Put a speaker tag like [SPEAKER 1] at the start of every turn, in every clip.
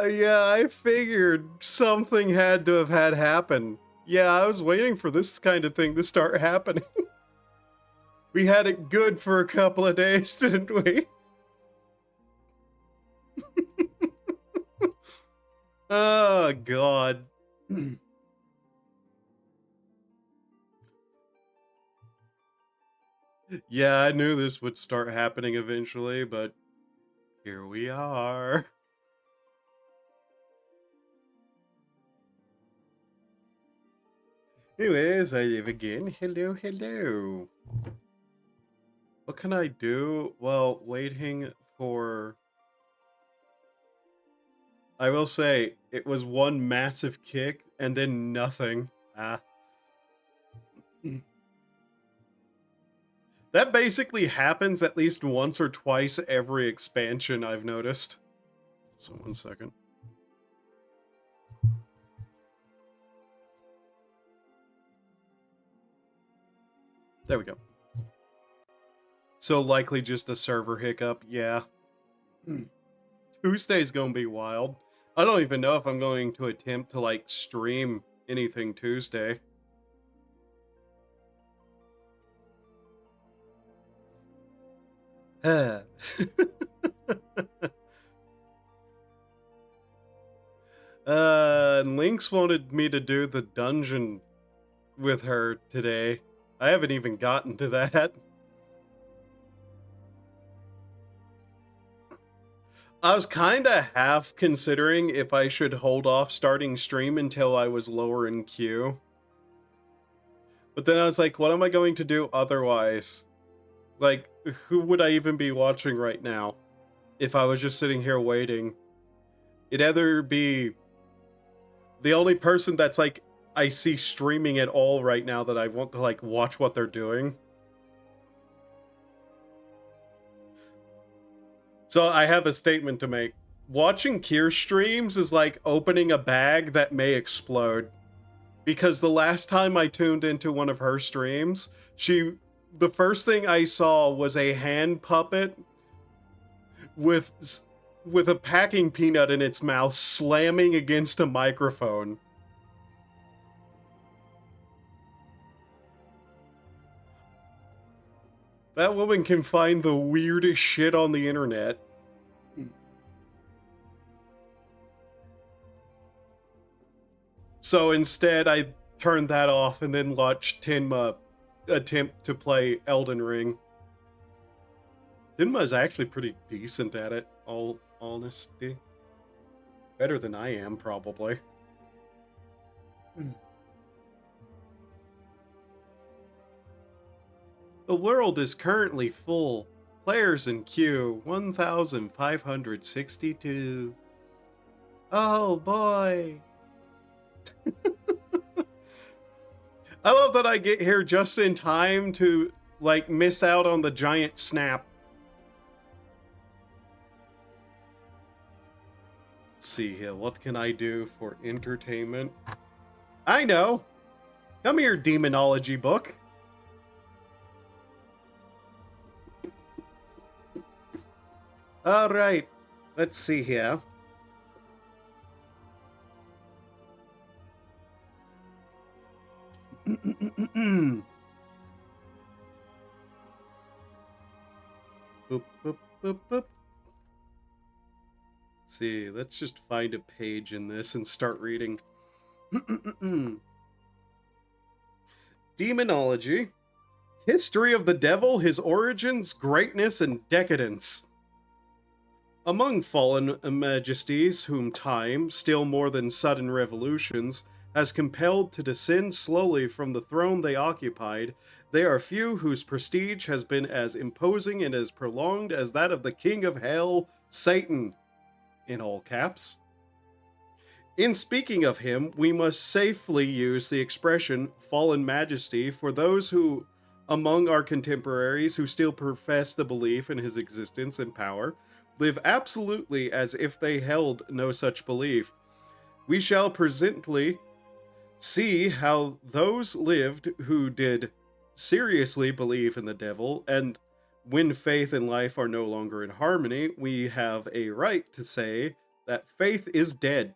[SPEAKER 1] Yeah, I figured something had to have had happened. Yeah, I was waiting for this kind of thing to start happening. We had it good for a couple of days, didn't we? Oh, God. Yeah, I knew this would start happening eventually, but here we are. Anyways, I live again. Hello, hello. What can I do while waiting for... I will say, it was one massive kick and then nothing. Ah. That basically happens at least once or twice every expansion, I've noticed. So, 1 second. There we go. So likely just a server hiccup, yeah. Tuesday's gonna be wild. I don't even know if I'm going to attempt to, like, stream anything Tuesday. Lynx wanted me to do the dungeon with her today. I haven't even gotten to that. I was kind of half considering if I should hold off starting stream until I was lower in queue. But then I was like, what am I going to do otherwise? Like, who would I even be watching right now if I was just sitting here waiting? It'd either be the only person that's like I see streaming at all right now that I want to like watch what they're doing. So I have a statement to make. Watching Kier streams is like opening a bag that may explode. Because the last time I tuned into one of her streams, the first thing I saw was a hand puppet with a packing peanut in its mouth slamming against a microphone. That woman can find the weirdest shit on the internet. So instead, I turned that off and then watched Tenma attempt to play Elden Ring. Tenma is actually pretty decent at it, all honesty. Better than I am, probably. The world is currently full. Players in queue 1,562. Oh boy. I love that I get here just in time to like miss out on the giant snap. Let's see here. What can I do for entertainment? I know. Come here, demonology book. All right. Let's see here. Boop, boop, boop, boop. Let's see, let's just find a page in this and start reading. Demonology. History of the devil, his origins, greatness, and decadence. Among fallen majesties whom time, still more than sudden revolutions, has compelled to descend slowly from the throne they occupied, there are few whose prestige has been as imposing and as prolonged as that of the king of hell, Satan, in all caps. In speaking of him, we must safely use the expression fallen majesty for those who, among our contemporaries who still profess the belief in his existence and power, live absolutely as if they held no such belief. We shall presently see how those lived who did seriously believe in the devil and When faith and life are no longer in harmony, we have a right to say that faith is dead.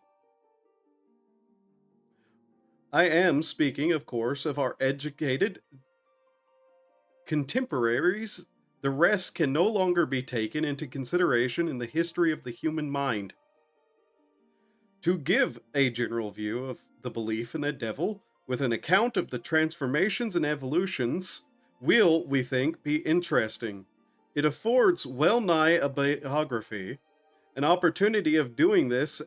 [SPEAKER 1] I am speaking, of course, of our educated contemporaries. The rest can no longer be taken into consideration in the history of the human mind. To give a general view of the belief in the devil, with an account of the transformations and evolutions, will, we think, be interesting. It affords well nigh a biography. An opportunity of doing this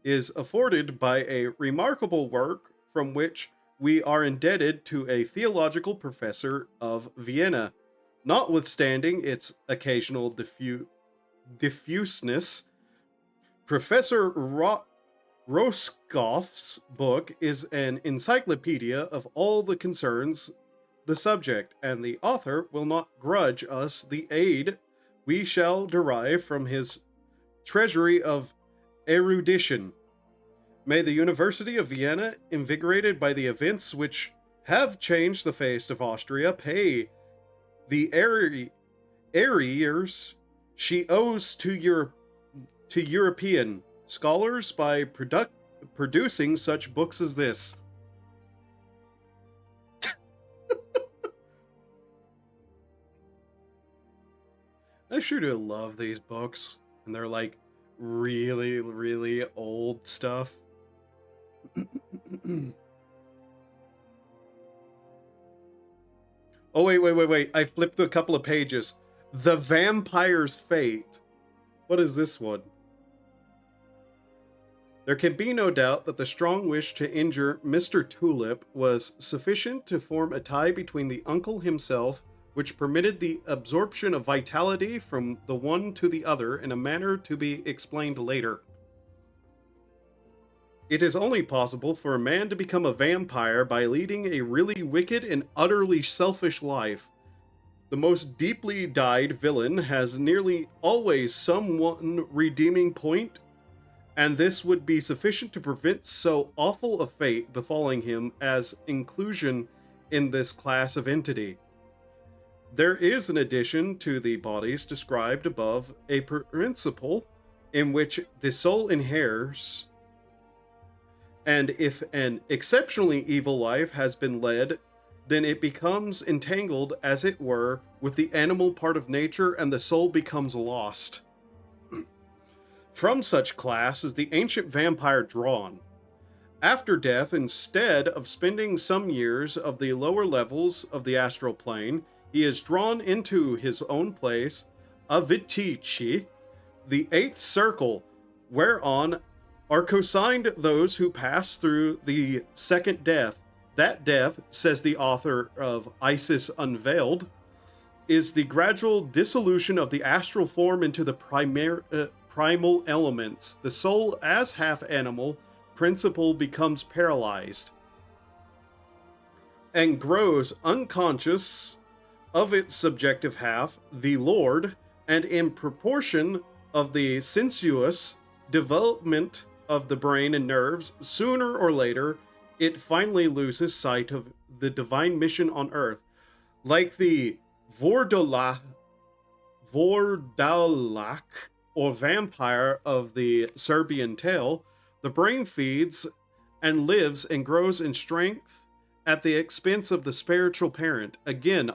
[SPEAKER 1] is afforded by a remarkable work from which we are indebted to a theological professor of Vienna, notwithstanding its occasional diffuseness. Professor Roscoff's book is an encyclopedia of all that concerns the subject, and the author will not grudge us the aid we shall derive from his treasury of erudition. May the University of Vienna, invigorated by the events which have changed the face of Austria, pay the arrears she owes to European scholars by producing such books as this. I sure do love these books, and they're like really, really old stuff. Oh, wait. I flipped a couple of pages. The Vampire's Fate. What is this one? There can be no doubt that the strong wish to injure Mr. Tulip was sufficient to form a tie between the uncle himself, which permitted the absorption of vitality from the one to the other in a manner to be explained later. It is only possible for a man to become a vampire by leading a really wicked and utterly selfish life. The most deeply dyed villain has nearly always some one redeeming point, and this would be sufficient to prevent so awful a fate befalling him as inclusion in this class of entity. There is, in addition to the bodies described above, a principle in which the soul inheres, and if an exceptionally evil life has been led, then it becomes entangled, as it were, with the animal part of nature, and the soul becomes lost. From such class is the ancient vampire drawn. After death, instead of spending some years of the lower levels of the astral plane, he is drawn into his own place, Avitici, the eighth circle, whereon are consigned those who pass through the second death. That death, says the author of Isis Unveiled, is the gradual dissolution of the astral form into the primal elements. The soul, as half animal principle, becomes paralyzed and grows unconscious of its subjective half, the Lord, and in proportion of the sensuous development of the brain and nerves, sooner or later, it finally loses sight of the divine mission on earth. Like the Vordalak, or vampire of the Serbian tale, the brain feeds and lives and grows in strength at the expense of the spiritual parent. Again,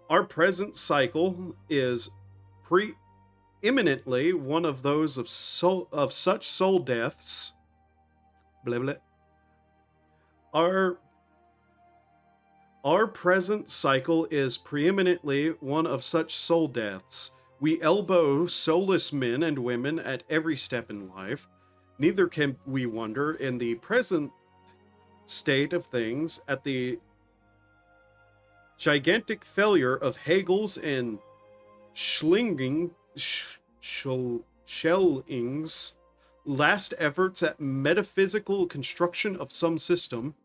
[SPEAKER 1] our present cycle is preeminently one of those of such soul deaths. Blah, blah. Our present cycle is preeminently one of such soul deaths. We elbow soulless men and women at every step in life. Neither can we wonder, in the present state of things, at the gigantic failure of Hegel's and Schelling's last efforts at metaphysical construction of some system,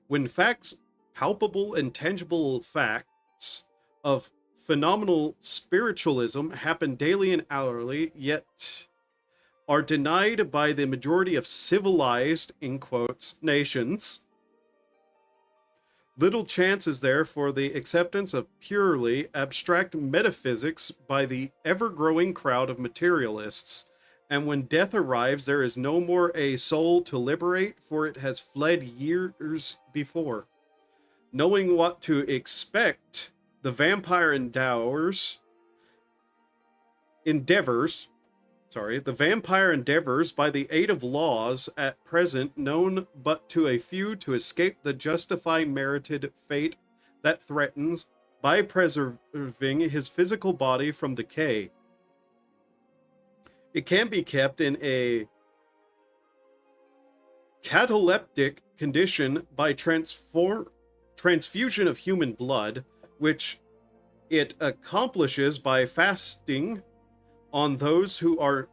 [SPEAKER 1] when facts, palpable and tangible facts of phenomenal spiritualism happen daily and hourly, yet are denied by the majority of civilized, in quotes, nations. Little chance is there for the acceptance of purely abstract metaphysics by the ever-growing crowd of materialists. And when death arrives, there is no more a soul to liberate, for it has fled years before. Knowing what to expect, the vampire endeavors, by the aid of laws at present known but to a few, to escape the justify merited fate that threatens by preserving his physical body from decay. It can be kept in a cataleptic condition by transfusion of human blood, which it accomplishes by fastening on those who are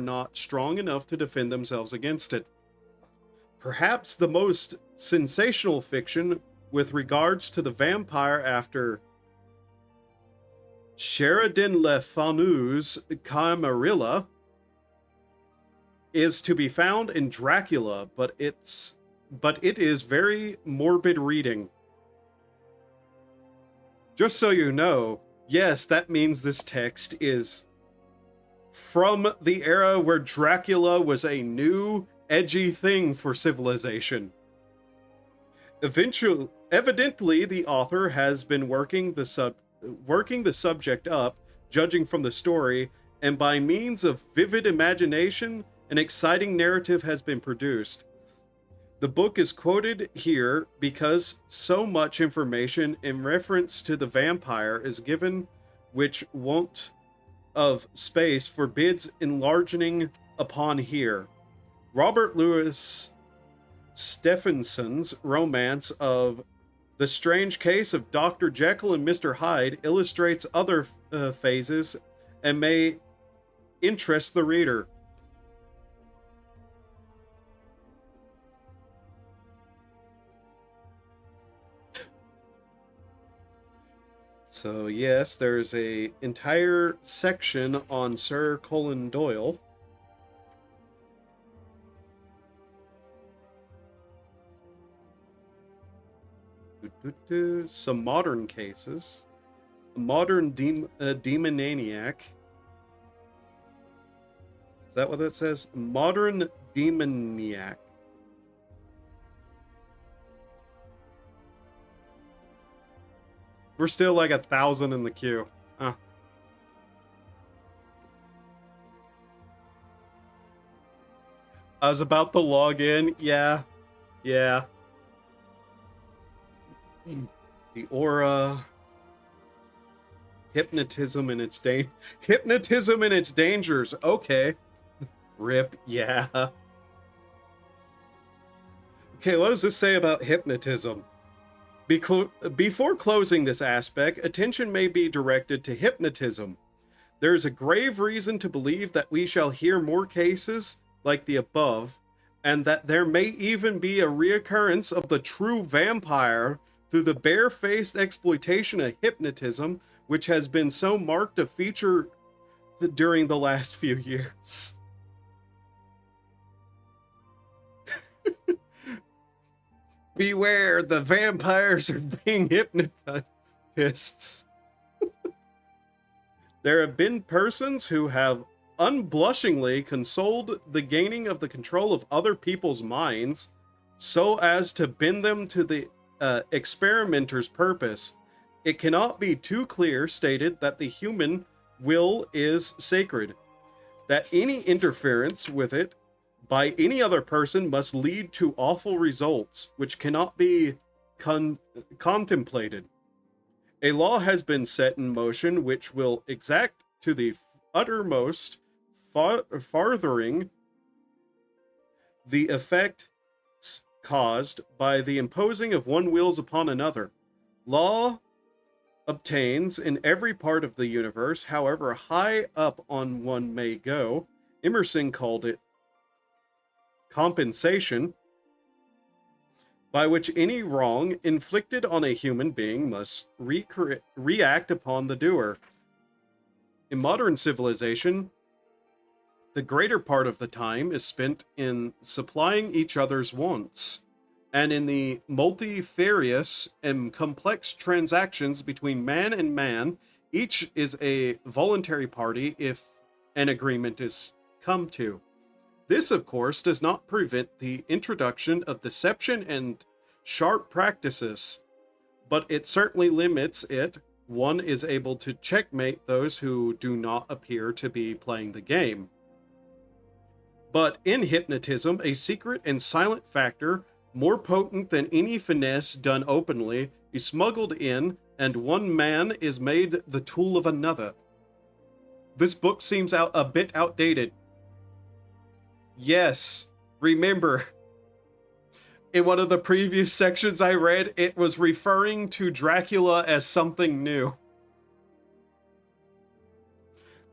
[SPEAKER 1] not strong enough to defend themselves against it. Perhaps the most sensational fiction with regards to the vampire after Sheridan Le Fanu's Camarilla is to be found in Dracula, but it is very morbid reading. Just so you know, yes, that means this text is from the era where Dracula was a new, edgy thing for civilization. Evidently, the author has been working the subject up, judging from the story, and by means of vivid imagination, an exciting narrative has been produced. The book is quoted here because so much information in reference to the vampire is given, which want of space forbids enlarging upon here. Robert Louis Stevenson's romance of The Strange Case of Dr. Jekyll and Mr. Hyde illustrates other phases and may interest the reader. So yes, there's a entire section on Sir Conan Doyle. Some modern cases. A modern demoniac. Is that what that says? Modern demoniac. We're still like 1,000 in the queue. I was about to log in. Yeah. The aura. Hypnotism and its dangers. Okay. Rip. Yeah. Okay, what does this say about hypnotism? Before closing this aspect, attention may be directed to hypnotism. There is a grave reason to believe that we shall hear more cases like the above, and that there may even be a reoccurrence of the true vampire through the barefaced exploitation of hypnotism, which has been so marked a feature during the last few years. Beware, the vampires are being hypnotists. There have been persons who have unblushingly consoled the gaining of the control of other people's minds so as to bend them to the experimenter's purpose. It cannot be too clear stated that the human will is sacred, that any interference with it by any other person must lead to awful results, which cannot be contemplated. A law has been set in motion which will exact to the uttermost farthering the effects caused by the imposing of one wills upon another. Law obtains in every part of the universe, however high up on one may go. Emerson called it compensation, by which any wrong inflicted on a human being must react upon the doer. In modern civilization, The greater part of the time is spent in supplying each other's wants, and in the multifarious and complex transactions between man and man, each is a voluntary party if an agreement is come to. This, of course, does not prevent the introduction of deception and sharp practices, but it certainly limits it. One is able to checkmate those who do not appear to be playing the game. But in hypnotism, a secret and silent factor, more potent than any finesse done openly, is smuggled in, and one man is made the tool of another. This book seems a bit outdated. Yes, remember, in one of the previous sections I read, it was referring to Dracula as something new.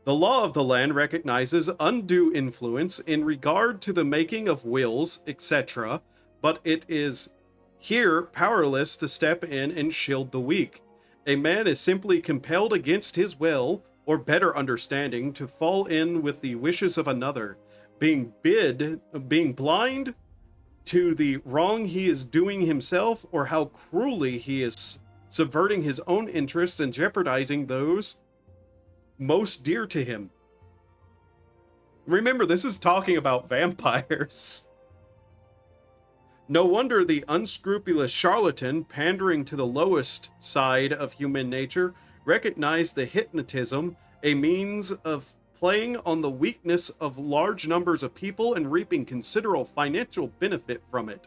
[SPEAKER 1] The law of the land recognizes undue influence in regard to the making of wills, etc., but it is here powerless to step in and shield the weak. A man is simply compelled against his will, or better understanding, to fall in with the wishes of another, being blind to the wrong he is doing himself, or how cruelly he is subverting his own interests and jeopardizing those most dear to him. Remember, this is talking about vampires. No wonder the unscrupulous charlatan, pandering to the lowest side of human nature, recognized the hypnotism a means of playing on the weakness of large numbers of people and reaping considerable financial benefit from it.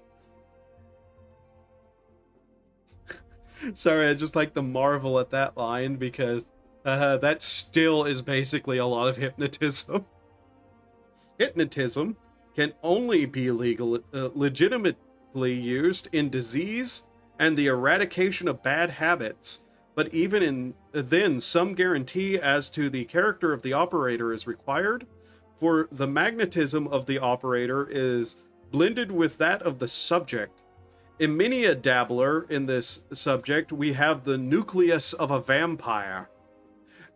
[SPEAKER 1] Sorry, I just like to marvel at that line because that still is basically a lot of hypnotism. Hypnotism can only be legitimately used in disease and the eradication of bad habits, but even then some guarantee as to the character of the operator is required, for the magnetism of the operator is blended with that of the subject. In many a dabbler in this subject, we have the nucleus of a vampire.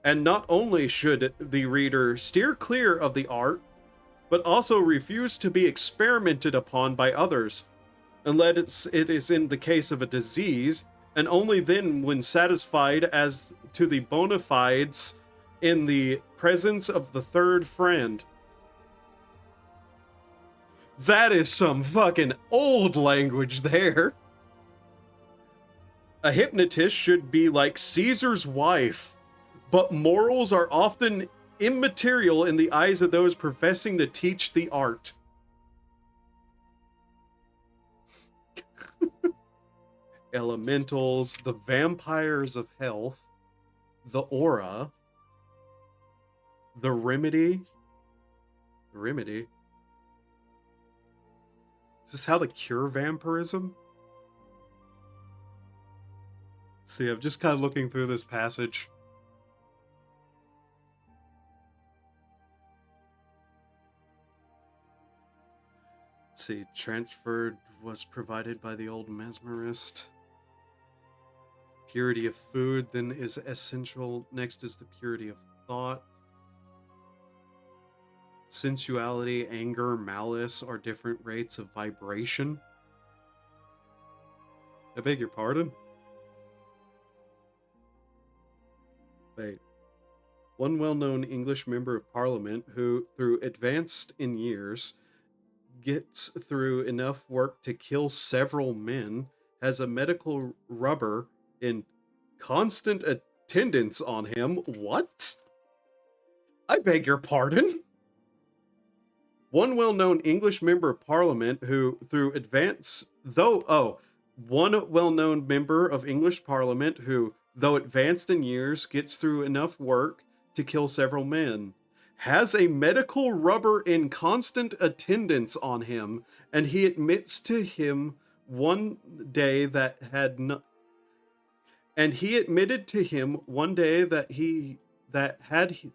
[SPEAKER 1] And not only should the reader steer clear of the art, but also refuse to be experimented upon by others, unless it is in the case of a disease, and only then when satisfied as to the bona fides in the presence of the third friend. That is some fucking old language there. A hypnotist should be like Caesar's wife, but morals are often immaterial in the eyes of those professing to teach the art. Elementals, the vampires of health, the aura, the remedy. Remedy? Is this how to cure vampirism? See, I'm just kind of looking through this passage. Let's see, transferred was provided by the old mesmerist. Purity of food then is essential. Next is the purity of thought. Sensuality, anger, malice are different rates of vibration. I beg your pardon? Wait. One well-known English member of parliament who, through advanced in years, gets through enough work to kill several men, has a medical rubber in constant attendance on him. What? I beg your pardon? One well-known English member of parliament who, through one well-known member of English parliament who, though advanced in years, gets through enough work to kill several men, has a medical rubber in constant attendance on him, and he admits to him one day that had not. And he admitted to him one day that he admitted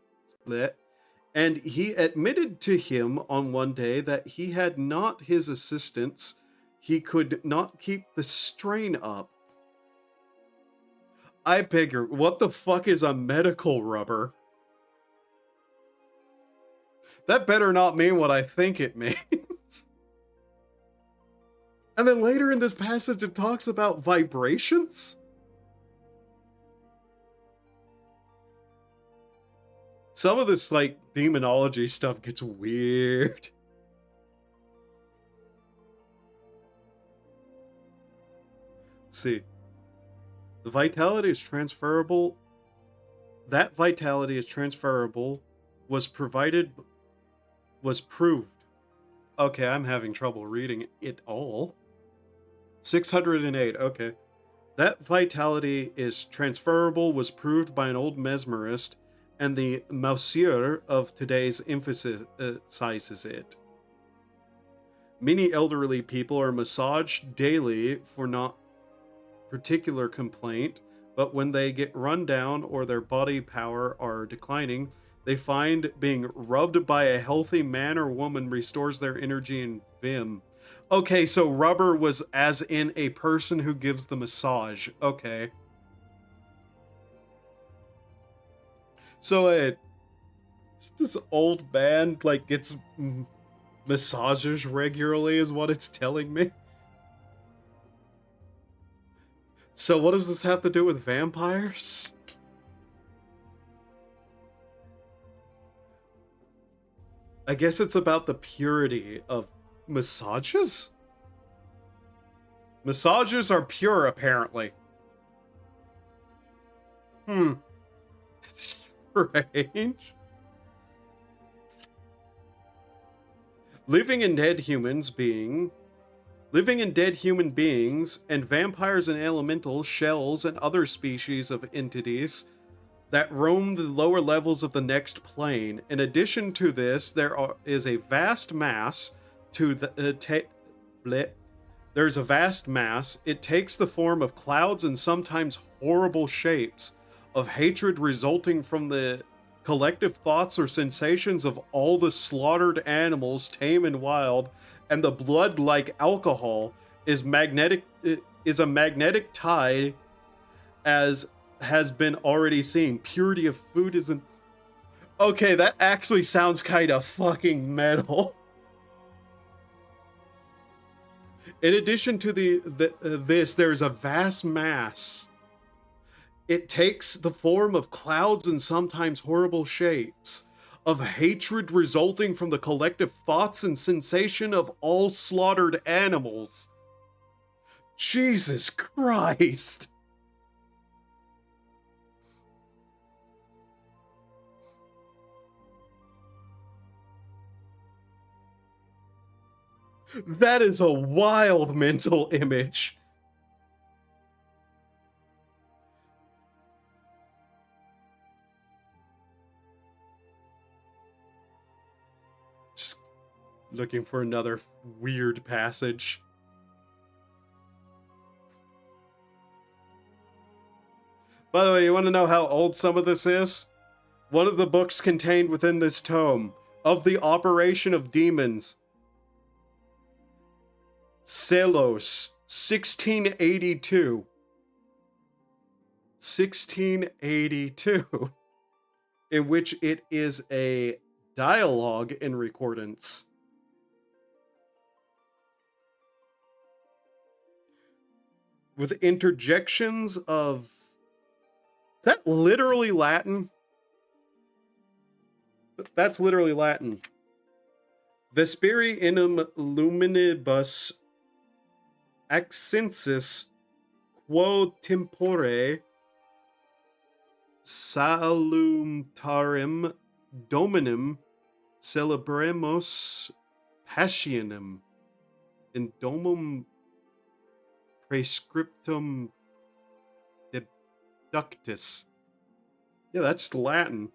[SPEAKER 1] to him on one day that he had not his assistance. He could not keep the strain up. I beg what the fuck is a medical rubber? That better not mean what I think it means. And then later in this passage, it talks about vibrations. Some of this, like, demonology stuff gets weird. Let's see. The vitality is transferable. That vitality is transferable. Was proved. Okay, I'm having trouble reading it all. 608, okay. That vitality is transferable was proved by an old mesmerist, and the Maussieur of today's emphasizes it. Many elderly people are massaged daily for not particular complaint, but when they get run down or their body power are declining, they find being rubbed by a healthy man or woman restores their energy and vim. Okay, so rubber was as in a person who gives the massage. Okay. So this old man, like, gets massages regularly is what it's telling me. So what does this have to do with vampires? I guess it's about the purity of massages? Massages are pure, apparently. Strange. Living and dead human beings, and vampires and elementals, shells, and other species of entities that roam the lower levels of the next plane. In addition to this, is a vast mass to the there's a vast mass. It takes the form of clouds and sometimes horrible shapes of hatred resulting from the collective thoughts or sensations of all the slaughtered animals, tame and wild, and the blood, like alcohol, is a magnetic tide, as has been already seen. Purity of food isn't... Okay, that actually sounds kind of fucking metal. In addition to this, there's a vast mass. It takes the form of clouds and sometimes horrible shapes of hatred resulting from the collective thoughts and sensation of all slaughtered animals. Jesus Christ. That is a wild mental image. Just looking for another weird passage. By the way, you want to know how old some of this is? One of the books contained within this tome, Of the Operation of Demons, Celos, 1682. 1682. In which it is a dialogue in recordance. With interjections of... Is that literally Latin? That's literally Latin. Vesperi inum luminibus accensis quo tempore salutarim dominum celebremos passionem in domum prescriptum deductis. Yeah, that's Latin.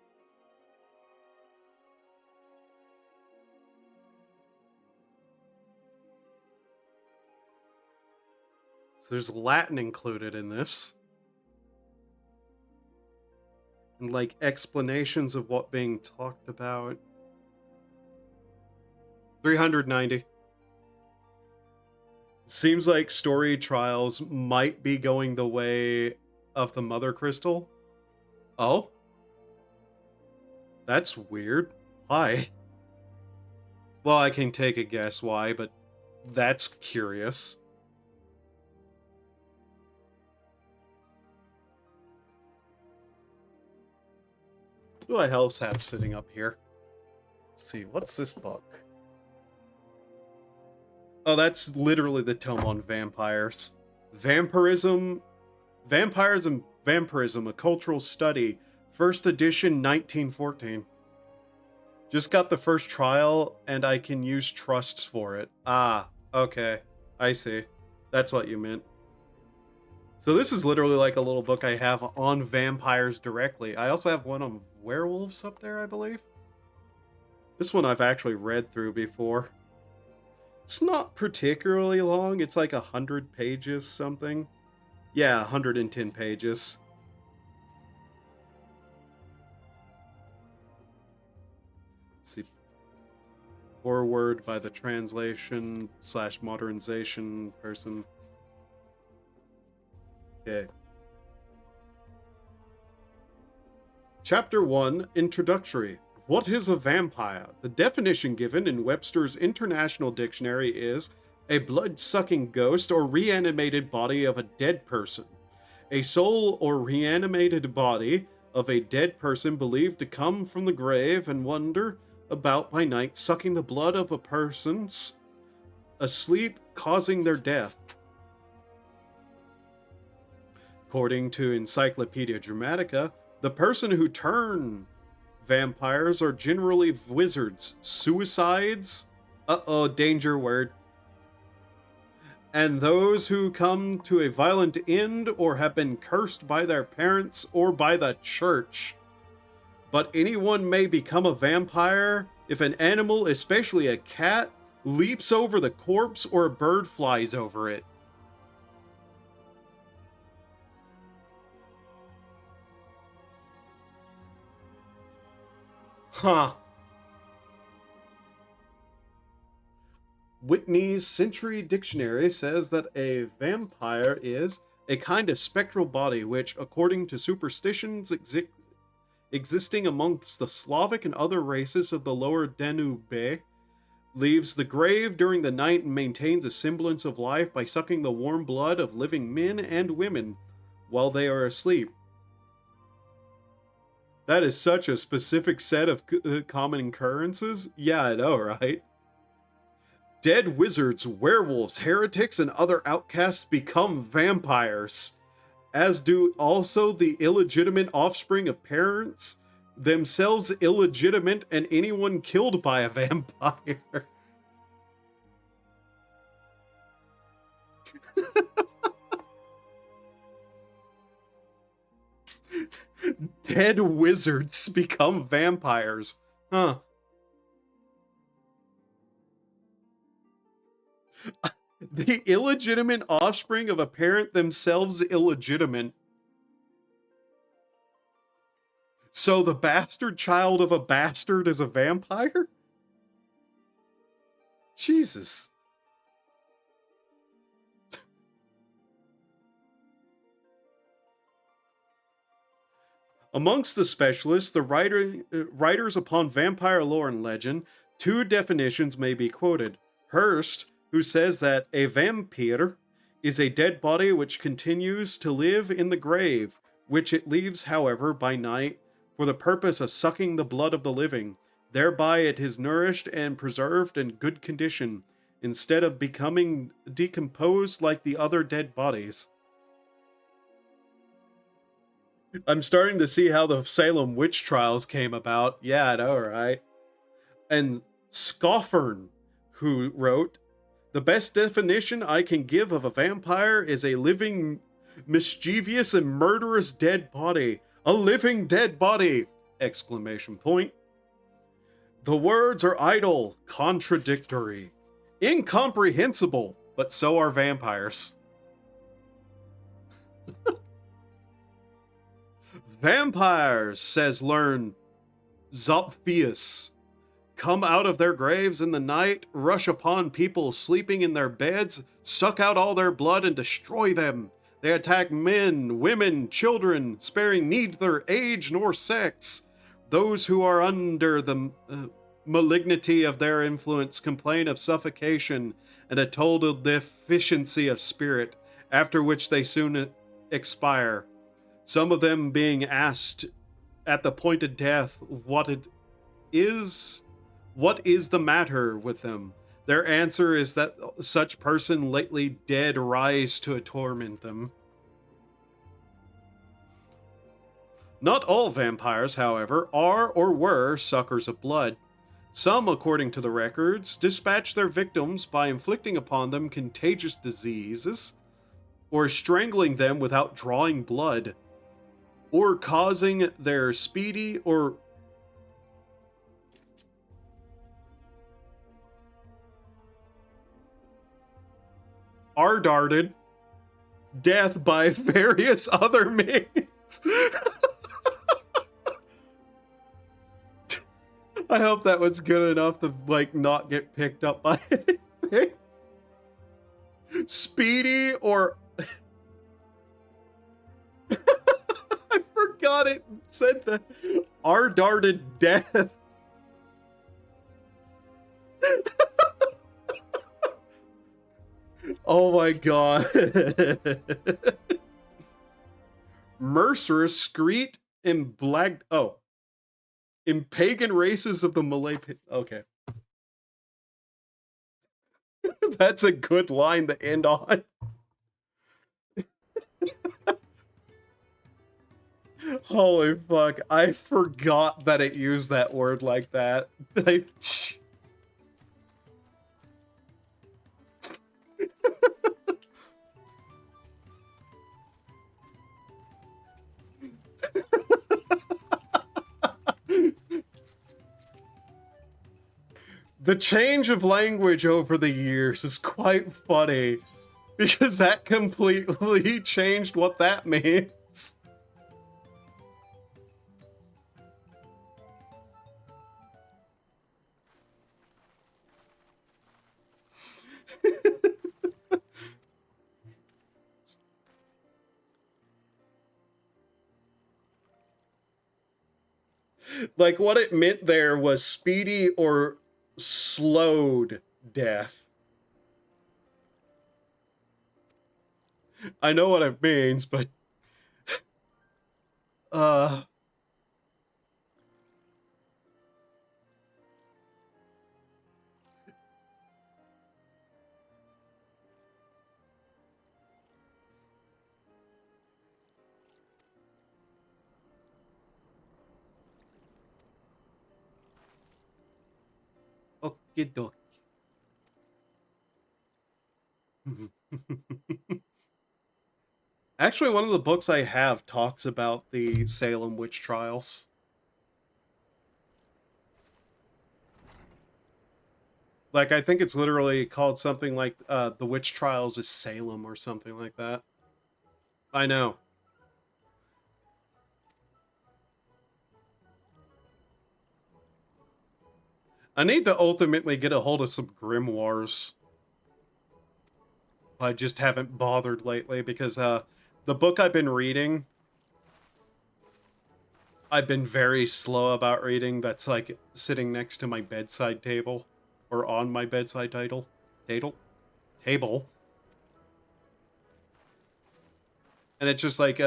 [SPEAKER 1] So there's Latin included in this. And like explanations of what being talked about. 390. Seems like story trials might be going the way of the Mother Crystal. Oh? That's weird. Why? Well, I can take a guess why, but that's curious. What do I else have sitting up here? Let's see, what's this book? Oh, that's literally the tome on vampires. Vampirism, Vampires and Vampirism, a Cultural Study, first edition, 1914. Just got the first trial, and I can use trusts for it. Ah, okay. I see. That's what you meant. So this is literally like a little book I have on vampires directly. I also have one on werewolves up there, I believe. This one I've actually read through before. It's not particularly long. It's like 100 pages something. Yeah, 110 pages. Let's see. Forward by the translation / modernization person. Okay. Chapter 1, Introductory. What is a vampire? The definition given in Webster's International Dictionary is a blood-sucking ghost or reanimated body of a dead person. A soul or reanimated body of a dead person believed to come from the grave and wander about by night, sucking the blood of a person's asleep, causing their death. According to Encyclopedia Dramatica, the person who turn vampires are generally wizards, suicides, danger word, and those who come to a violent end or have been cursed by their parents or by the church. But anyone may become a vampire if an animal, especially a cat, leaps over the corpse or a bird flies over it. Huh. Whitney's Century Dictionary says that a vampire is a kind of spectral body which, according to superstitions existing amongst the Slavic and other races of the lower Danube, leaves the grave during the night and maintains a semblance of life by sucking the warm blood of living men and women while they are asleep. That is such a specific set of common occurrences. Yeah, I know, right? Dead wizards, werewolves, heretics, and other outcasts become vampires, as do also the illegitimate offspring of parents, themselves illegitimate, and anyone killed by a vampire. Dead wizards become vampires. Huh. The illegitimate offspring of a parent, themselves illegitimate. So the bastard child of a bastard is a vampire? Jesus. Amongst the specialists, the writers upon vampire lore and legend, two definitions may be quoted. Hurst, who says that a vampire is a dead body which continues to live in the grave, which it leaves, however, by night, for the purpose of sucking the blood of the living. Thereby it is nourished and preserved in good condition, instead of becoming decomposed like the other dead bodies. I'm starting to see how the Salem witch trials came about. Yeah, I know, right? And Scoffern, who wrote, the best definition I can give of a vampire is a living, mischievous, and murderous dead body. A living dead body! Exclamation point. The words are idle, contradictory, incomprehensible, but so are vampires. Vampires, says Learn Zophius, come out of their graves in the night, rush upon people sleeping in their beds, suck out all their blood, and destroy them. They attack men, women, children, sparing neither age nor sex. Those who are under them, malignity of their influence, complain of suffocation and a total deficiency of spirit, after which they soon expire. Some of them being asked at the point of death is what is the matter with them. Their answer is that such person lately dead rise to torment them. Not all vampires, however, are or were suckers of blood. Some, according to the records, dispatch their victims by inflicting upon them contagious diseases, or strangling them without drawing blood, or causing their speedy or darted death by various other means. I hope that was good enough to not get picked up by anything. Speedy or I forgot it said that darted death. Oh my god. Mercer, Screet, and Black. Oh. In pagan races of the Malay. Okay. That's a good line to end on. Holy fuck. I forgot that it used that word like that. The change of language over the years is quite funny, because that completely changed what that means. Like, what it meant there was speedy or slowed death. I know what it means, but okie dokie. Actually, one of the books I have talks about the Salem witch trials. Like, I think it's literally called something like The Witch Trials of Salem or something like that. I know. I need to ultimately get a hold of some grimoires. I just haven't bothered lately because the book I've been reading, I've been very slow about reading. That's like sitting next to my bedside table or on my bedside table. And it's just like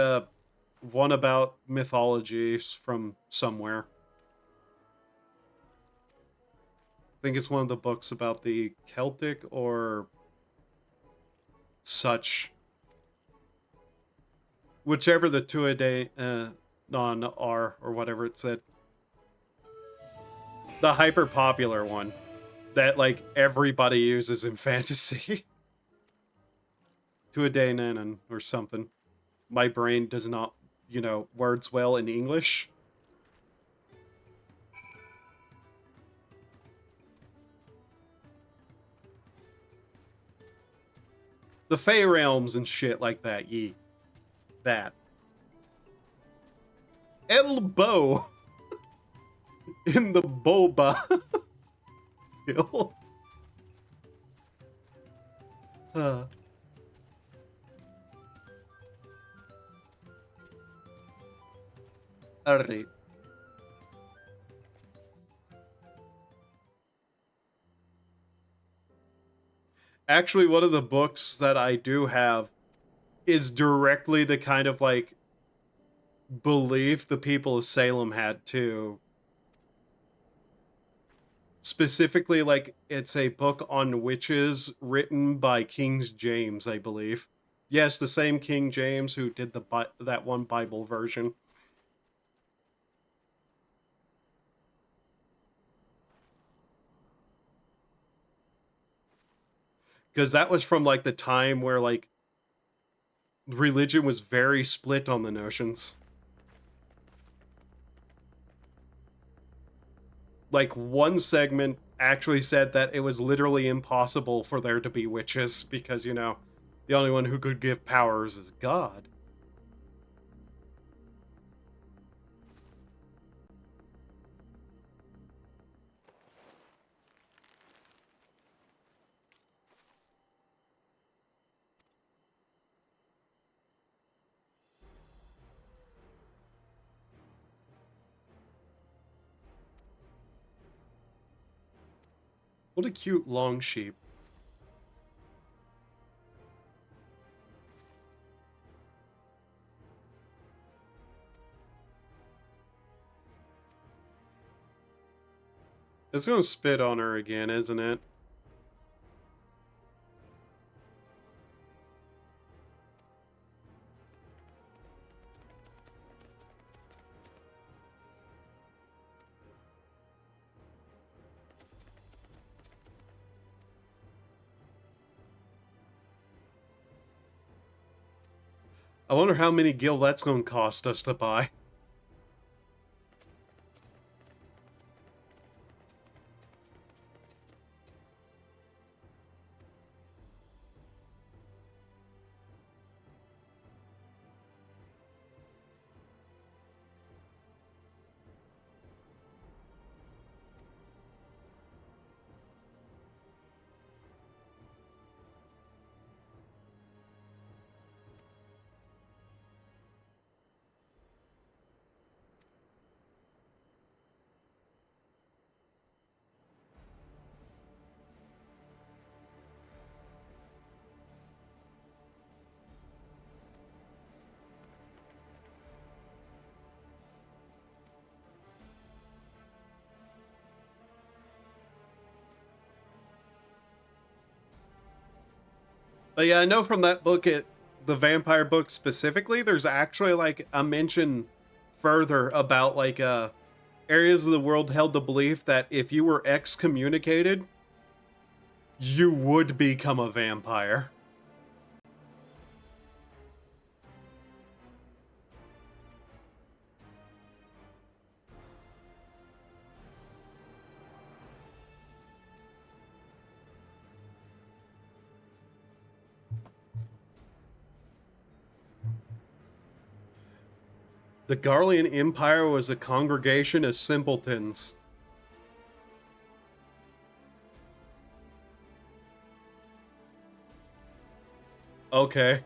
[SPEAKER 1] one about mythology from somewhere. I think it's one of the books about the Celtic or such. Whichever the two-a-day non are or whatever it said. The hyper popular one that like everybody uses in fantasy. Two-a-day nanan or something. My brain does not, words well in English. The Fey Realms and shit like that, ye. That. Elbow in the boba hill. Alright. Actually, one of the books that I do have is directly the kind of like belief the people of Salem had too. Specifically, like it's a book on witches written by King James, I believe. Yes, the same King James who did that one Bible version. Because that was from like the time where like religion was very split on the notions. Like one segment actually said that it was literally impossible for there to be witches because, you know, the only one who could give powers is God. What a cute long sheep. It's gonna spit on her again, isn't it? I wonder how many gil that's gonna cost us to buy. But yeah, I know from that book, the vampire book specifically, there's actually like a mention further about like areas of the world held the belief that if you were excommunicated, you would become a vampire. The Garlean Empire was a congregation of simpletons. Okay.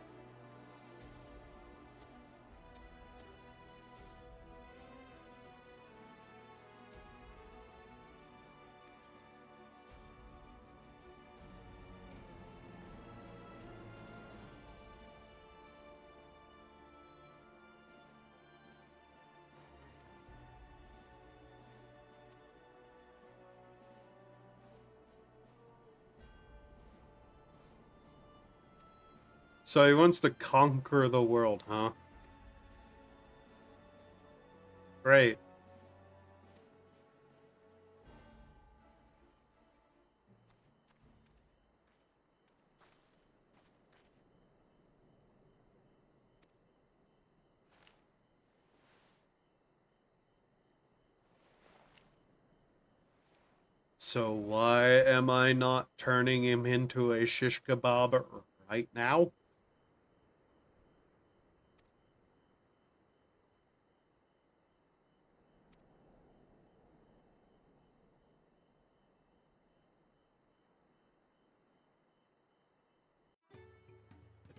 [SPEAKER 1] So he wants to conquer the world, huh? Great. So why am I not turning him into a shish kebab right now?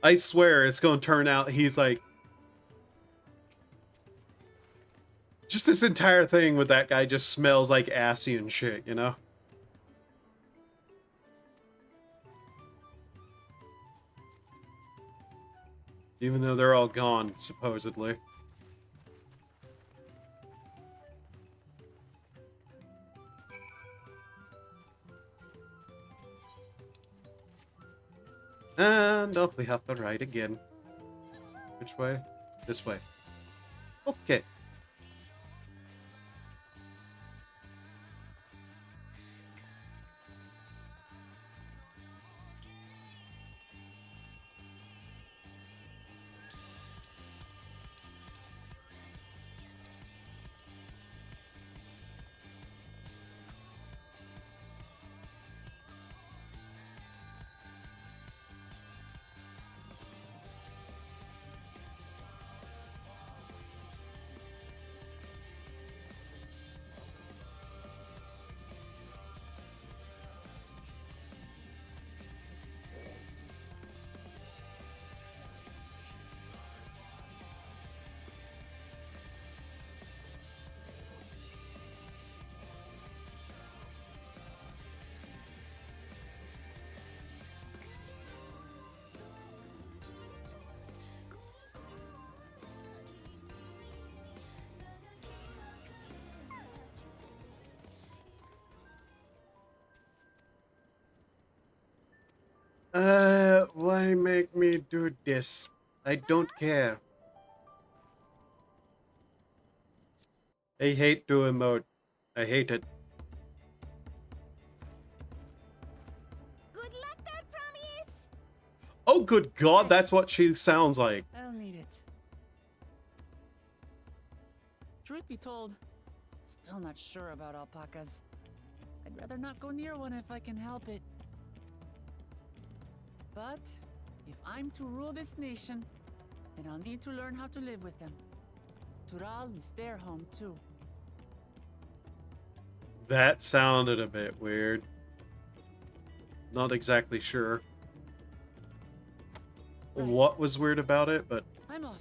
[SPEAKER 1] I swear it's gonna turn out he's like just this entire thing with that guy just smells like assy and shit, you know? Even though they're all gone, supposedly. And off we have to ride again. Which way? This way. Okay. Why make me do this? I don't care. I hate doing mode. I hate it.
[SPEAKER 2] Good luck there, Promise!
[SPEAKER 1] Oh, good God, that's what she sounds like.
[SPEAKER 3] I'll need it. Truth be told, still not sure about alpacas. I'd rather not go near one if I can help it. But if I'm to rule this nation, then I'll need to learn how to live with them. Tural is their home too.
[SPEAKER 1] That sounded a bit weird. Not exactly sure
[SPEAKER 3] Right.
[SPEAKER 1] what was weird about it, but
[SPEAKER 3] I'm off.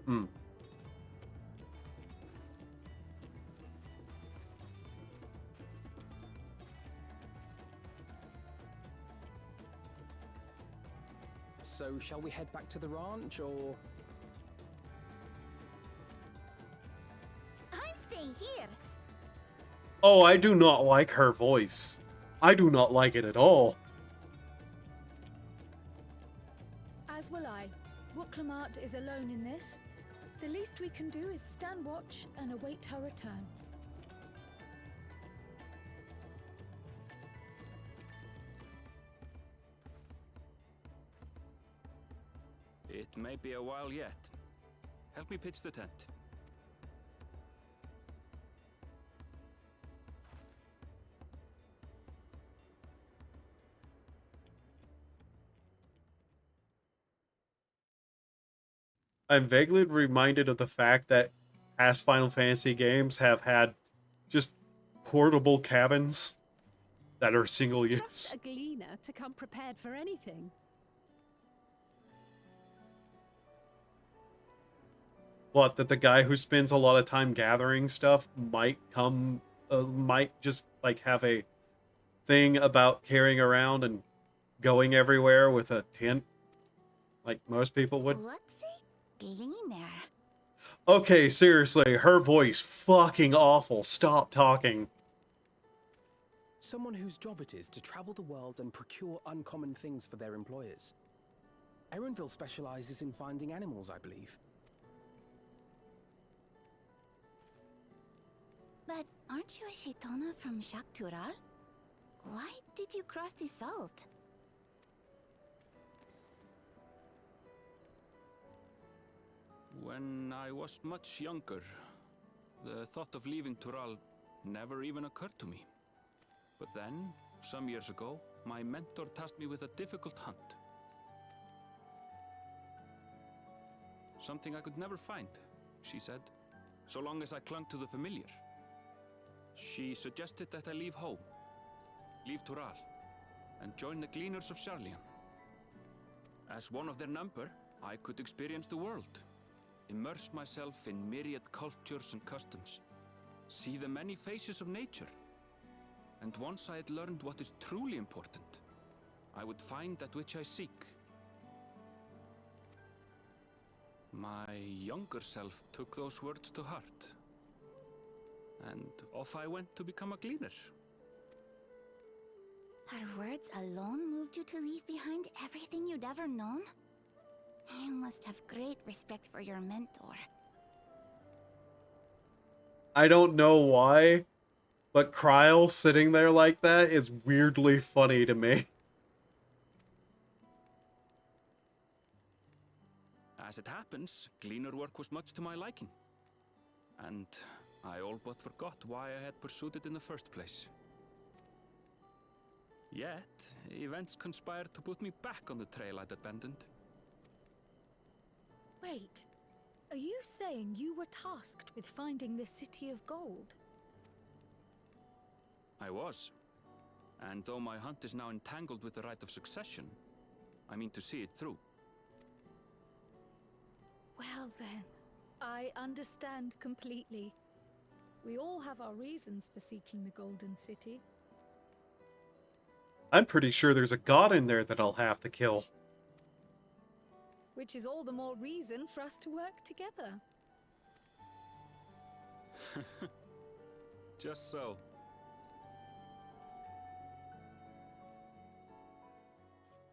[SPEAKER 1] hmm.
[SPEAKER 4] So, shall we head back to the ranch, or...?
[SPEAKER 2] I'm staying here.
[SPEAKER 1] Oh, I do not like her voice. I do not like it at all.
[SPEAKER 5] As will I. Wooklamart is alone in this. The least we can do is stand watch and await her return.
[SPEAKER 6] It may be a while yet. Help me pitch the tent.
[SPEAKER 1] I'm vaguely reminded of the fact that past Final Fantasy games have had just portable cabins that are single use.
[SPEAKER 7] Trust a gleaner to come prepared for anything.
[SPEAKER 1] What, that the guy who spends a lot of time gathering stuff might just like have a thing about carrying around and going everywhere with a tent, like most people would.
[SPEAKER 2] What's a gleaner?
[SPEAKER 1] Okay, seriously, her voice fucking awful. Stop talking.
[SPEAKER 4] Someone whose job it is to travel the world and procure uncommon things for their employers. Erenville specializes in finding animals, I believe.
[SPEAKER 2] But aren't you a Shitona from Shak Tural? Why did you cross the salt?
[SPEAKER 6] When I was much younger, the thought of leaving Tural never even occurred to me. But then, some years ago, my mentor tasked me with a difficult hunt. Something I could never find, she said, so long as I clung to the familiar. She suggested that I leave home, leave Tural, and join the Gleaners of Sharlayan. As one of their number, I could experience the world, immerse myself in myriad cultures and customs, see the many faces of nature. And once I had learned what is truly important, I would find that which I seek. My younger self took those words to heart. And off I went to become a gleaner.
[SPEAKER 2] Her words alone moved you to leave behind everything you'd ever known? You must have great respect for your mentor.
[SPEAKER 1] I don't know why, but Kryl sitting there like that is weirdly funny to me.
[SPEAKER 6] As it happens, gleaner work was much to my liking. And I all but forgot why I had pursued it in the first place. Yet, events conspired to put me back on the trail I'd abandoned.
[SPEAKER 5] Wait, are you saying you were tasked with finding the City of Gold?
[SPEAKER 6] I was. And though my hunt is now entangled with the right of succession, I mean to see it through.
[SPEAKER 5] Well then, I understand completely. We all have our reasons for seeking the Golden City.
[SPEAKER 1] I'm pretty sure there's a god in there that I'll have to kill.
[SPEAKER 5] Which is all the more reason for us to work together.
[SPEAKER 6] Just so.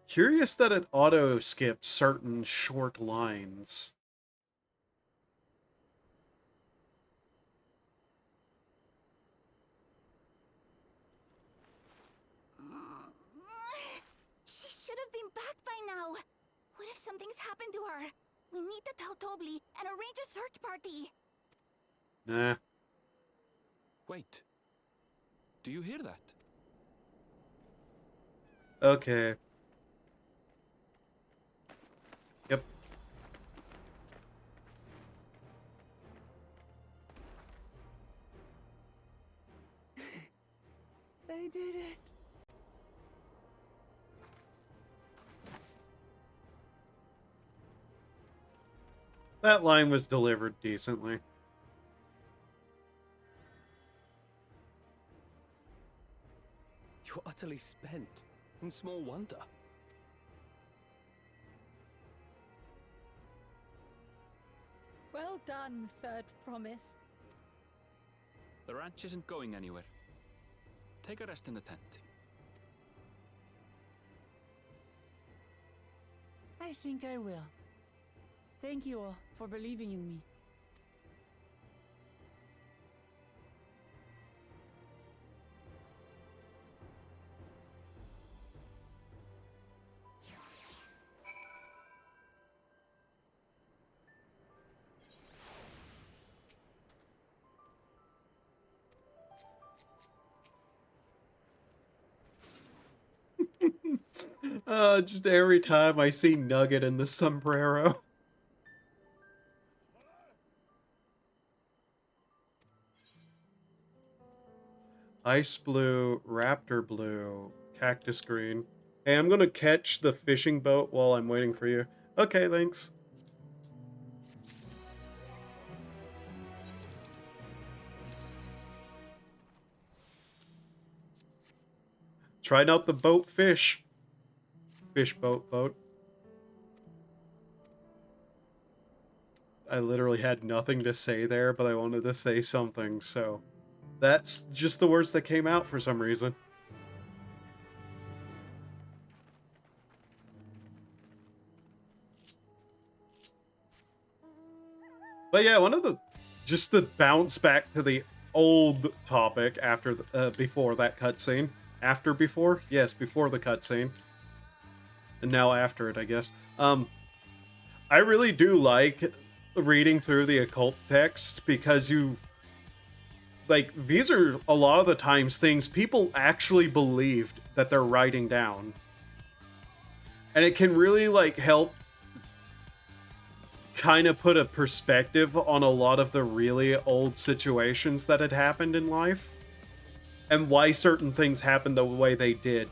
[SPEAKER 1] Curious that it auto-skipped certain short lines.
[SPEAKER 2] She should have been back by now. What if something's happened to her? We need to tell Tobli and arrange a search party.
[SPEAKER 1] Nah.
[SPEAKER 6] Wait. Do you hear that?
[SPEAKER 1] Okay. Yep.
[SPEAKER 3] They did it.
[SPEAKER 1] That line was delivered decently.
[SPEAKER 4] You're utterly spent, and small wonder.
[SPEAKER 5] Well done, Third Promise.
[SPEAKER 6] The ranch isn't going anywhere. Take a rest in the tent.
[SPEAKER 3] I think I will. Thank you all for believing in me.
[SPEAKER 1] Just every time I see Nugget in the sombrero. Ice blue, raptor blue, cactus green. Hey, I'm gonna catch the fishing boat while I'm waiting for you. Okay, thanks. Try not the boat fish. Fish boat. I literally had nothing to say there, but I wanted to say something, so that's just the words that came out for some reason. But yeah, one of the, just to bounce back to the old topic after, before that cutscene. Before? Yes, before the cutscene. And now after it, I guess. I really do like reading through the occult texts because like, these are a lot of the times things people actually believed that they're writing down. And it can really, like, help kind of put a perspective on a lot of the really old situations that had happened in life. And why certain things happened the way they did.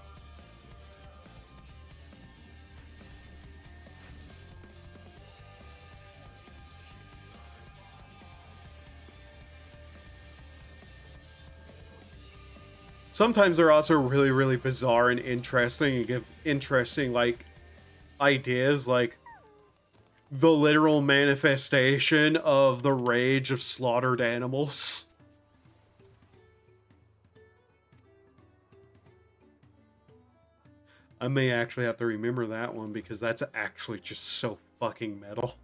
[SPEAKER 1] Sometimes they're also really, really bizarre and interesting and give interesting, like, ideas. Like, the literal manifestation of the rage of slaughtered animals. I may actually have to remember that one because that's actually just so fucking metal.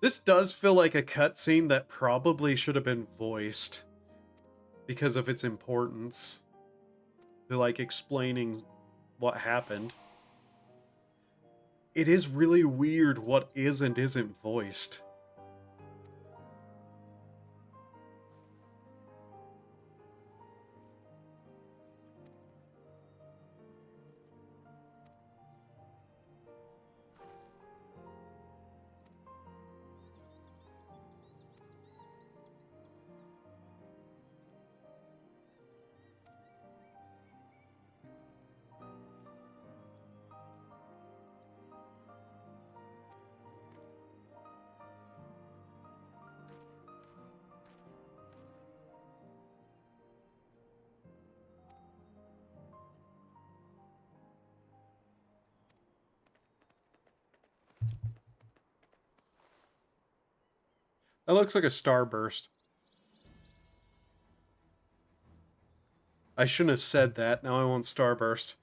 [SPEAKER 1] This does feel like a cutscene that probably should have been voiced because of its importance to like explaining what happened. It is really weird what is and isn't voiced. That looks like a starburst. I shouldn't have said that. Now I want starburst.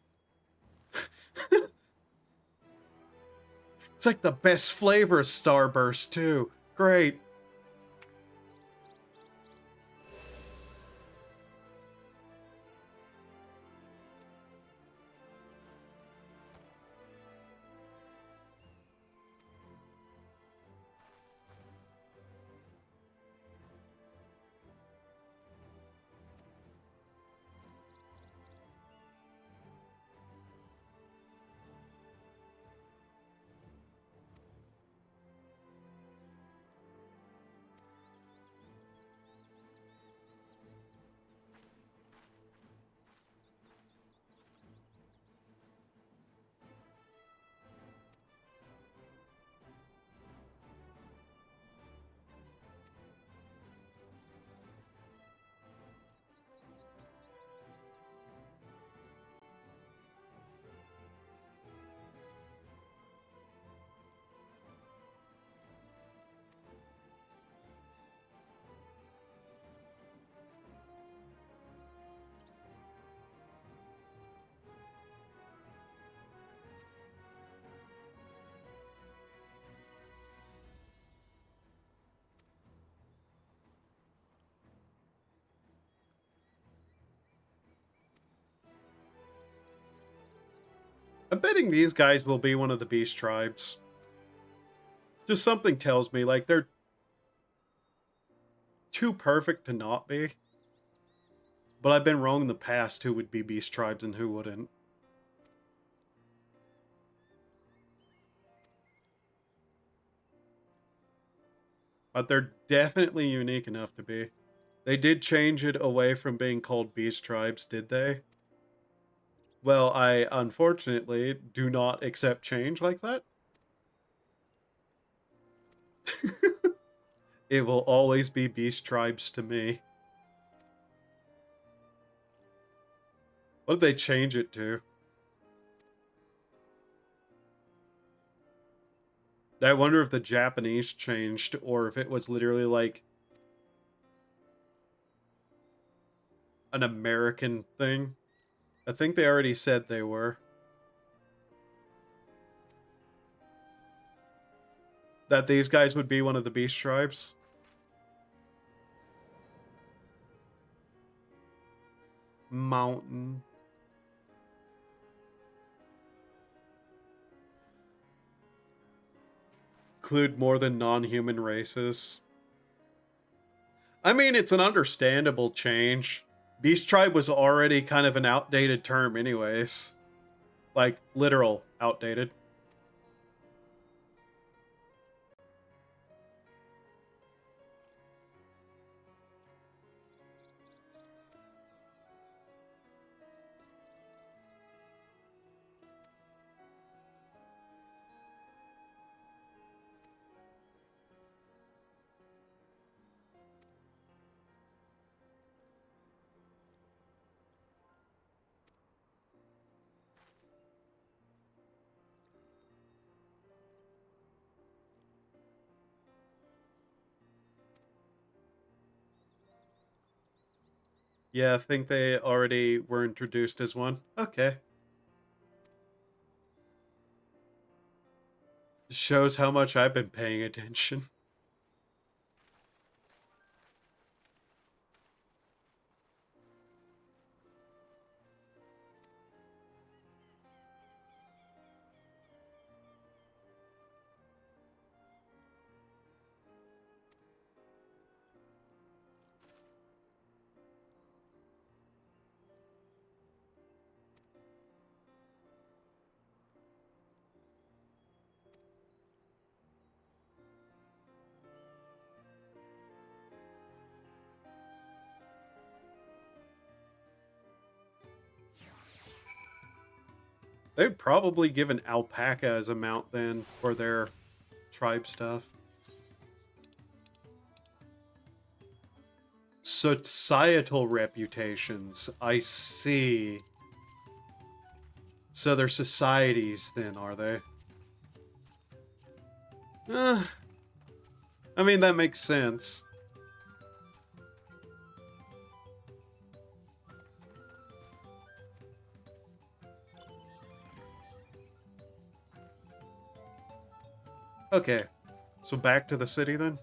[SPEAKER 1] It's like the best flavor of starburst, too. Great. I'm betting these guys will be one of the beast tribes. Just something tells me, like, they're too perfect to not be. But I've been wrong in the past who would be beast tribes and who wouldn't. But they're definitely unique enough to be. They did change it away from being called beast tribes, did they? Well, I unfortunately do not accept change like that. It will always be beast tribes to me. What did they change it to? I wonder if the Japanese changed or if it was literally like an American thing. I think they already said they were. That these guys would be one of the beast tribes. Mountain. Include more than non-human races. I mean, it's an understandable change. Beast tribe was already kind of an outdated term anyways. Like, literal outdated. Yeah, I think they already were introduced as one. Okay. Shows how much I've been paying attention. They'd probably give an alpaca as a mount then for their tribe stuff. Societal reputations. I see. So they're societies then, are they? I mean, that makes sense. Okay, so back to the city then?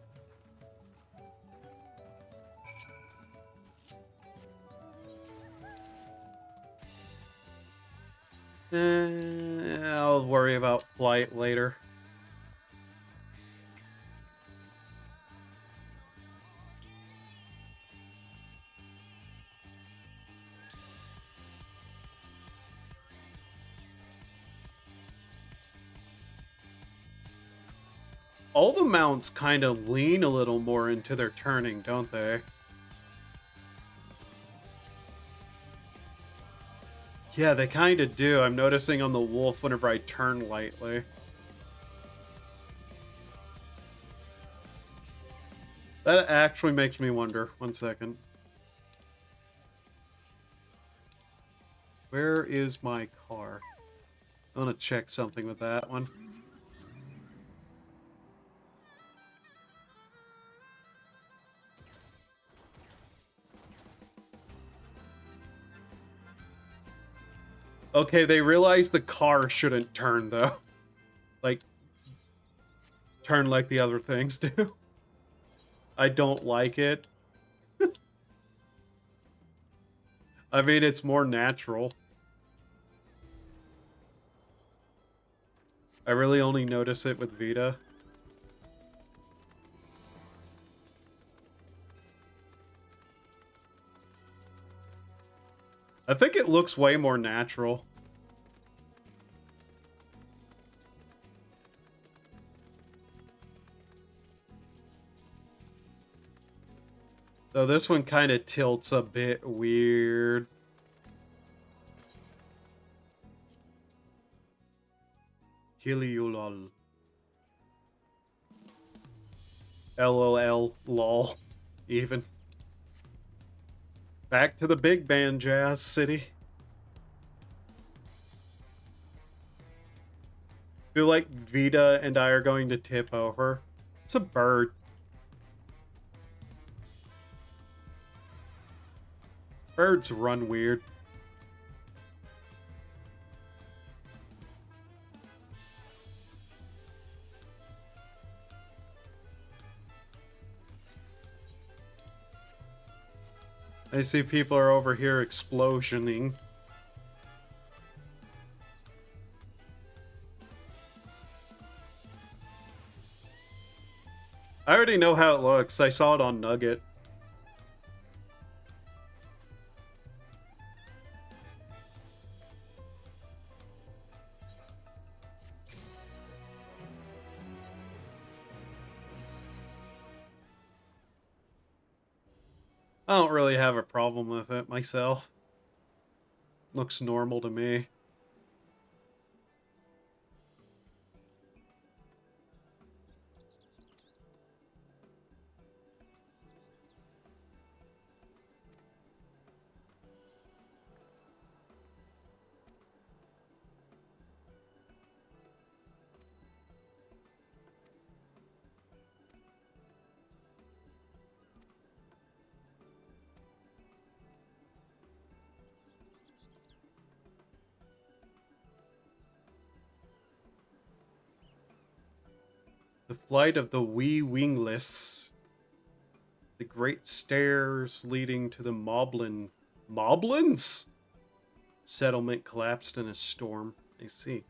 [SPEAKER 1] I'll worry about flight later. All the mounts kind of lean a little more into their turning, don't they? Yeah, they kind of do. I'm noticing on the wolf whenever I turn lightly. That actually makes me wonder. 1 second. Where is my car? I want to check something with that one. Okay, they realize the car shouldn't turn, though. Like, turn like the other things do. I don't like it. I mean, it's more natural. I really only notice it with Vita. I think it looks way more natural. Though this one kind of tilts a bit weird. Kiliulol. LOL. Lol. Even. Back to the big band, Jazz City. Feel like Vita and I are going to tip over. It's a bird. Birds run weird. I see people are over here explosioning. I already know how it looks. I saw it on Nugget. I don't really have a problem with it myself. Looks normal to me. The flight of the wee wingless. The great stairs leading to the Moblins? Settlement collapsed in a storm. I see.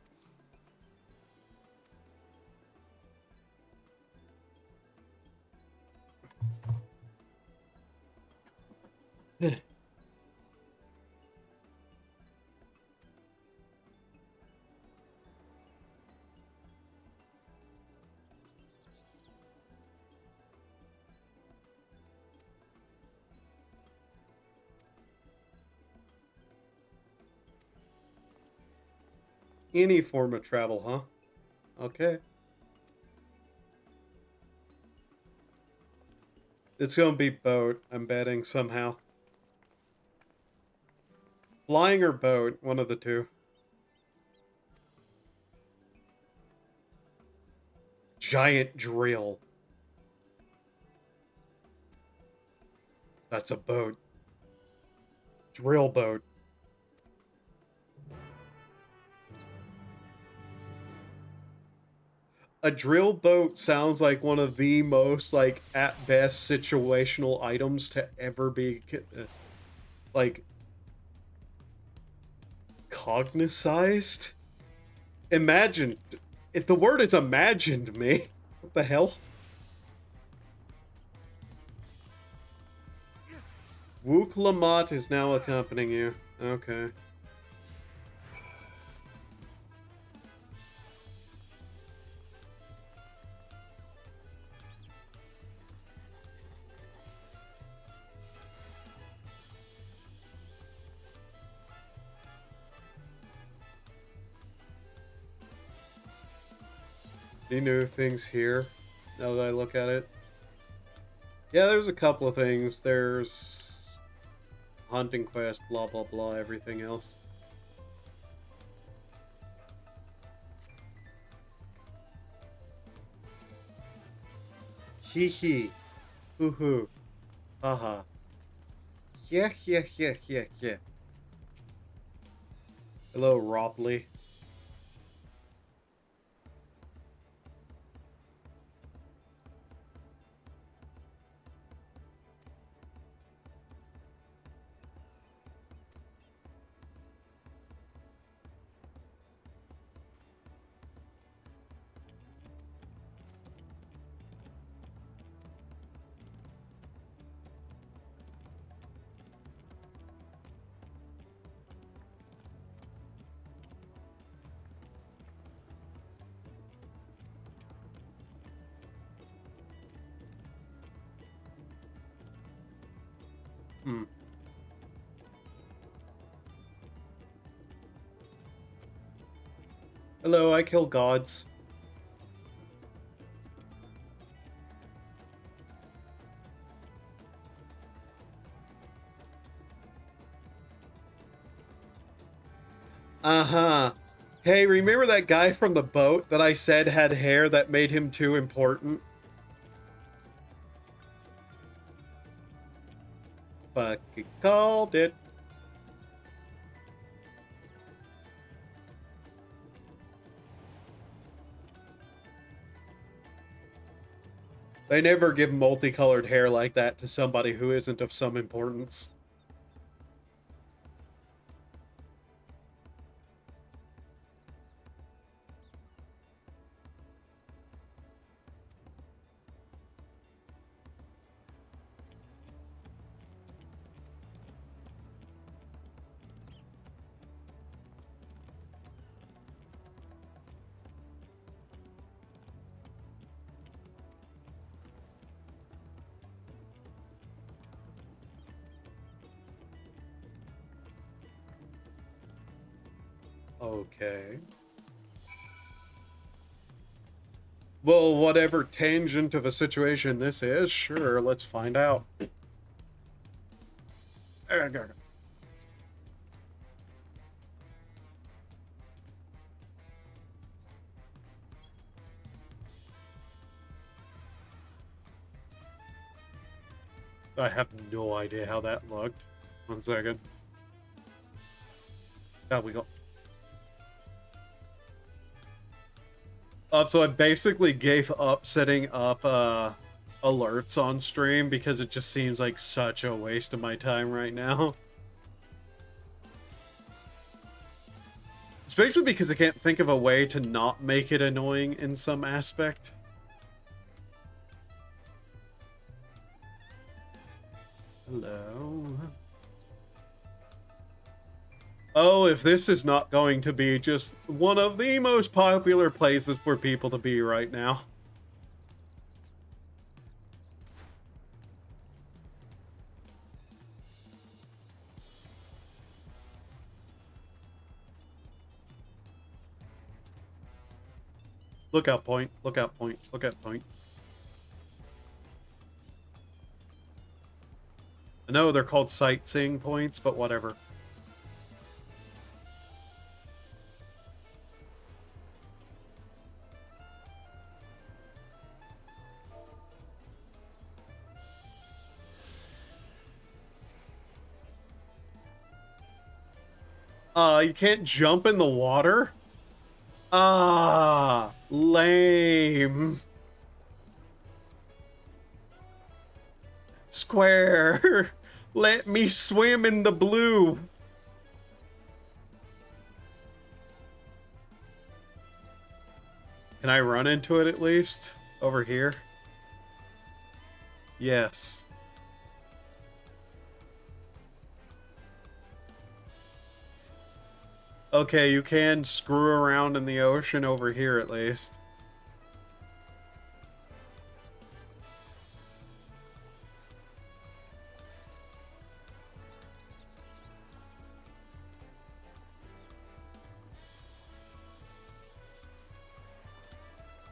[SPEAKER 1] Any form of travel, huh? Okay. It's gonna be boat, I'm betting, somehow. Flying or boat, one of the two. Giant drill. That's a boat. Drill boat. A drill boat sounds like one of the most, like, at best situational items to ever be, like, cognized? Imagined. If the word is imagined me. What the hell? Wook Lamont is now accompanying you. Okay. Any new things here, now that I look at it? Yeah, there's a couple of things. There's hunting quest, blah blah blah, everything else. Hee hee. Hoo hoo. Haha. Yeah, yeah, yeah, yeah, yeah. Hello, Robley. Hmm. Hello, I kill gods. Uh-huh. Hey, remember that guy from the boat that I said had hair that made him too important? Fucking called it. They never give multicolored hair like that to somebody who isn't of some importance. Okay. Well, whatever tangent of a situation this is, sure, let's find out. I have no idea how that looked. 1 second. We go. So I basically gave up setting up alerts on stream because it just seems like such a waste of my time right now. Especially because I can't think of a way to not make it annoying in some aspect. Hello. Oh, if this is not going to be just one of the most popular places for people to be right now. Lookout point, lookout point, lookout point. I know they're called sightseeing points, but whatever. You can't jump in the water? Ah, lame. Square, let me swim in the blue. Can I run into it at least? Over here? Yes. Okay, you can screw around in the ocean over here at least.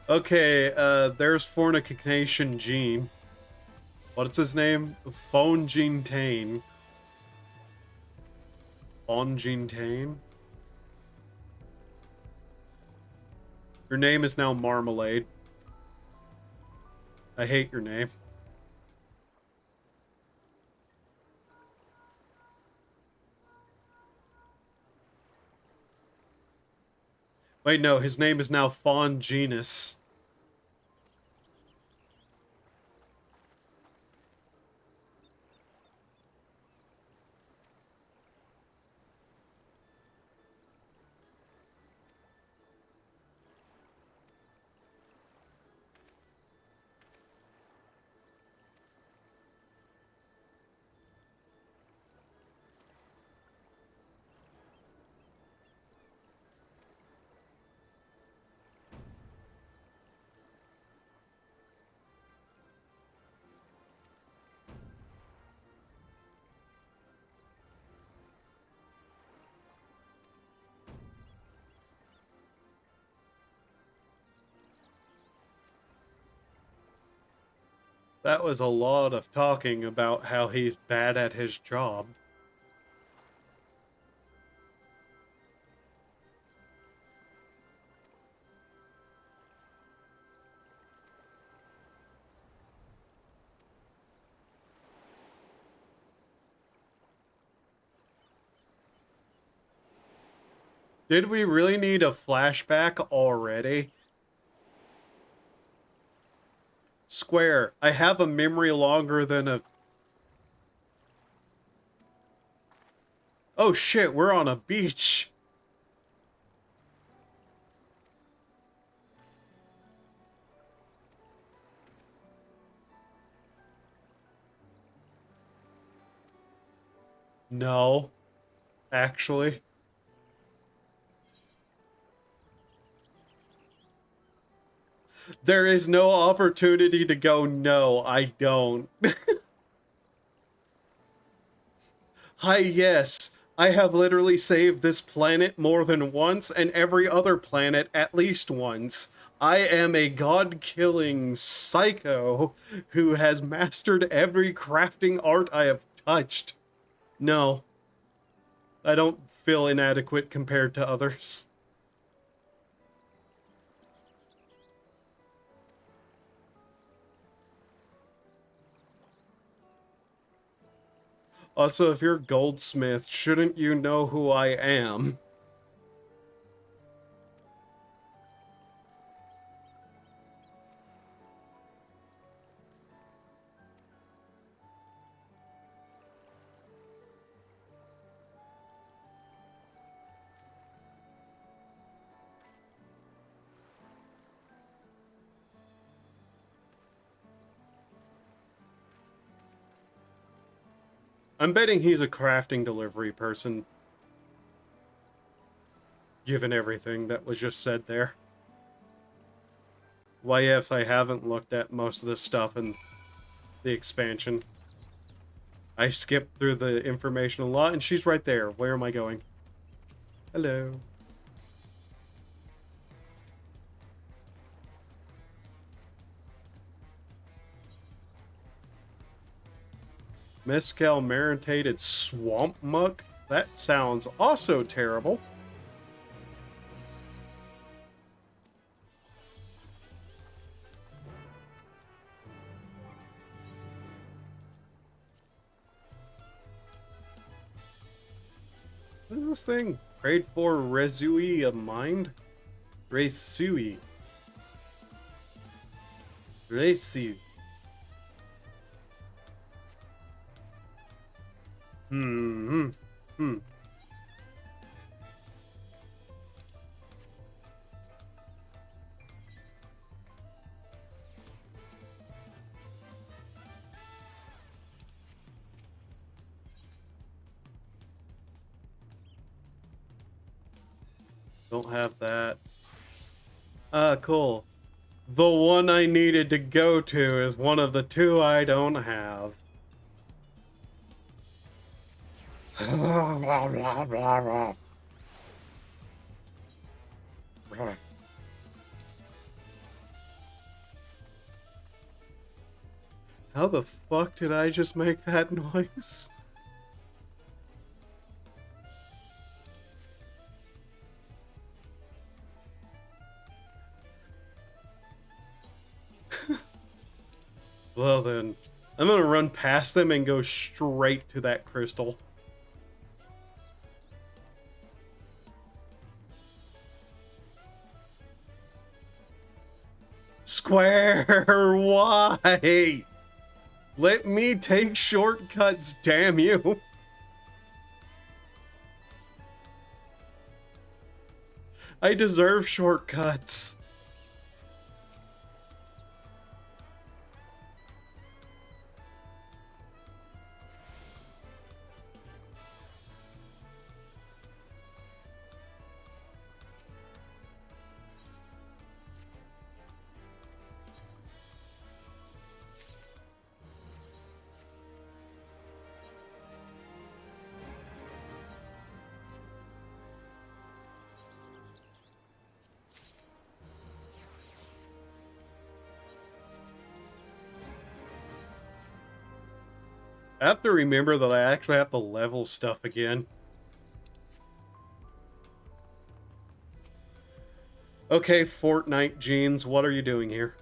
[SPEAKER 1] Okay, there's Fornication Gene. What's his name? Phone Gene Tane. Phone Gene Tane? Your name is now Marmalade. I hate your name. Wait, no, his name is now Fawn Genus. That was a lot of talking about how he's bad at his job. Did we really need a flashback already? Square, I have a memory longer than a... Oh shit, we're on a beach. No, actually. There is no opportunity to go, no, I don't. Hi, yes. I have literally saved this planet more than once, and every other planet at least once. I am a god-killing psycho who has mastered every crafting art I have touched. No. I don't feel inadequate compared to others. Also, if you're Goldsmith, shouldn't you know who I am? I'm betting he's a crafting delivery person. Given everything that was just said there. Why, yes, I haven't looked at most of this stuff in the expansion. I skipped through the information a lot, and she's right there. Where am I going? Hello. Mescal marinated swamp muck? That sounds also terrible. What is this thing? Prayed for Resui of mind? Resui. Resui. Hmm. Don't have that. Ah, cool. The one I needed to go to is one of the two I don't have. How the fuck did I just make that noise? Well then, I'm gonna run past them and go straight to that crystal. Square, why? Let me take shortcuts, damn you. I deserve shortcuts. I have to remember that I actually have to level stuff again. Okay, Fortnite Jeans, what are you doing here?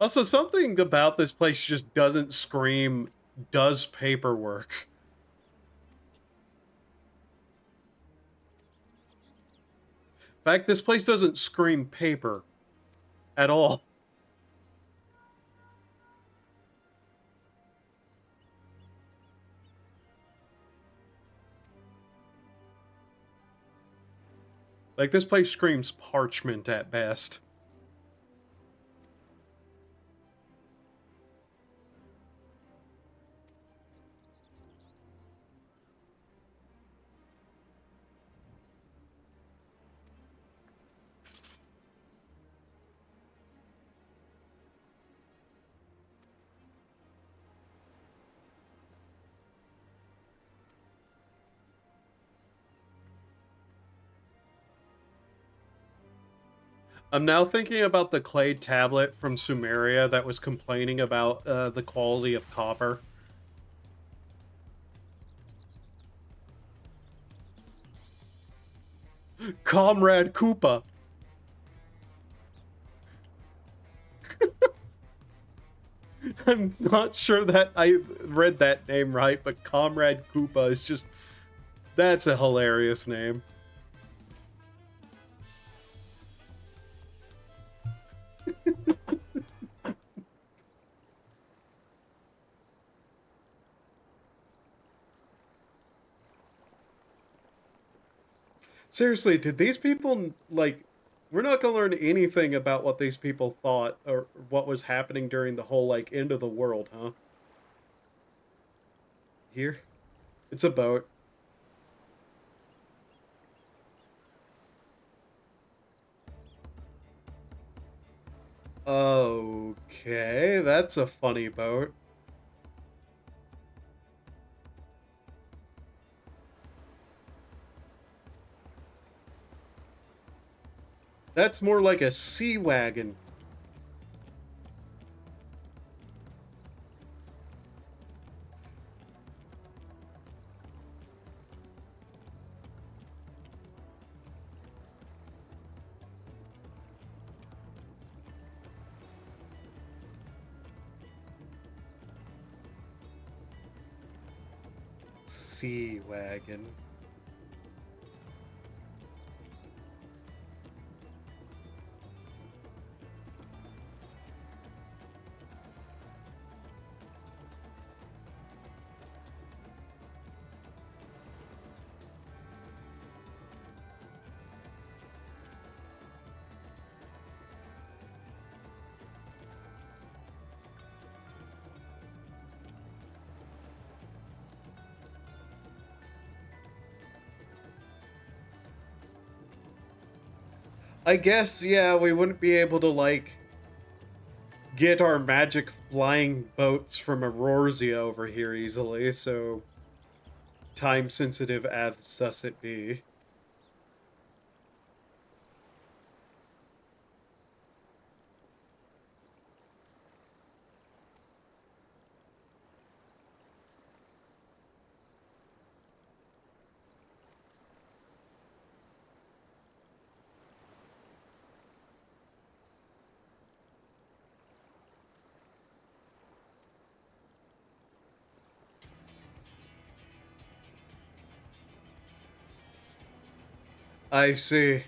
[SPEAKER 1] Also, something about this place just doesn't scream, does paperwork. In fact, this place doesn't scream paper at all. Like, this place screams parchment at best. I'm now thinking about the clay tablet from Sumeria that was complaining about the quality of copper. Comrade Koopa. I'm not sure that I read that name right, but Comrade Koopa is just... That's a hilarious name. Seriously, did these people, like... We're not gonna learn anything about what these people thought or what was happening during the whole, like, end of the world, huh? Here? It's a boat. Okay, that's a funny boat. That's more like a sea wagon. Sea wagon. I guess, yeah, we wouldn't be able to, like, get our magic flying boats from Aurorzia over here easily, so time sensitive as thus it be. I see.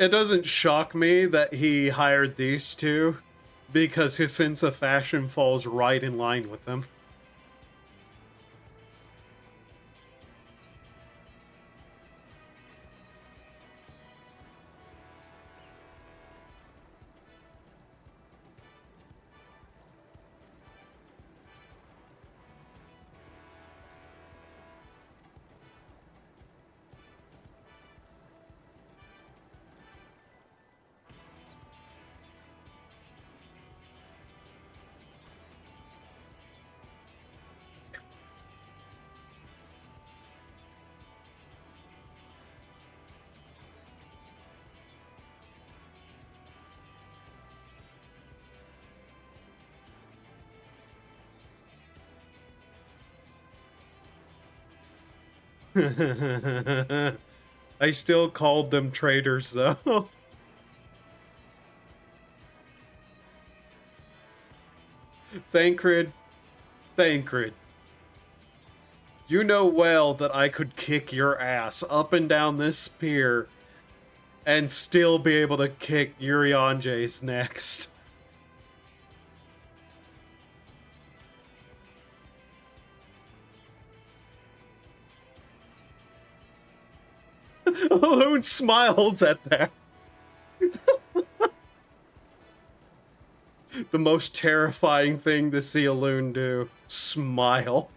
[SPEAKER 1] It doesn't shock me that he hired these two, because his sense of fashion falls right in line with them. I still called them traitors, though. Thancred, Thancred. You know well that I could kick your ass up and down this pier and still be able to kick Urianger's next. Who smiles at that? The most terrifying thing to see a loon do. Smile.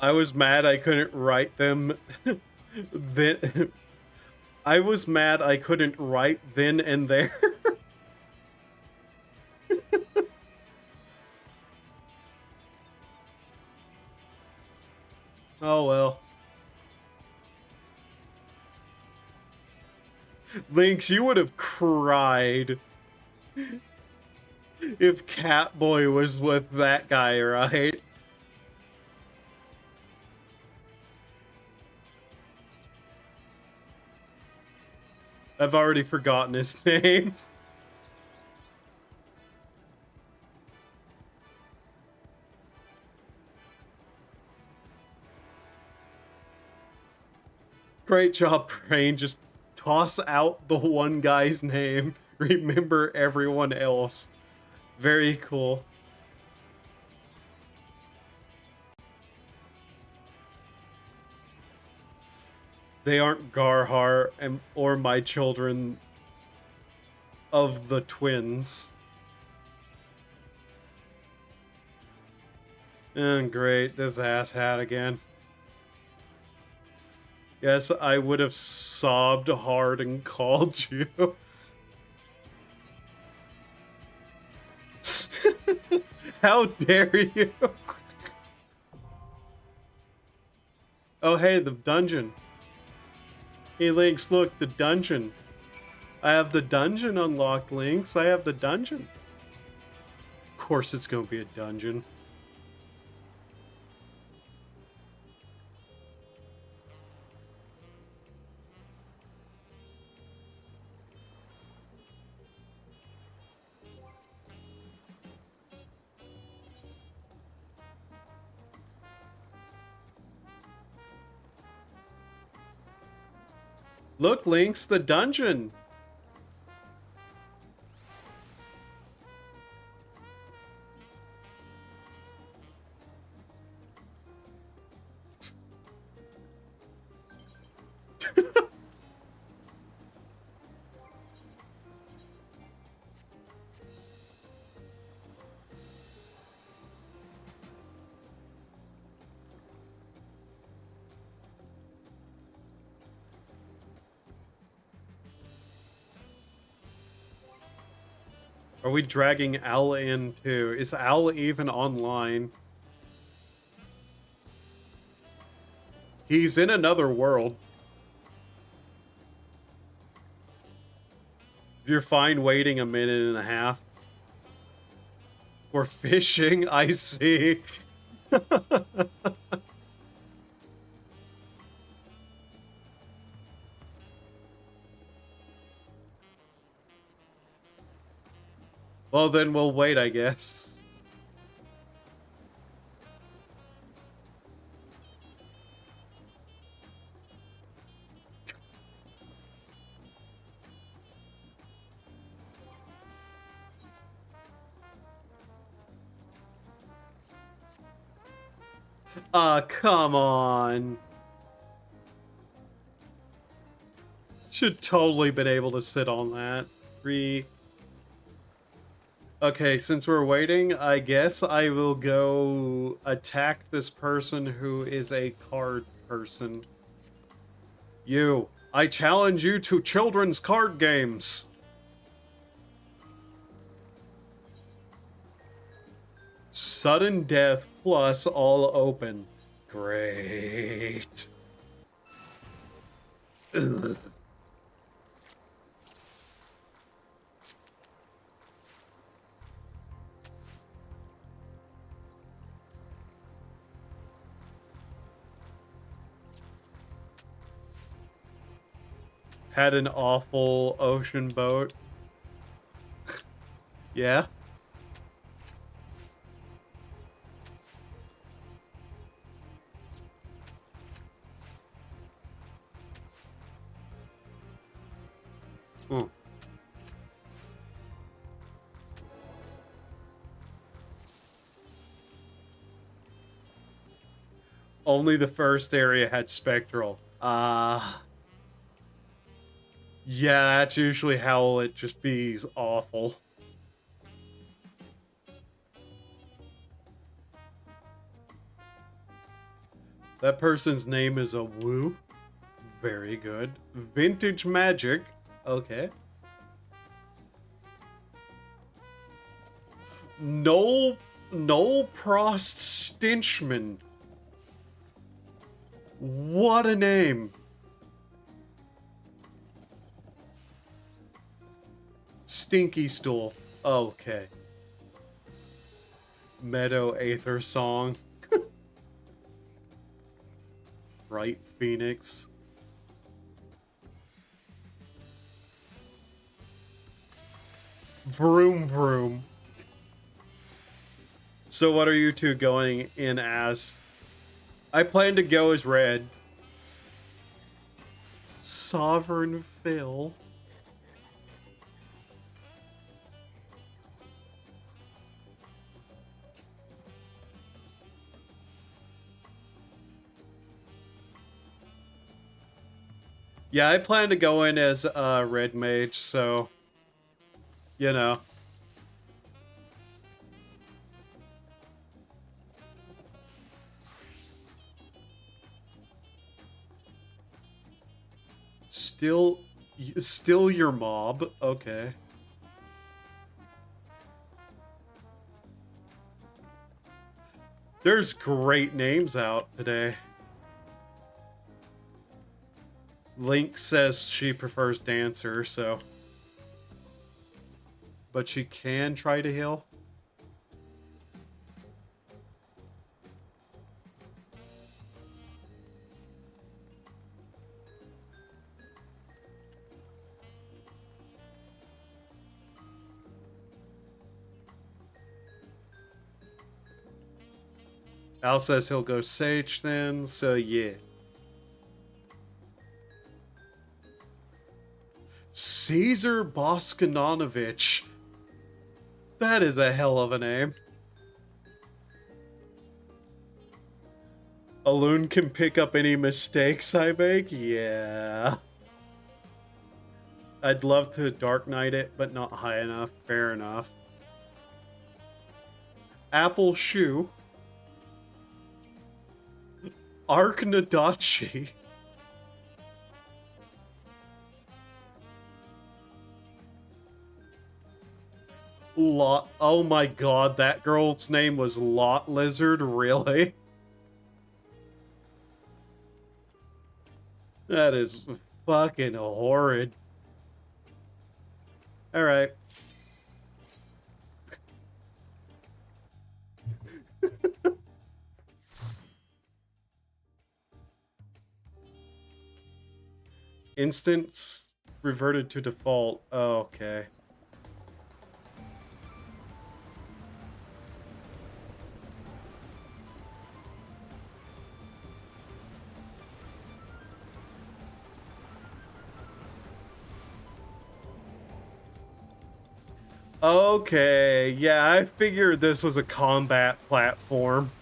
[SPEAKER 1] I was mad I couldn't write them then. I was mad I couldn't write then and there. Oh well. Lynx, you would have cried if Catboy was with that guy, right? I've already forgotten his name. Great job, Brain. Just toss out the one guy's name. Remember everyone else. Very cool. They aren't Garhar or my children of the twins. And great, this asshat again. Yes, I would have sobbed hard and called you. How dare you? Oh hey, the dungeon. Hey Lynx, look, the dungeon. I have the dungeon unlocked, Lynx. I have the dungeon. Of course it's gonna be a dungeon. Look, Lynx, the dungeon. Are we dragging Al in too? Is Al even online? He's in another world. you're fine waiting a minute and a half. For fishing, I see. Well, then we'll wait, I guess. Come on. Should totally been able to sit on that. 3. Okay, since we're waiting, I guess I will go attack this person who is a card person. You. I challenge you to children's card games. Sudden death plus all open. Great. Ugh. Had an awful ocean boat. Yeah? Hmm. Only the first area had spectral. Yeah, that's usually how it just be awful. That person's name is a Woo. Very good. Vintage Magic. Okay. Noel Prost Stinchman. What a name. Stinky Stool. Okay. Meadow Aether Song. Right, Phoenix. Vroom vroom. So what are you two going in as? I plan to go as red. Sovereign Phil. Yeah, I plan to go in as red mage, so you know. Still your mob. Okay. There's great names out today. Link says she prefers Dancer, so. But she can try to heal. Al says he'll go Sage then, so yeah. Caesar Boskananovich. That is a hell of a name. Alune can pick up any mistakes I make? Yeah. I'd love to Dark Knight it, but not high enough. Fair enough. Apple Shoe. Arknadachi. Lot. Oh my god, that girl's name was Lot Lizard? Really? That is fucking horrid. Alright. Instance reverted to default. Oh, okay. Okay, yeah, I figured this was a combat platform.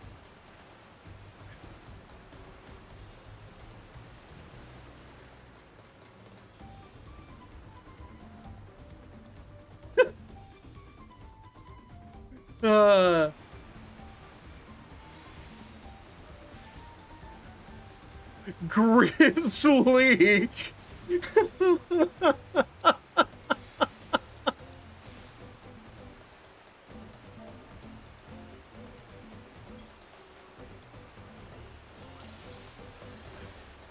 [SPEAKER 1] Grizzly!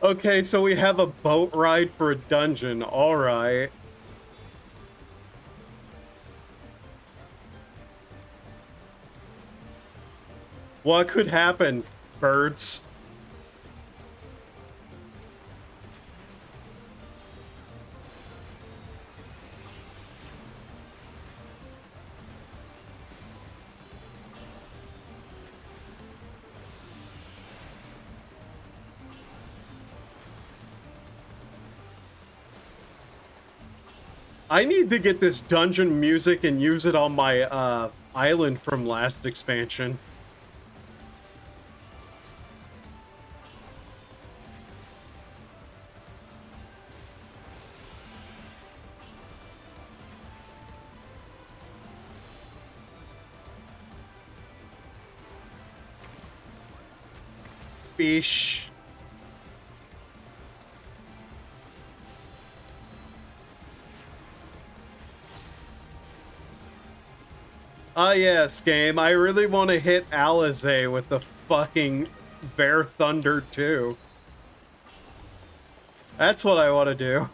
[SPEAKER 1] Okay, so we have a boat ride for a dungeon. Alright. What could happen, birds? I need to get this dungeon music and use it on my island from last expansion. Fish. Ah yes, game. I really want to hit Alizé with the fucking Bear Thunder too. That's what I want to do.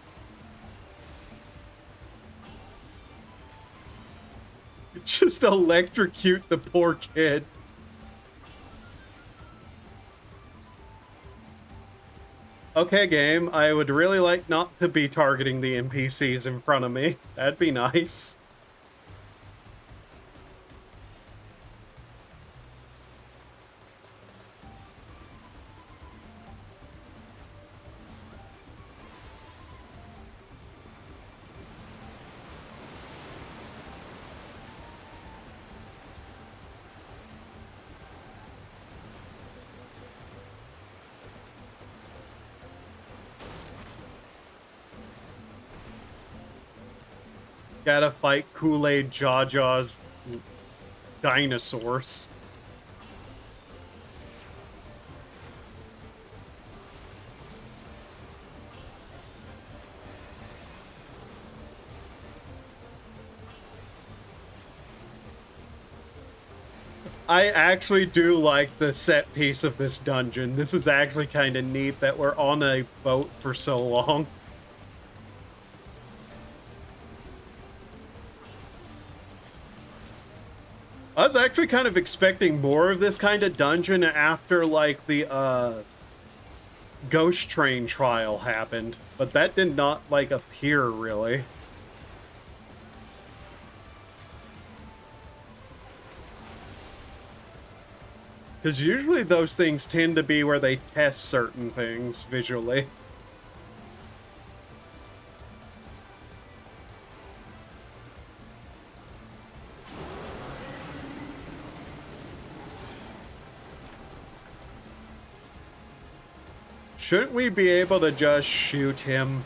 [SPEAKER 1] Just electrocute the poor kid. Okay, game. I would really like not to be targeting the NPCs in front of me. That'd be nice. Gotta fight Kool-Aid Jaw-Jaw's dinosaurs. I actually do like the set piece of this dungeon. This is actually kind of neat that we're on a boat for so long. I was actually kind of expecting more of this kind of dungeon after, like, the, Ghost Train trial happened. But that did not, like, appear, really. Because usually those things tend to be where they test certain things visually. Shouldn't we be able to just shoot him?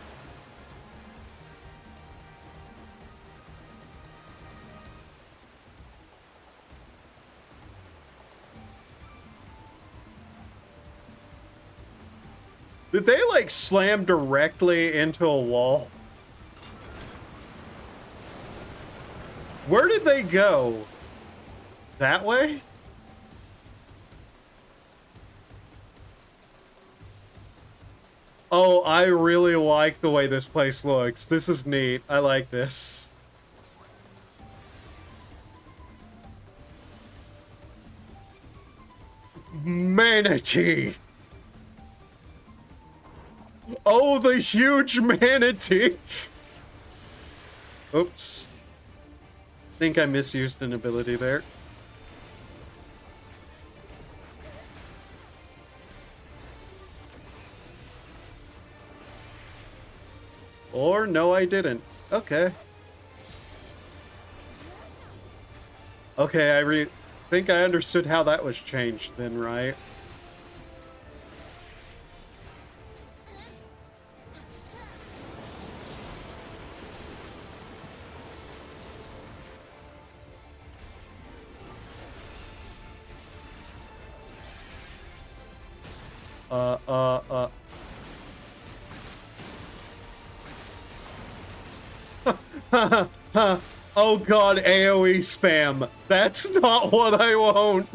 [SPEAKER 1] Did they, like, slam directly into a wall? Where did they go? That way? Oh, I really like the way this place looks. This is neat. I like this. manatee! Oh, the huge manatee! Oops. Think I misused an ability there. Or no, I didn't. Okay. Okay, I think I understood how that was changed then, right? Oh god, AoE spam. That's not what I want.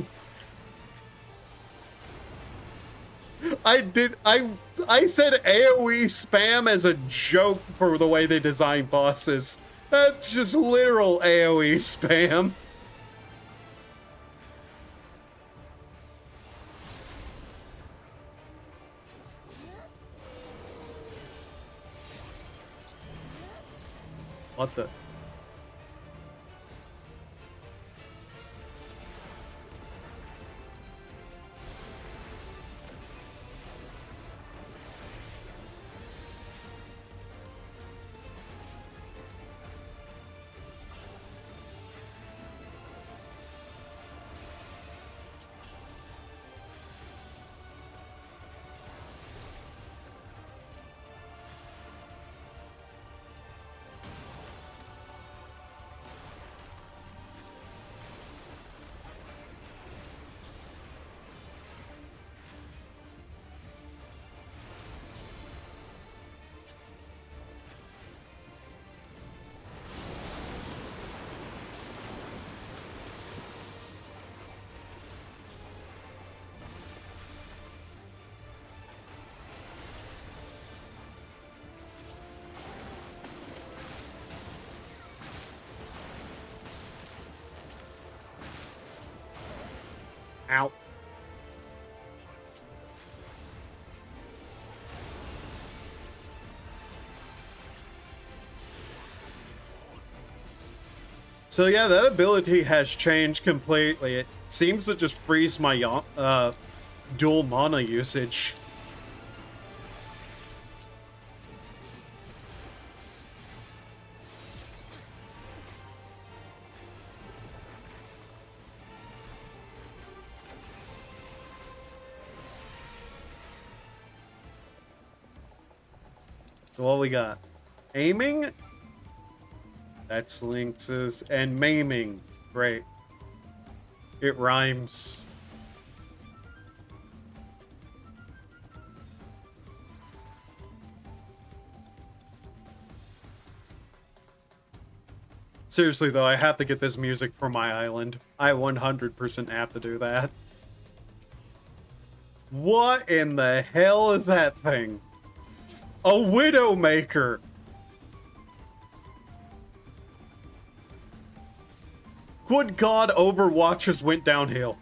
[SPEAKER 1] I said AoE spam as a joke for the way they design bosses. That's just literal AoE spam. What the? Ow. So yeah, that ability has changed completely. It seems to just freeze my dual mana usage. So what we got? Aiming? That's Lynx's. And maiming. Great. It rhymes. Seriously though, I have to get this music for my island. I 100% have to do that. What in the hell is that thing? A Widowmaker! Good God, Overwatch has went downhill.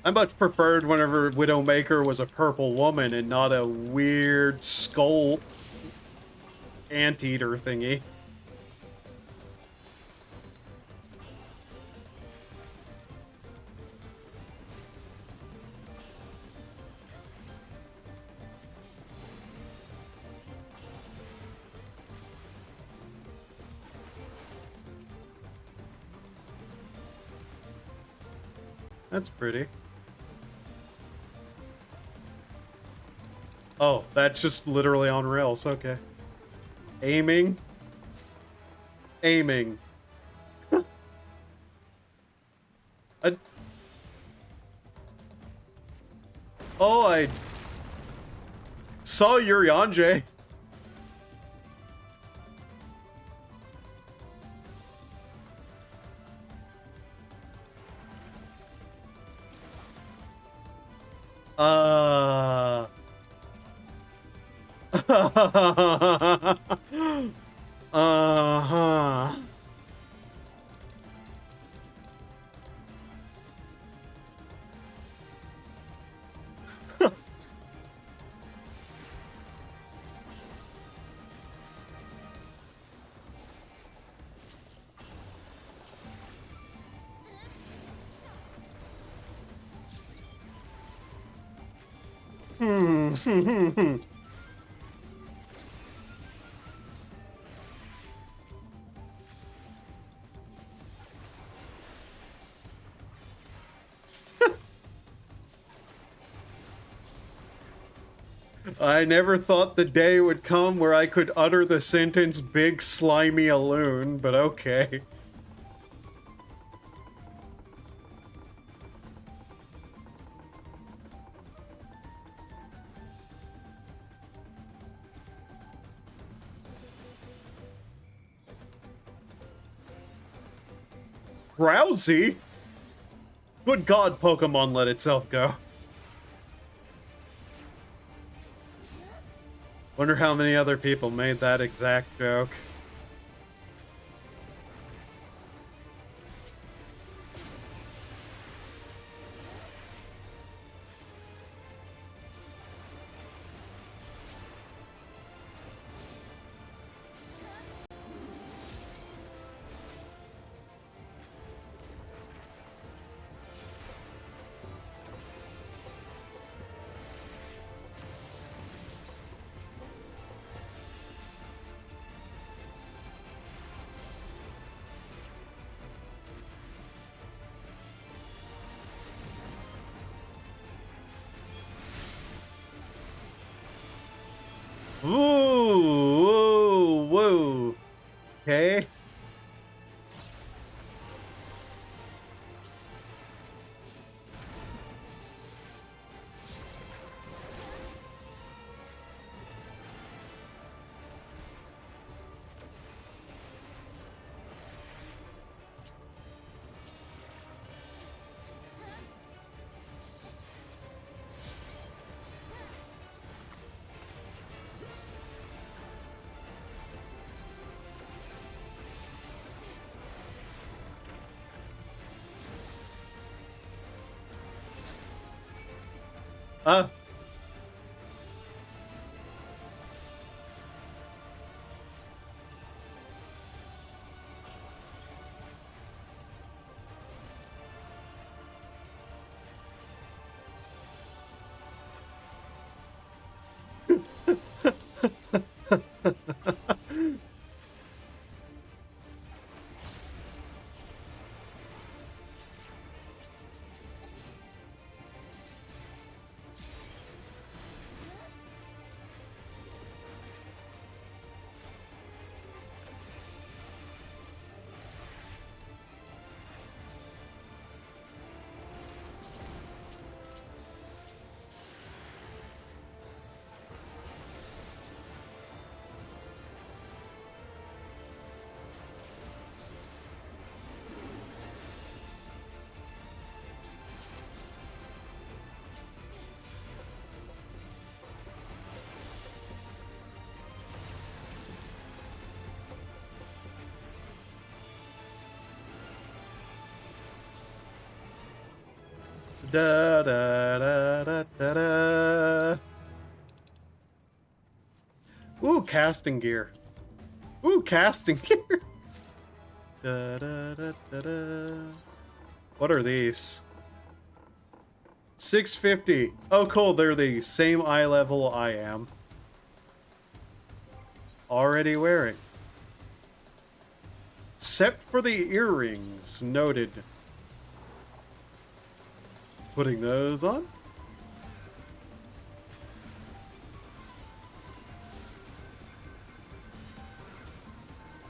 [SPEAKER 1] I much preferred whenever Widowmaker was a purple woman and not a weird skull anteater thingy. That's pretty. Oh, that's just literally on rails. Okay. Aiming. Aiming. Oh, I saw Urianger. Uh-huh. I never thought the day would come where I could utter the sentence big slimy alone, but okay. Drowsy? Good God, Pokemon let itself go. Wonder how many other people made that exact joke. Ooh, whoa, whoa. Okay. Uh. Da da da da da da. Ooh, casting gear. Ooh, casting gear. Da da da da da. What are these? 650. Oh, cool. They're the same eye level I am. Already wearing. Except for the earrings. Noted. Putting those on.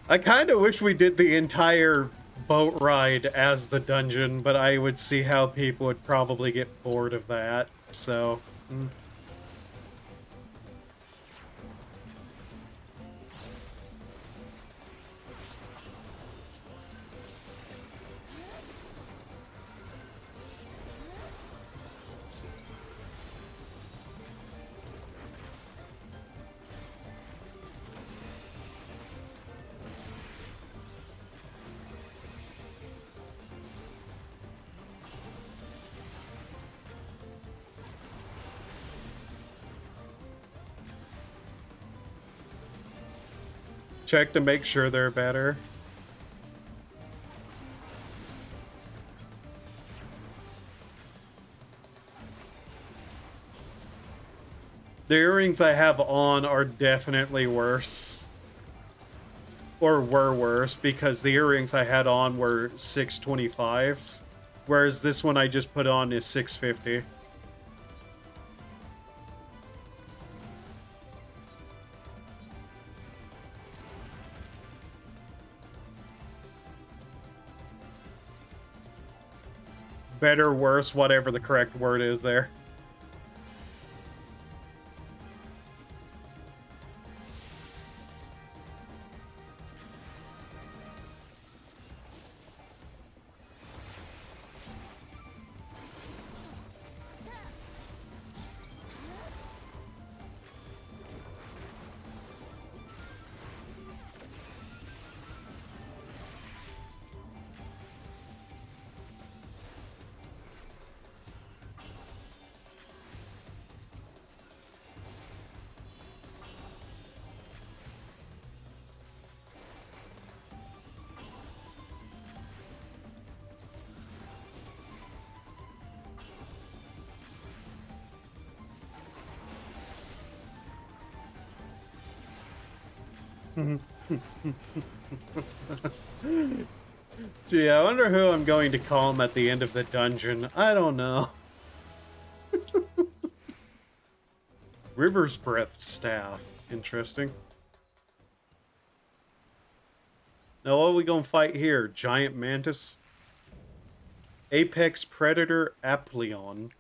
[SPEAKER 1] I kind of wish we did the entire boat ride as the dungeon, but I would see how people would probably get bored of that, so... Check to make sure they're better. The earrings I have on are definitely worse. Or were worse, because the earrings I had on were 625s. Whereas this one I just put on is 650. Better, worse, whatever the correct word is there. Gee, I wonder who I'm going to call him at the end of the dungeon. I don't know. River's Breath Staff. Interesting. Now, what are we gonna fight here? Giant Mantis? Apex Predator Apleon.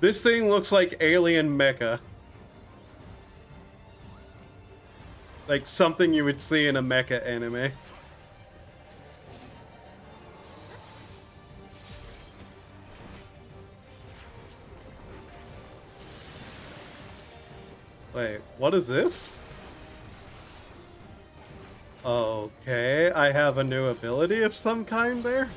[SPEAKER 1] This thing looks like alien mecha. Like something you would see in a mecha anime. Wait, what is this? Okay, I have a new ability of some kind there?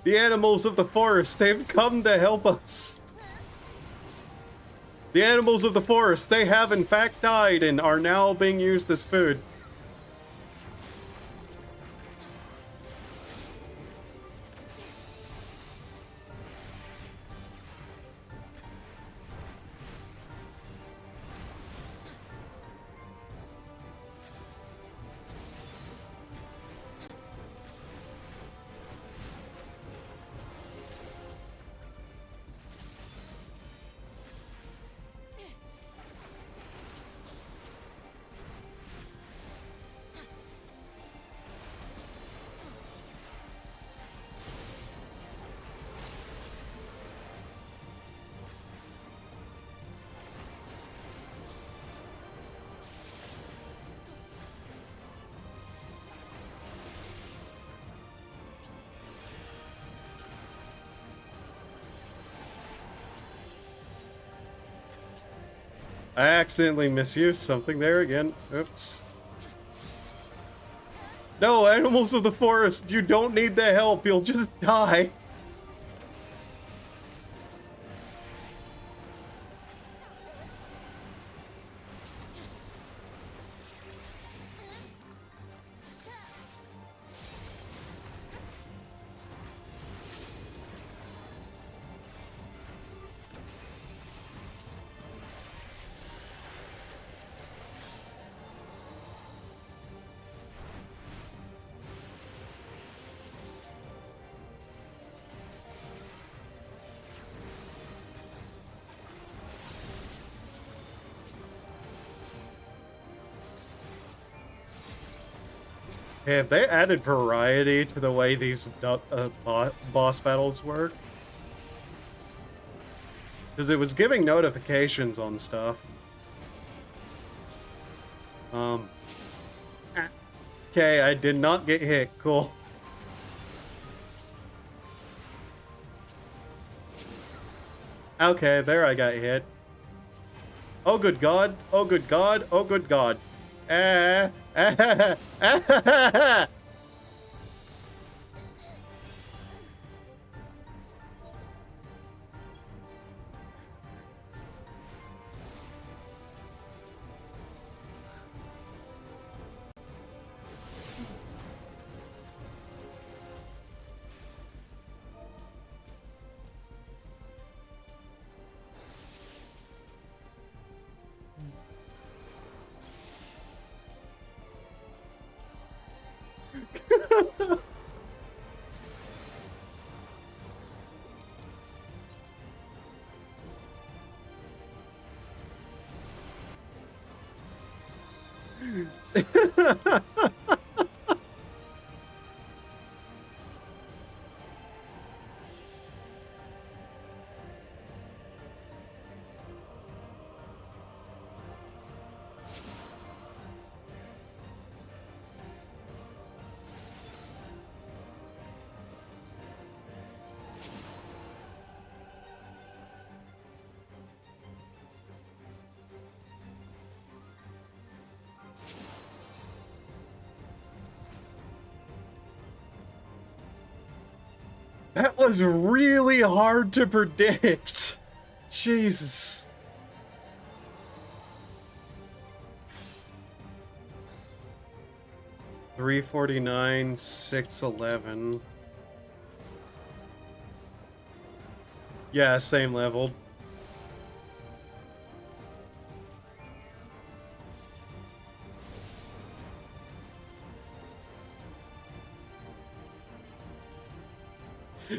[SPEAKER 1] The animals of the forest, they've come to help us. The animals of the forest, they have in fact died and are now being used as food. I accidentally misused something there again. Oops. No, animals of the forest, you don't need the help. You'll just die. Hey, have they added variety to the way these boss battles work? Because it was giving notifications on stuff. Okay, I did not get hit. Cool. Okay, there I got hit. Oh good god. Oh good god. Oh good god. Ah, ah, ah, ah, That was really hard to predict. Jesus. $349, $611. Yeah, same level.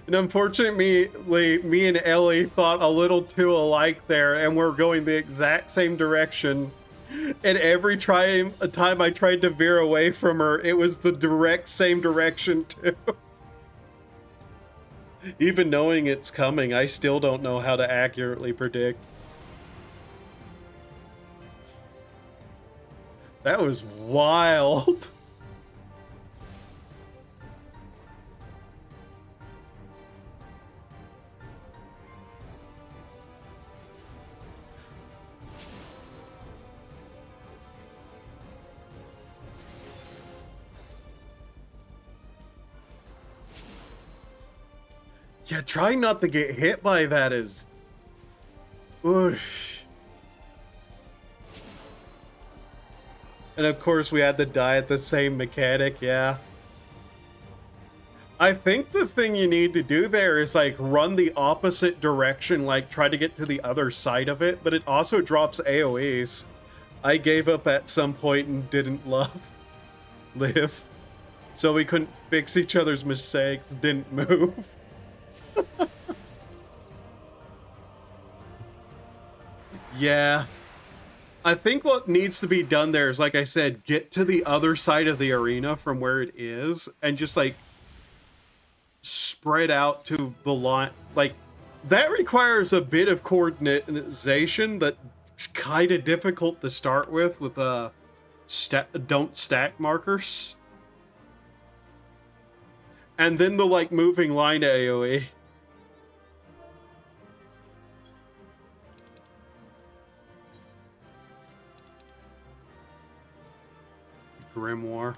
[SPEAKER 1] And unfortunately, me and Ellie thought a little too alike there, and we're going the exact same direction. And every time I tried to veer away from her, it was the direct same direction too. Even knowing it's coming, I still don't know how to accurately predict. That was wild. Yeah, trying not to get hit by that is... Oof. And of course we had to die at the same mechanic, yeah. I think the thing you need to do there is like run the opposite direction, like try to get to the other side of it, but it also drops AoEs. I gave up at some point and didn't live. So we couldn't fix each other's mistakes, didn't move. Yeah. I think what needs to be done there is, like I said, get to the other side of the arena from where it is and just like spread out to the line. Like that requires a bit of coordination that's kind of difficult to start with don't stack markers. And then the like moving line AoE. Grimoire.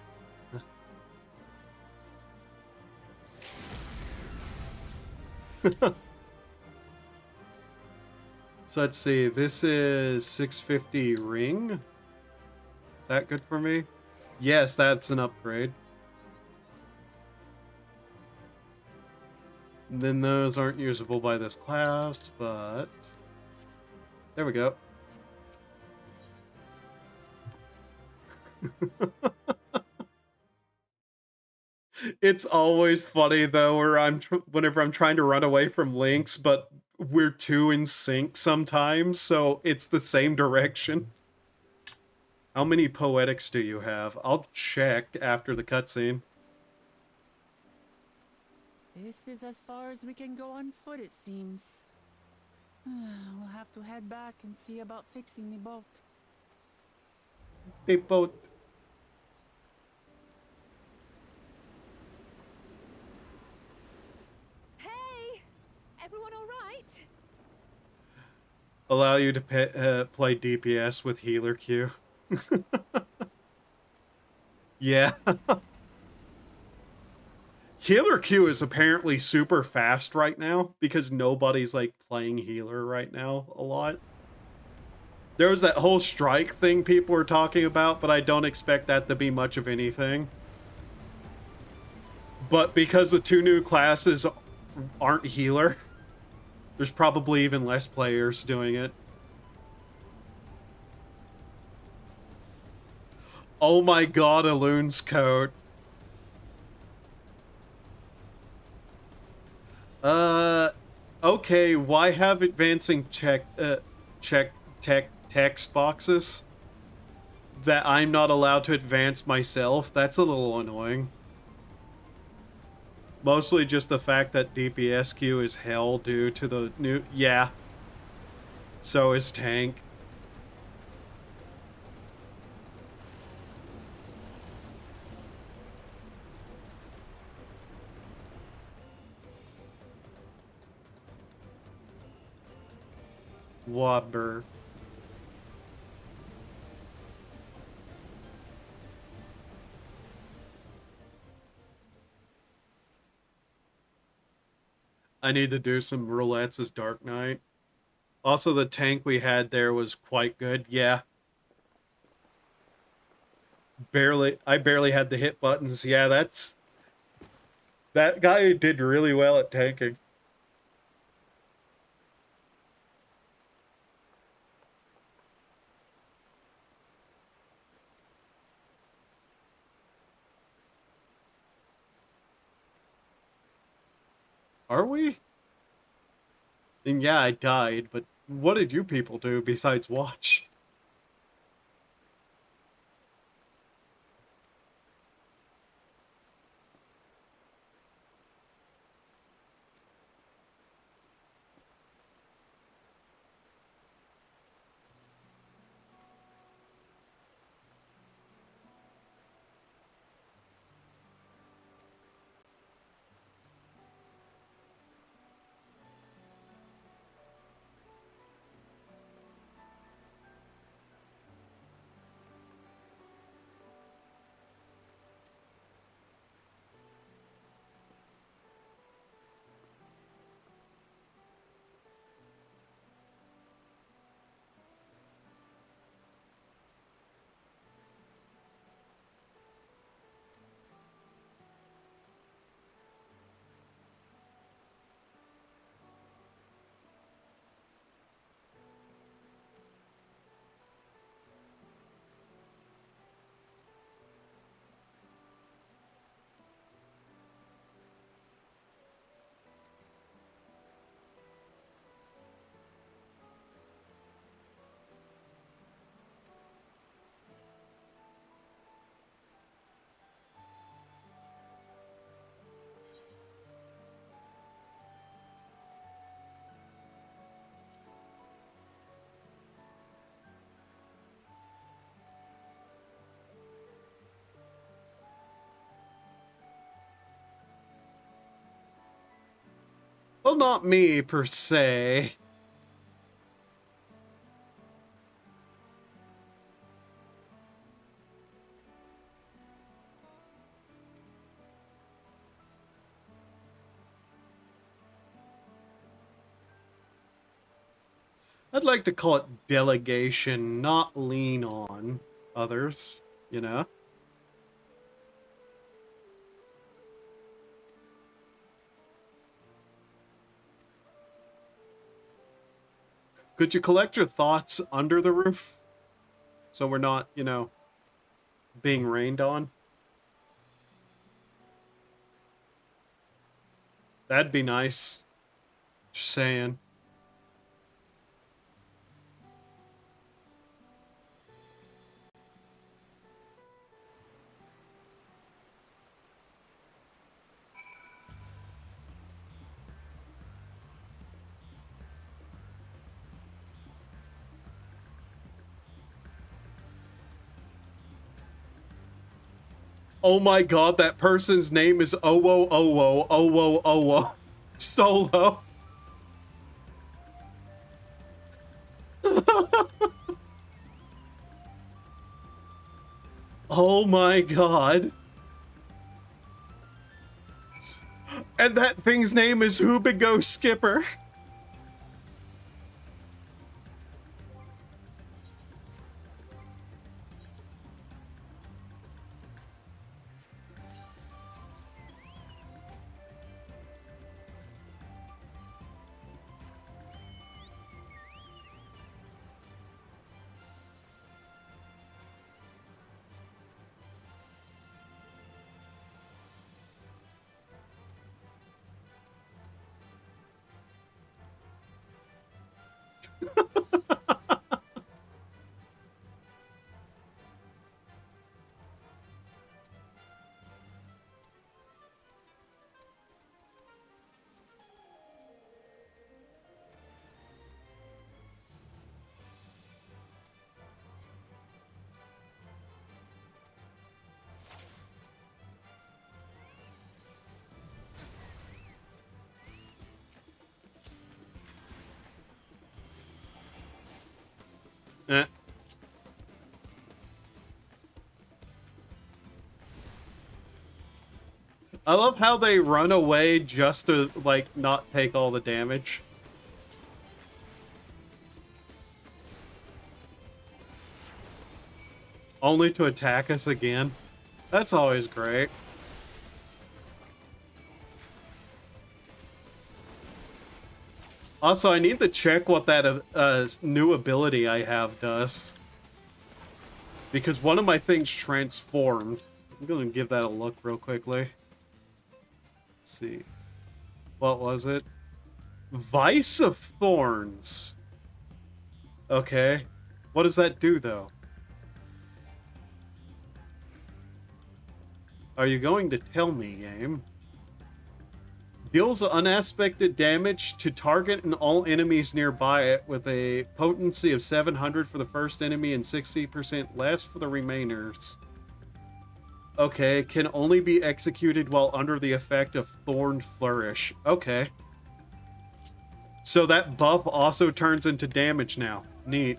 [SPEAKER 1] So let's see, this is 650 ring. Is that good for me? Yes, that's an upgrade. And then those aren't usable by this class, but there we go. It's always funny though, whenever I'm trying to run away from Lynx, but we're too in sync sometimes, so it's the same direction. How many poetics do you have? I'll check after the cutscene.
[SPEAKER 3] This is as far as we can go on foot, it seems. We'll have to head back and see about fixing the boat.
[SPEAKER 1] The boat.
[SPEAKER 7] Hey! Everyone all right?
[SPEAKER 1] Allow you to play DPS with healer Q. Yeah. Healer Q is apparently super fast right now because nobody's like playing healer right now a lot. There was that whole strike thing people were talking about, but I don't expect that to be much of anything. But because the two new classes aren't healer, there's probably even less players doing it. Oh my god, Elun's coat. Okay, why have advancing text boxes that I'm not allowed to advance myself? That's a little annoying. Mostly just the fact that DPSQ is hell due to the new... Yeah. So is tank. Wobber. I need to do some roulettes as Dark Knight. Also, the tank we had there was quite good. Yeah. I barely had the hit buttons. Yeah, that guy did really well at tanking. Are we? And yeah, I died, but what did you people do besides watch? Well, not me, per se. I'd like to call it delegation, not lean on others, you know? Could you collect your thoughts under the roof? So we're not, you know, being rained on? That'd be nice. Just saying. Oh my god, that person's name is Owo Owo Owo Owo Solo. Oh my god. And that thing's name is Hubigo Skipper. Eh. I love how they run away just to, like, not take all the damage. Only to attack us again. That's always great. Also, I need to check what that new ability I have does. Because one of my things transformed. I'm gonna give that a look real quickly. Let's see. What was it? Vice of Thorns. Okay. What does that do, though? Are you going to tell me, game? Deals unaspected damage to target and all enemies nearby it with a potency of 700 for the first enemy and 60% less for the remainers. Okay, can only be executed while under the effect of Thorned Flourish. Okay. So that buff also turns into damage now. Neat.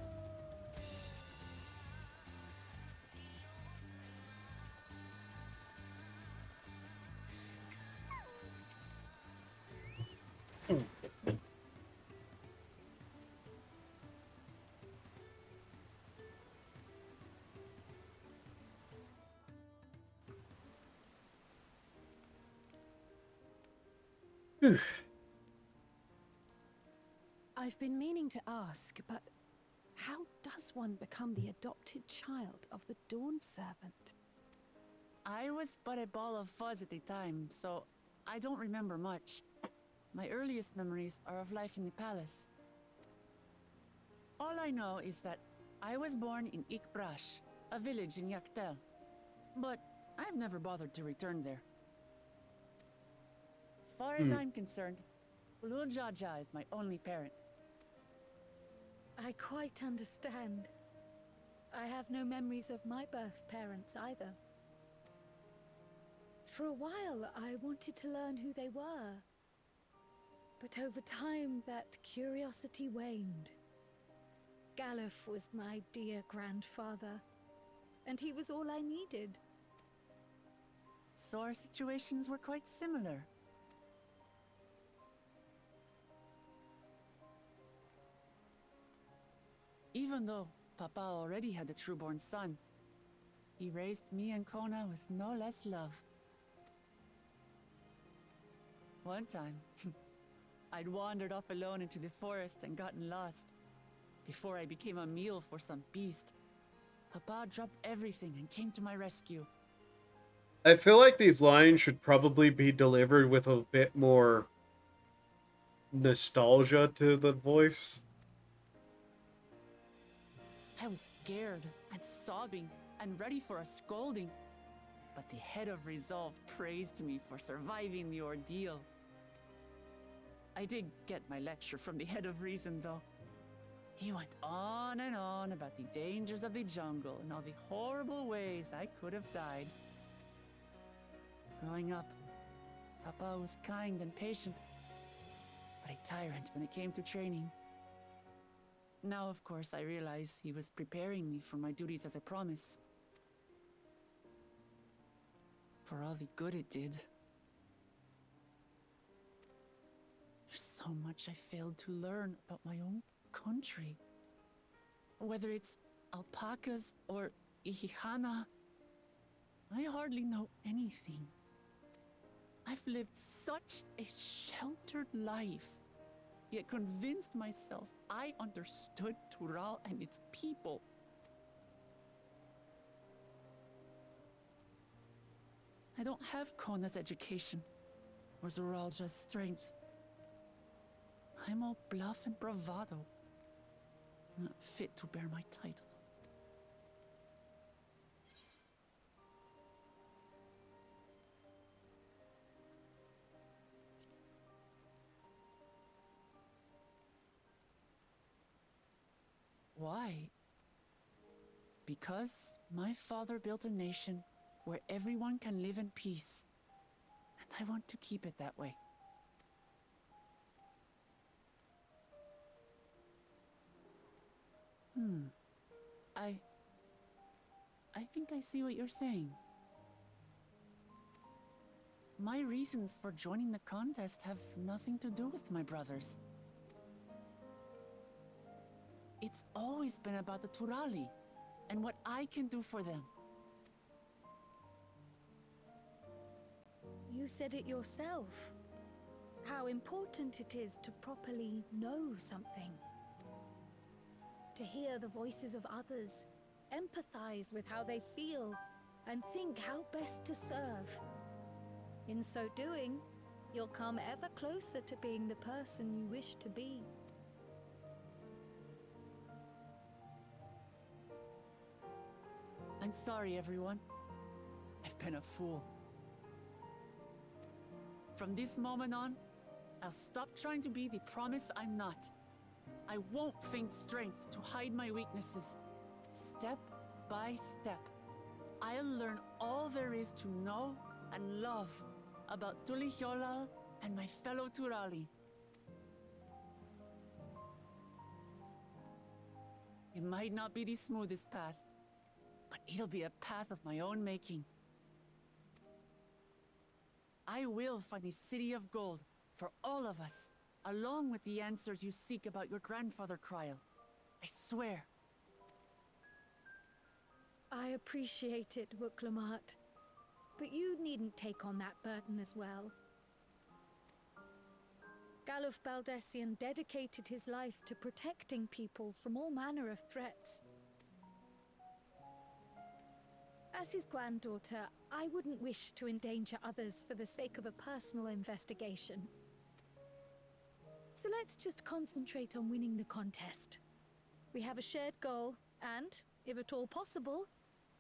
[SPEAKER 7] I've been meaning to ask, but how does one become the adopted child of the Dawn Servant?
[SPEAKER 3] I was but a ball of fuzz at the time, so I don't remember much. My earliest memories are of life in the palace. All I know is that I was born in Ikbrash, a village in Yaktel. But I've never bothered to return there. As far as I'm concerned, Ulul Jaja is my only parent.
[SPEAKER 5] I quite understand. I have no memories of my birth parents either. For a while, I wanted to learn who they were. But over time, that curiosity waned. Galuf was my dear grandfather, and he was all I needed.
[SPEAKER 3] So our situations were quite similar. Even though Papa already had a trueborn son, he raised me and Kona with no less love. One time, I'd wandered off alone into the forest and gotten lost. Before I became a meal for some beast, Papa dropped everything and came to my rescue.
[SPEAKER 1] I feel like these lines should probably be delivered with a bit more nostalgia to the voice.
[SPEAKER 3] I was scared and sobbing and ready for a scolding. But the head of resolve praised me for surviving the ordeal. I did get my lecture from the head of reason, though. He went on and on about the dangers of the jungle and all the horrible ways I could have died. Growing up, Papa was kind and patient, but a tyrant when it came to training. Now, of course, I realize he was preparing me for my duties as a promise. for all the good it did. There's so much I failed to learn about my own country. Whether it's alpacas or Ihihana, I hardly know anything. I've lived such a sheltered life, yet convinced myself I understood Tural and its people. I don't have Kona's education, or Zoralja's strength. I'm all bluff and bravado, not fit to bear my title. Why? Because my father built a nation where everyone can live in peace, and I want to keep it that way. I think I see what you're saying. My reasons for joining the contest have nothing to do with my brothers. It's always been about the Turali and what I can do for them.
[SPEAKER 5] You said it yourself. How important it is to properly know something. To hear the voices of others, empathize with how they feel, and think how best to serve. In so doing, you'll come ever closer to being the person you wish to be.
[SPEAKER 3] I'm sorry, everyone. I've been a fool. From this moment on, I'll stop trying to be the promise I'm not. I won't feign strength to hide my weaknesses. Step by step, I'll learn all there is to know and love about Tulihyolal and my fellow Turali. It might not be the smoothest path, but it'll be a path of my own making. I will find a city of gold for all of us, along with the answers you seek about your grandfather, Kryl. I swear.
[SPEAKER 5] I appreciate it, Wuklamart. But you needn't take on that burden as well. Galuf Baldessian dedicated his life to protecting people from all manner of threats. As his granddaughter, I wouldn't wish to endanger others for the sake of a personal investigation. So let's just concentrate on winning the contest. We have a shared goal, and, if at all possible,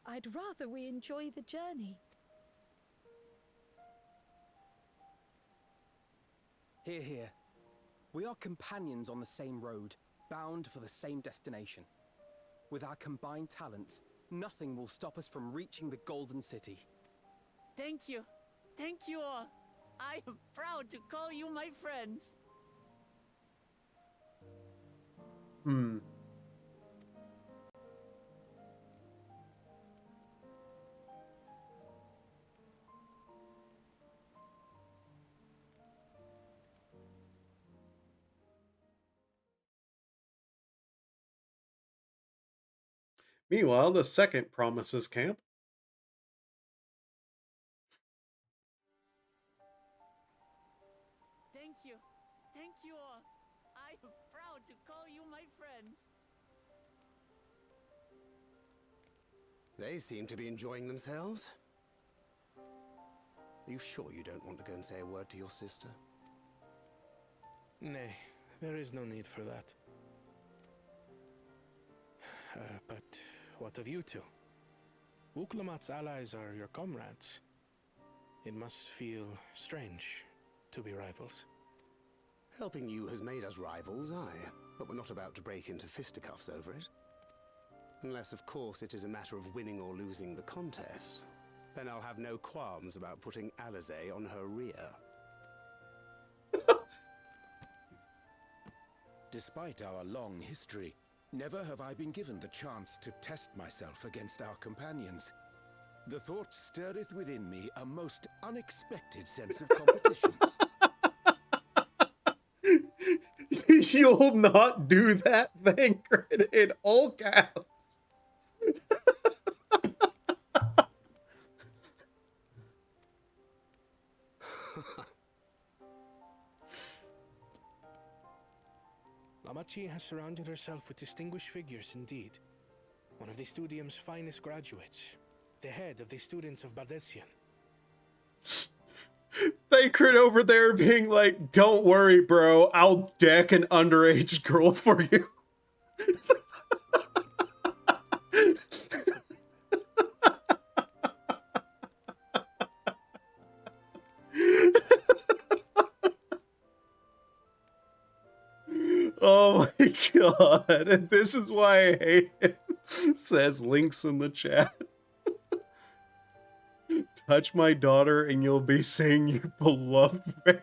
[SPEAKER 5] I'd rather we enjoy the journey.
[SPEAKER 4] Hear, hear. We are companions on the same road, bound for the same destination. With our combined talents, nothing will stop us from reaching the Golden City.
[SPEAKER 3] Thank you. Thank you all. I am proud to call you my friends.
[SPEAKER 1] Meanwhile, the second Promises camp.
[SPEAKER 3] Thank you. Thank you all. I am proud to call you my friends.
[SPEAKER 8] They seem to be enjoying themselves. Are you sure you don't want to go and say a word to your sister?
[SPEAKER 9] Nay, there is no need for that. But what of you two? Wuklamat's allies are your comrades. It must feel strange to be rivals.
[SPEAKER 8] Helping you has made us rivals, aye, but we're not about to break into fisticuffs over it. Unless, of course, it is a matter of winning or losing the contest. Then I'll have no qualms about putting Alisaie on her rear.
[SPEAKER 10] Despite our long history, never have I been given the chance to test myself against our companions. The thought stirreth within me a most unexpected sense of competition.
[SPEAKER 1] You'll not do that, Thancred, in all caps.
[SPEAKER 9] Lamachi has surrounded herself with distinguished figures indeed. One of the Studium's finest graduates, the head of the students of Bardessian.
[SPEAKER 1] Thancred over there being like, don't worry, bro, I'll deck an underage girl for you. Oh my god, and this is why I hate him. Says links in the chat. Touch my daughter and you'll be seeing your beloved man.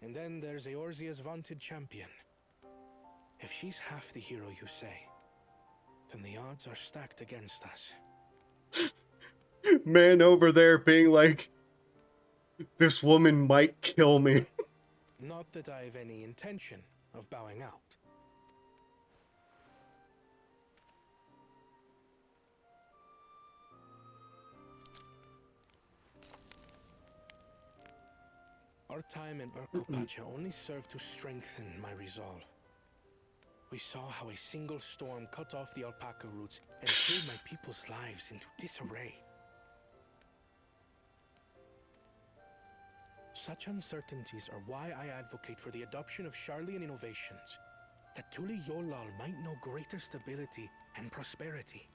[SPEAKER 9] And then there's Eorzea's vaunted champion. If she's half the hero you say, then the odds are stacked against us.
[SPEAKER 1] Man over there being like, this woman might kill me.
[SPEAKER 9] Not that I've any intention of bowing out. Our time in Urkopacha only served to strengthen my resolve. We saw how a single storm cut off the alpaca roots and threw my people's lives into disarray. Such uncertainties are why I advocate for the adoption of Sharlayan innovations, that Tuli Yolal might know greater stability and prosperity.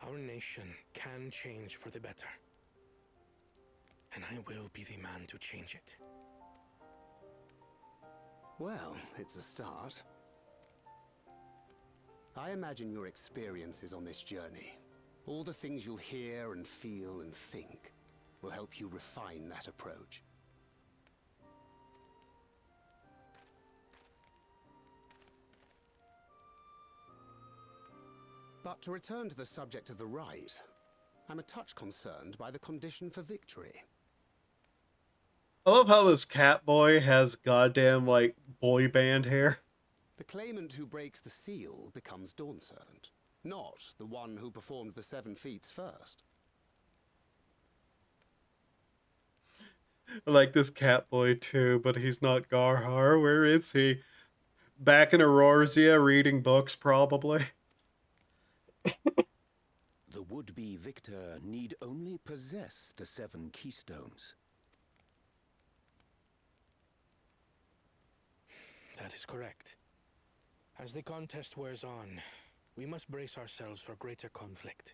[SPEAKER 9] Our nation can change for the better, and I will be the man to change it.
[SPEAKER 8] Well, it's a start. I imagine your experiences on this journey, all the things you'll hear and feel and think, will help you refine that approach. But to return to the subject of the rite, I'm a touch concerned by the condition for victory.
[SPEAKER 1] I love how this cat boy has goddamn, like, boy band hair.
[SPEAKER 8] The claimant who breaks the seal becomes Dawn Servant, not the one who performed the 7 feats first.
[SPEAKER 1] I like this cat boy too, but he's not Garhar. Where is he? Back in Eorzea reading books, probably.
[SPEAKER 10] The would-be victor need only possess the 7 keystones.
[SPEAKER 9] That is correct. As the contest wears on, we must brace ourselves for greater conflict.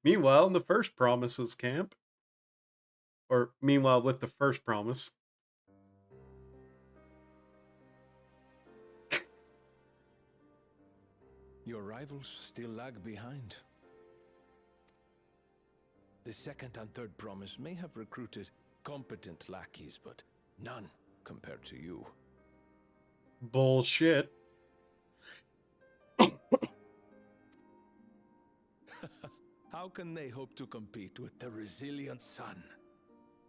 [SPEAKER 1] Meanwhile, in the first promises camp. Or, meanwhile, with the first promise.
[SPEAKER 10] Your rivals still lag behind. The second and third promise may have recruited competent lackeys, but none compared to you.
[SPEAKER 1] Bullshit.
[SPEAKER 10] How can they hope to compete with the resilient sun?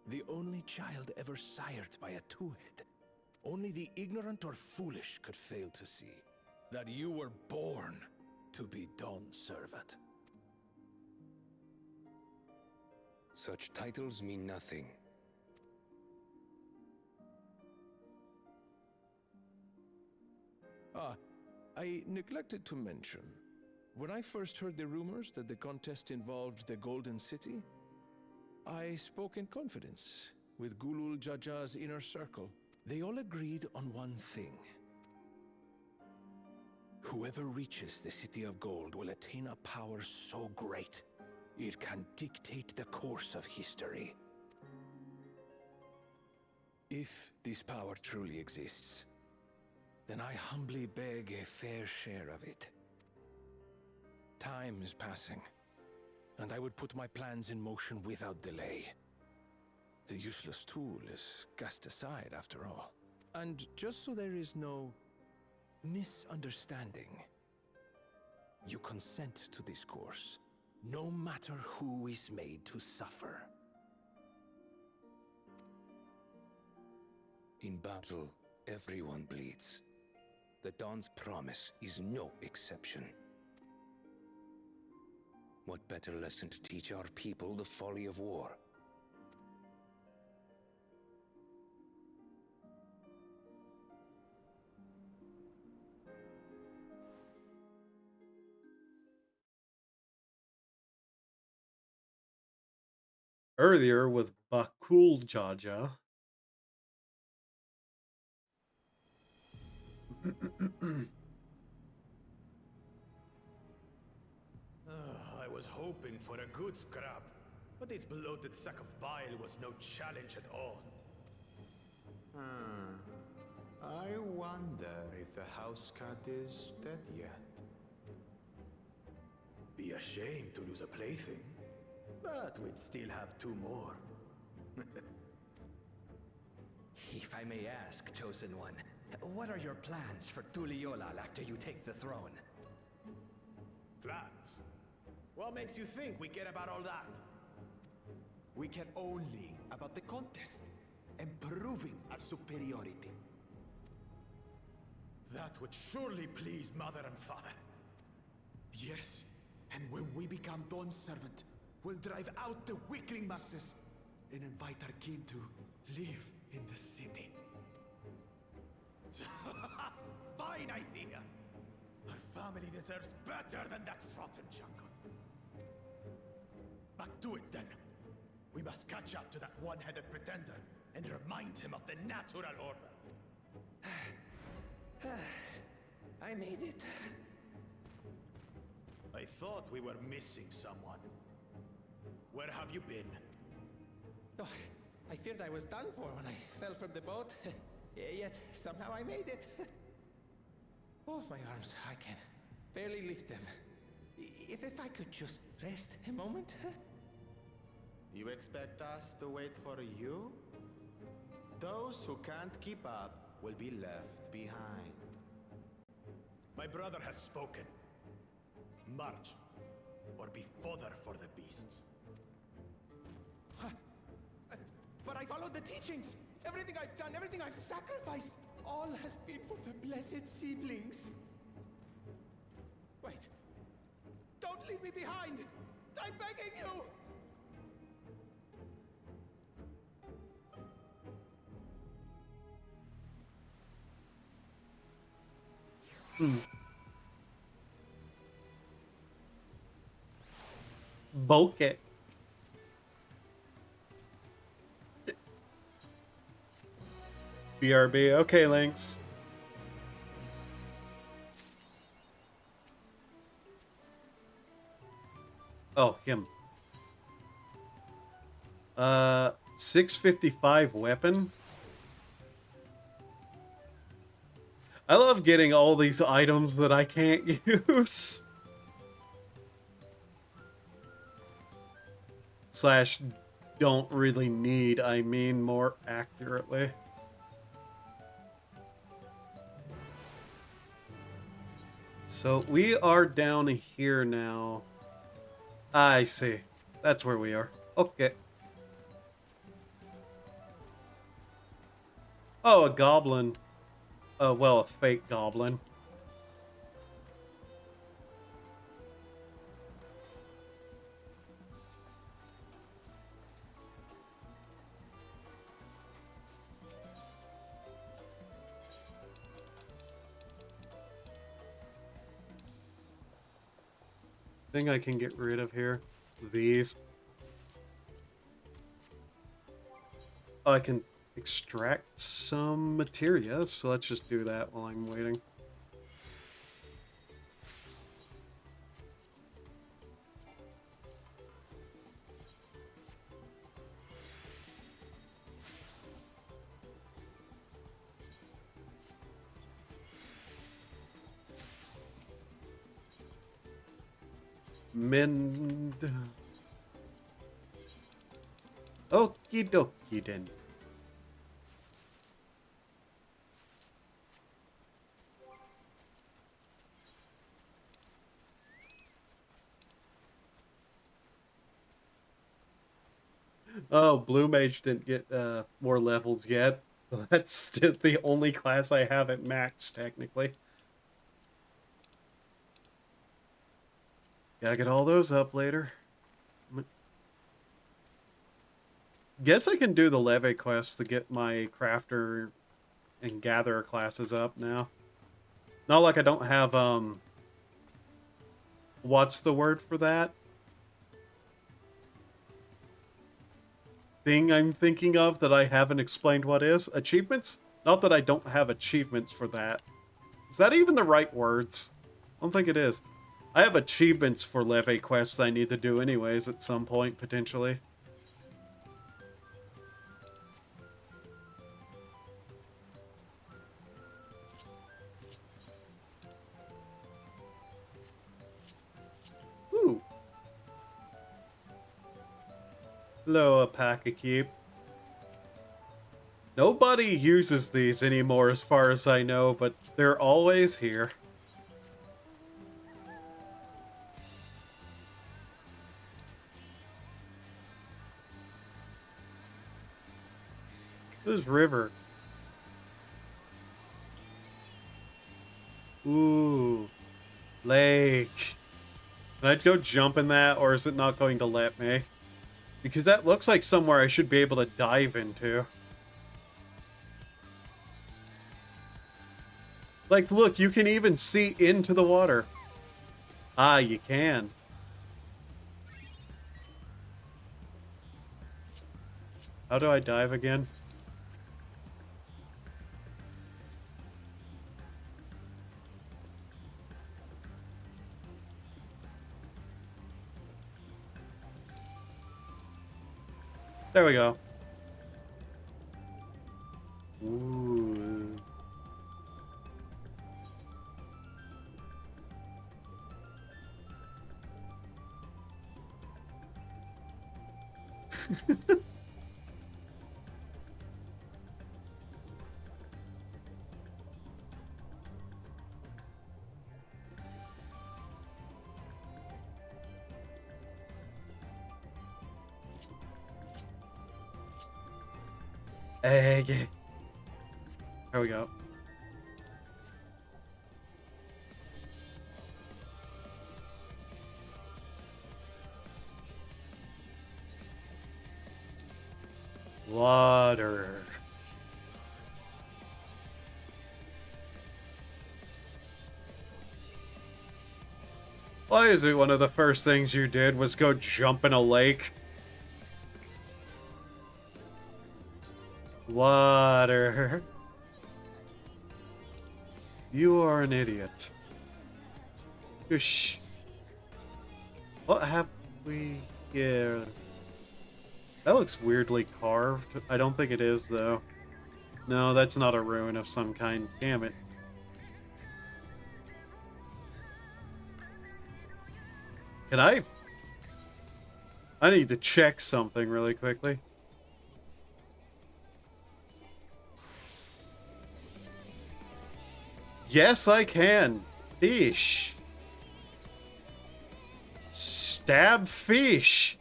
[SPEAKER 10] The only child ever sired by a two-head. Only the ignorant or foolish could fail to see that you were born to be Dawn's servant.
[SPEAKER 11] Such titles mean nothing.
[SPEAKER 10] I neglected to mention. When I first heard the rumors that the contest involved the Golden City, I spoke in confidence with Gulul Jaja's inner circle. They all agreed on one thing. Whoever reaches the City of Gold will attain a power so great It can dictate the course of history. If this power truly exists, then I humbly beg a fair share of it. Time is passing, and I would put my plans in motion without delay. The useless tool is cast aside after all. And just so there is no misunderstanding, you consent to this course, no matter who is made to suffer.
[SPEAKER 11] In battle, everyone bleeds. The Dawn's promise is no exception. What better lesson to teach our people the folly of war?
[SPEAKER 1] Earlier with Bakul Jaja.
[SPEAKER 12] I was hoping for a good scrap, but this bloated sack of bile was no challenge at all. I wonder if the house cat is dead yet. Be ashamed to lose a plaything, but we'd still have 2 more.
[SPEAKER 13] If I may ask, Chosen One, what are your plans for Tuliyollal after you take the throne?
[SPEAKER 12] Plans? What makes you think we care about all that? We care only about the contest and proving our superiority. That would surely please Mother and Father. Yes, and when we become Dawn's servant, we'll drive out the weakling masses and invite our kin to live in the city. Fine idea! Our family deserves better than that rotten jungle. Back to it then. We must catch up to that one-headed pretender and remind him of the natural order.
[SPEAKER 13] I made it.
[SPEAKER 12] I thought we were missing someone. Where have you been?
[SPEAKER 13] Oh, I feared I was done for when I fell from the boat. Yet somehow I made it. Oh, my arms, I can barely lift them. If I could just rest a moment.
[SPEAKER 12] You expect us to wait for you? Those who can't keep up will be left behind. My brother has spoken. March, or be fodder for the beasts.
[SPEAKER 13] But I followed the teachings. Everything I've done, everything I've sacrificed, all has been for the blessed seedlings. Wait. Don't leave me behind! I'm begging you!
[SPEAKER 1] Bokeh. BRB. Okay, Lynx. Oh, him. 655 weapon. I love getting all these items that I can't use. Slash don't really need, I mean more accurately. So we are down here now. I see. That's where we are. Okay. Oh, a goblin. Well, a fake goblin. Thing I can get rid of here. These. Oh, I can extract some materia, so let's just do that while I'm waiting. Mend. Okie dokie then. Oh, Blue Mage didn't get more levels yet. That's still the only class I have at max, technically. Gotta get all those up later. Guess I can do the Leve quest to get my Crafter and Gatherer classes up now. Not like I don't have, what's the word for that? Thing I'm thinking of that I haven't explained what is. Achievements? Not that I don't have achievements for that. Is that even the right words? I don't think it is. I have achievements for Leve quests I need to do anyways at some point, potentially. Ooh. Hello, Alpaca Keep. Nobody uses these anymore as far as I know, but they're always here. This river. Ooh. Lake. Can I go jump in that, or is it not going to let me? Because that looks like somewhere I should be able to dive into. Like, look, you can even see into the water. Ah, you can. How do I dive again? There we go. Ooh. Egg. There we go. Water. Why is it one of the first things you did was go jump in a lake? Water. You are an idiot. Shh. What have we here? That looks weirdly carved. I don't think it is, though. No, that's not a ruin of some kind. Damn it. Can I need to check something really quickly. Yes, I can. Fish. Stab fish.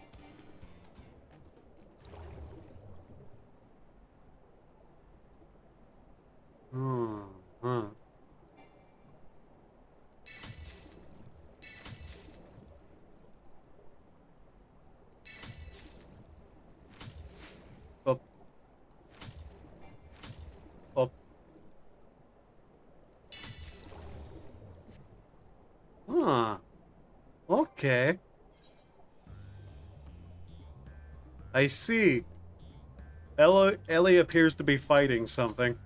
[SPEAKER 1] Huh. Up. Up. Huh. Okay. I see. Ellie appears to be fighting something.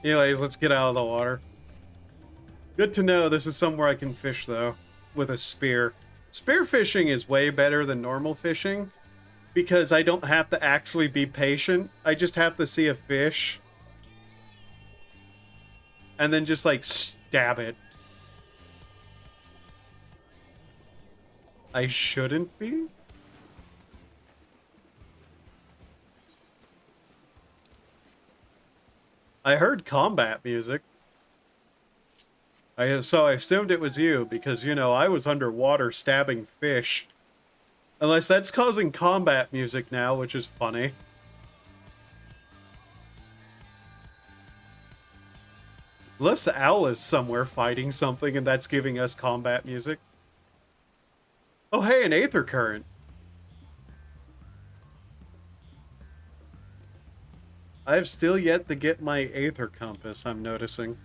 [SPEAKER 1] Anyways, let's get out of the water. Good to know this is somewhere I can fish, though, with a spear. Spear fishing is way better than normal fishing, because I don't have to actually be patient. I just have to see a fish, and then just, like, stab it. I shouldn't be? I heard combat music. So I assumed it was you, because, you know, I was underwater stabbing fish. Unless that's causing combat music now, which is funny. Unless Al is somewhere fighting something and that's giving us combat music. Oh hey, an Aether Current. I have still yet to get my Aether Compass, I'm noticing.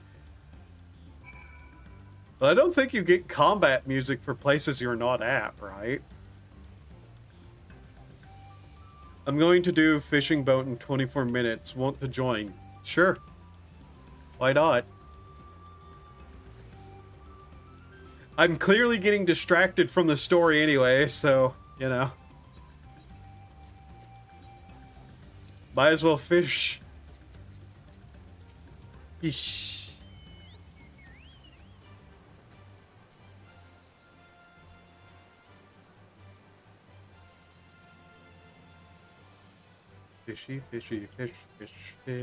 [SPEAKER 1] But I don't think you get combat music for places you're not at, right? I'm going to do fishing boat in 24 minutes. Want to join? Sure. Why not? I'm clearly getting distracted from the story anyway, so, you know. Might as well fish. Eesh. Fishy, fishy, fish, fish, fish,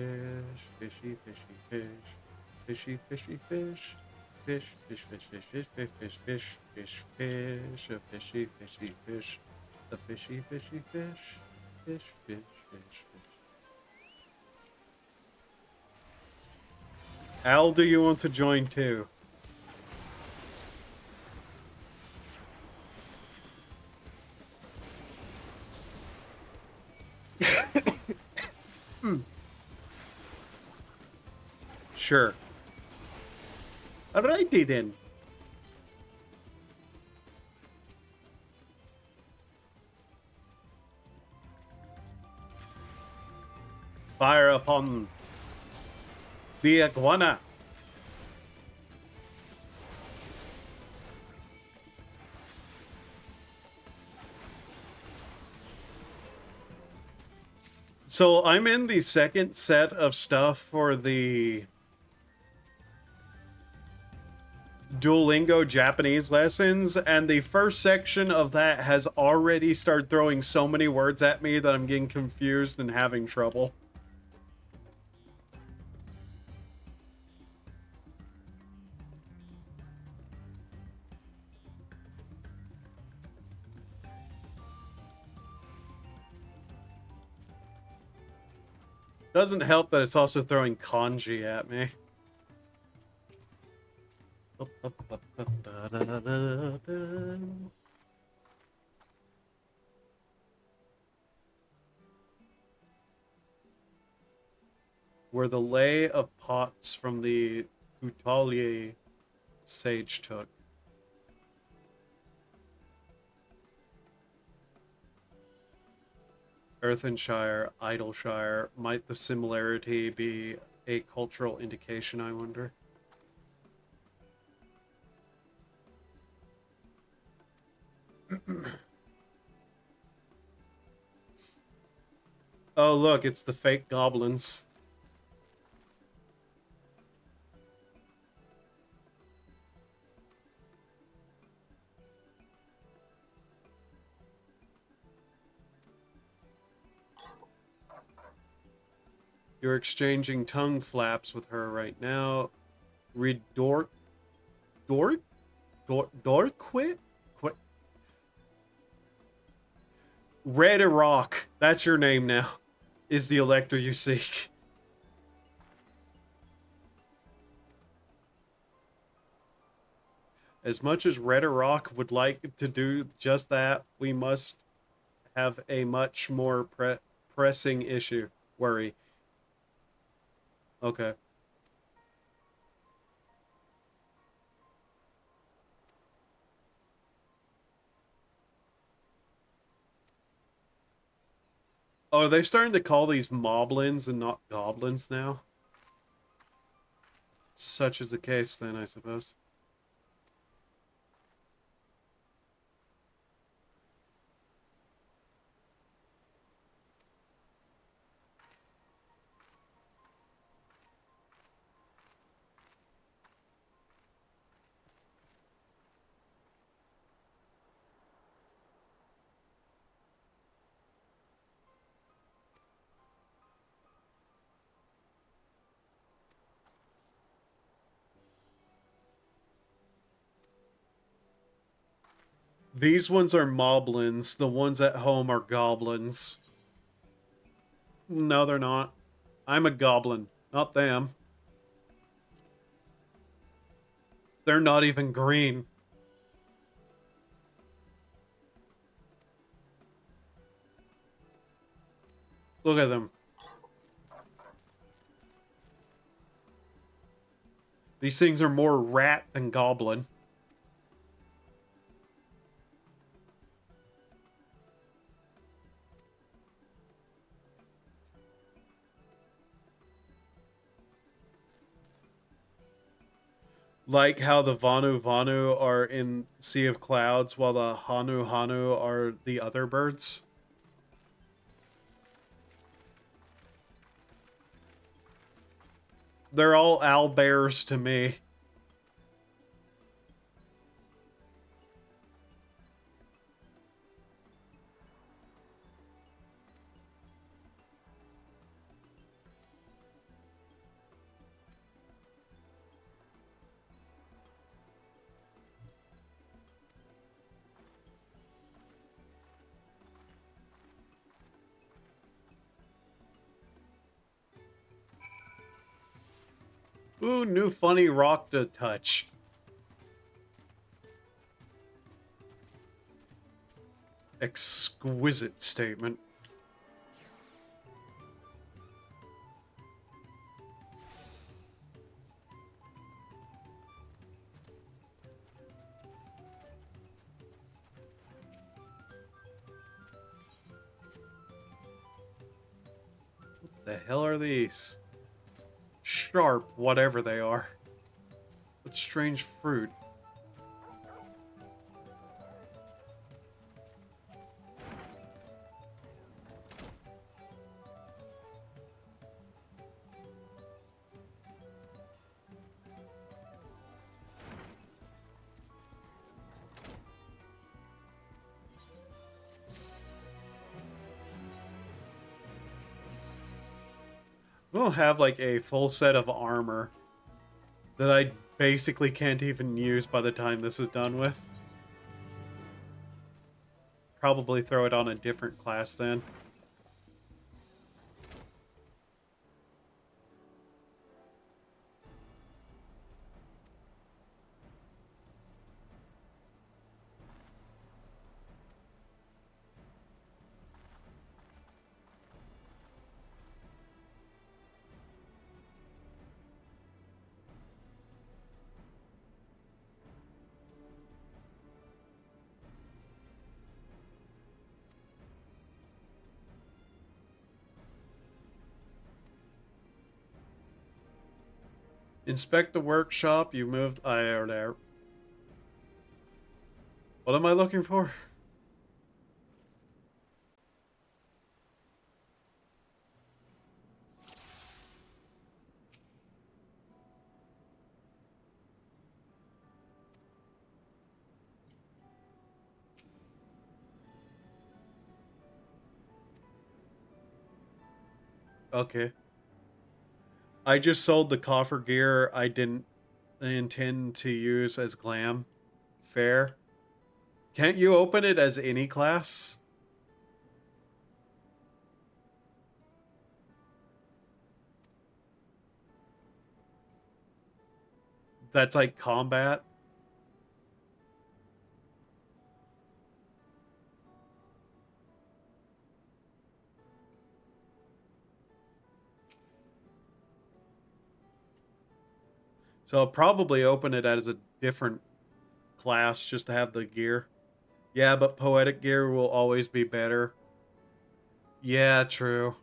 [SPEAKER 1] fishy, fishy, fish, fishy, fishy, fish, fish, fish, fish, fish, fish, fish, fish, fish, fish, fish, a fishy, fishy, fish, a fishy, fishy, fish, fish, fish, fish, fish. Al, do you want to join too? Sure. Alrighty then. Fire upon the iguana. So I'm in the second set of stuff for the Duolingo Japanese lessons, and the first section of that has already started throwing so many words at me that I'm getting confused and having trouble. Doesn't help that it's also throwing kanji at me. Where the lay of pots from the Utalier sage took. Earthenshire, Idleshire. Might the similarity be a cultural indication, I wonder? Oh, look, it's the fake goblins. You're exchanging tongue flaps with her right now. Dorquit? Red Rock, that's your name now, is the elector you seek. As much as Red Rock would like to do just that, we must have a much more pressing issue. Worry. Okay. Oh, are they starting to call these moblins and not goblins now? such is the case, then, I suppose. These ones are moblins. The ones at home are goblins. No, they're not. I'm a goblin, not them. They're not even green. Look at them. These things are more rat than goblin. Like how the Vanu Vanu are in Sea of Clouds, while the Hanu Hanu are the other birds. They're all owlbears to me. Ooh, new funny rock to touch. Exquisite statement. What the hell are these? Sharp, whatever they are. What strange fruit. We'll have like a full set of armor that I basically can't even use by the time this is done with. Probably throw it on a different class then. Inspect the workshop. You moved. There. What am I looking for? Okay. I just sold the coffer gear I didn't intend to use as glam. Fair. Can't you open it as any class? That's like combat? So I'll probably open it as a different class just to have the gear. Yeah, but poetic gear will always be better. Yeah, true.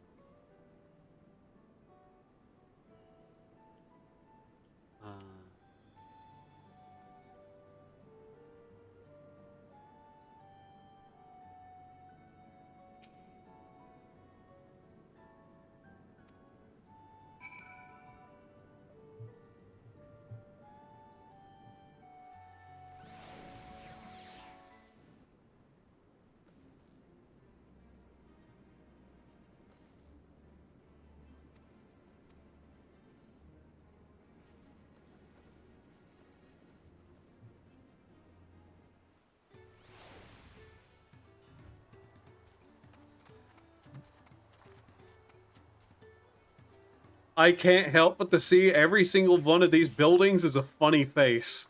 [SPEAKER 1] I can't help but to see every single one of these buildings is a funny face.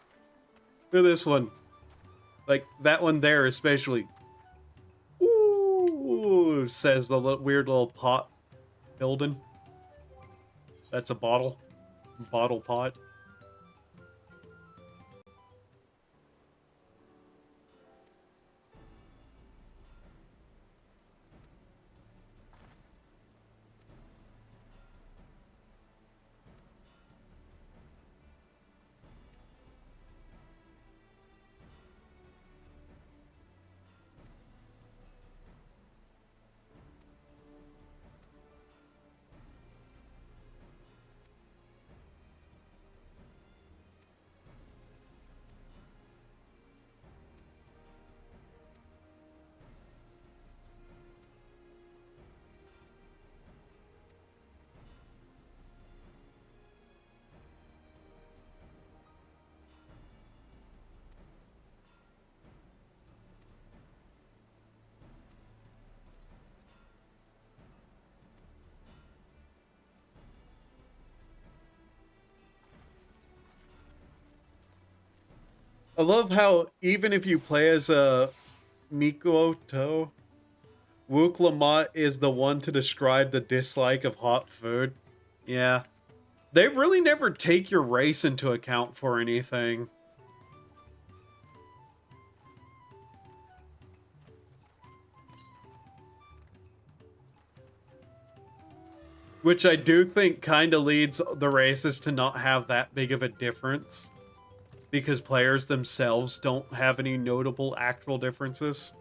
[SPEAKER 1] Look at this one. Like, that one there especially. Ooh, says the weird little pot building. That's a bottle. Bottle pot. I love how even if you play as a Mikoto, Wook Lamont is the one to describe the dislike of hot food. Yeah. They really never take your race into account for anything. Which I do think kind of leads the races to not have that big of a difference. Because players themselves don't have any notable actual differences.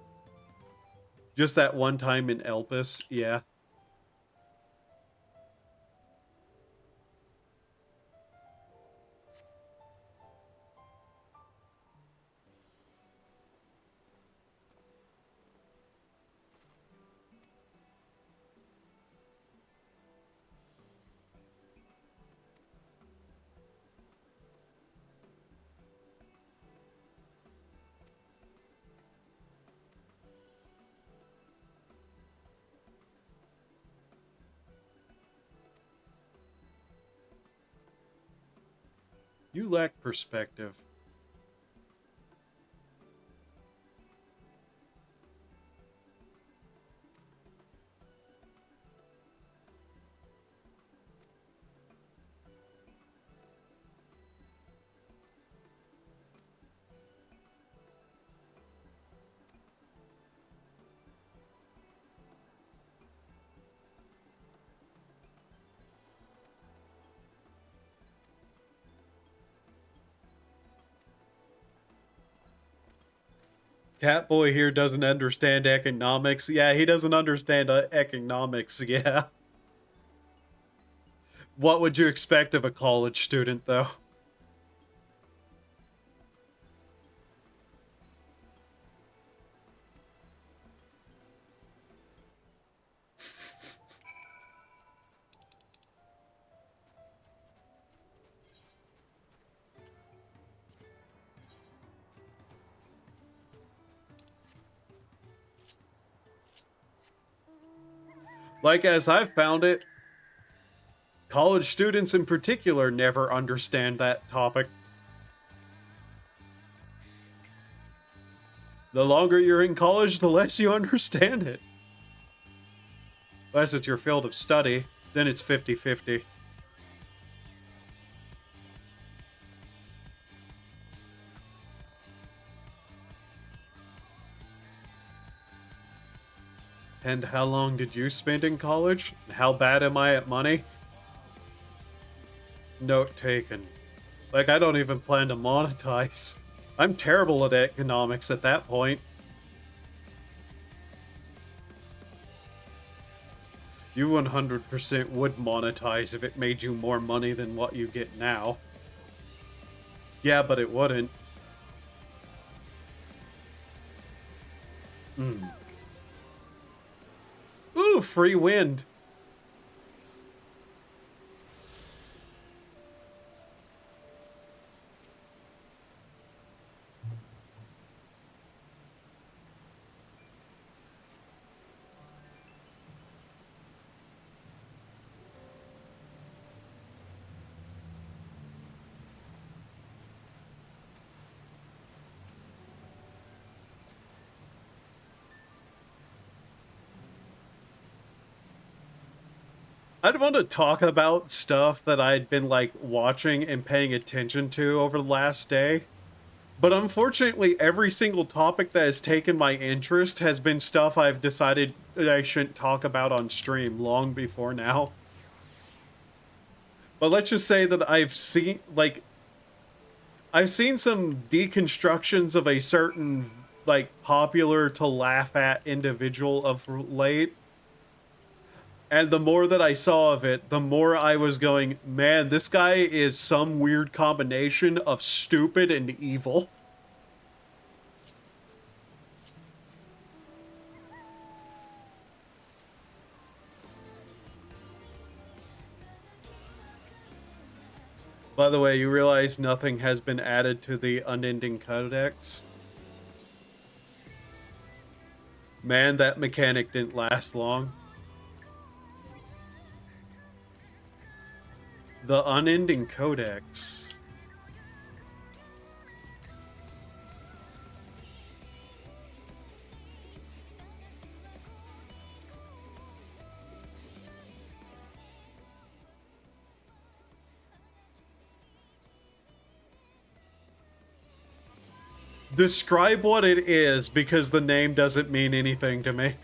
[SPEAKER 1] Just that one time in Elpis, yeah. You lack perspective. Catboy here doesn't understand economics. Yeah, he doesn't understand economics, yeah. What would you expect of a college student, though? Like, as I've found it, college students in particular never understand that topic. The longer you're in college, the less you understand it. Unless it's your field of study, then it's 50-50. And how long did you spend in college? How bad am I at money? Note taken. Like, I don't even plan to monetize. I'm terrible at economics at that point. You 100% would monetize if it made you more money than what you get now. Yeah, but it wouldn't. Ooh, free wind. I'd want to talk about stuff that I'd been like watching and paying attention to over the last day. But unfortunately, every single topic that has taken my interest has been stuff I've decided that I shouldn't talk about on stream long before now. But let's just say that I've seen some deconstructions of a certain, like, popular to laugh at individual of late. And the more that I saw of it, the more I was going, man, this guy is some weird combination of stupid and evil. By the way, you realize nothing has been added to the Unending Codex? Man, that mechanic didn't last long. The Unending Codex. Describe what it is, because the name doesn't mean anything to me.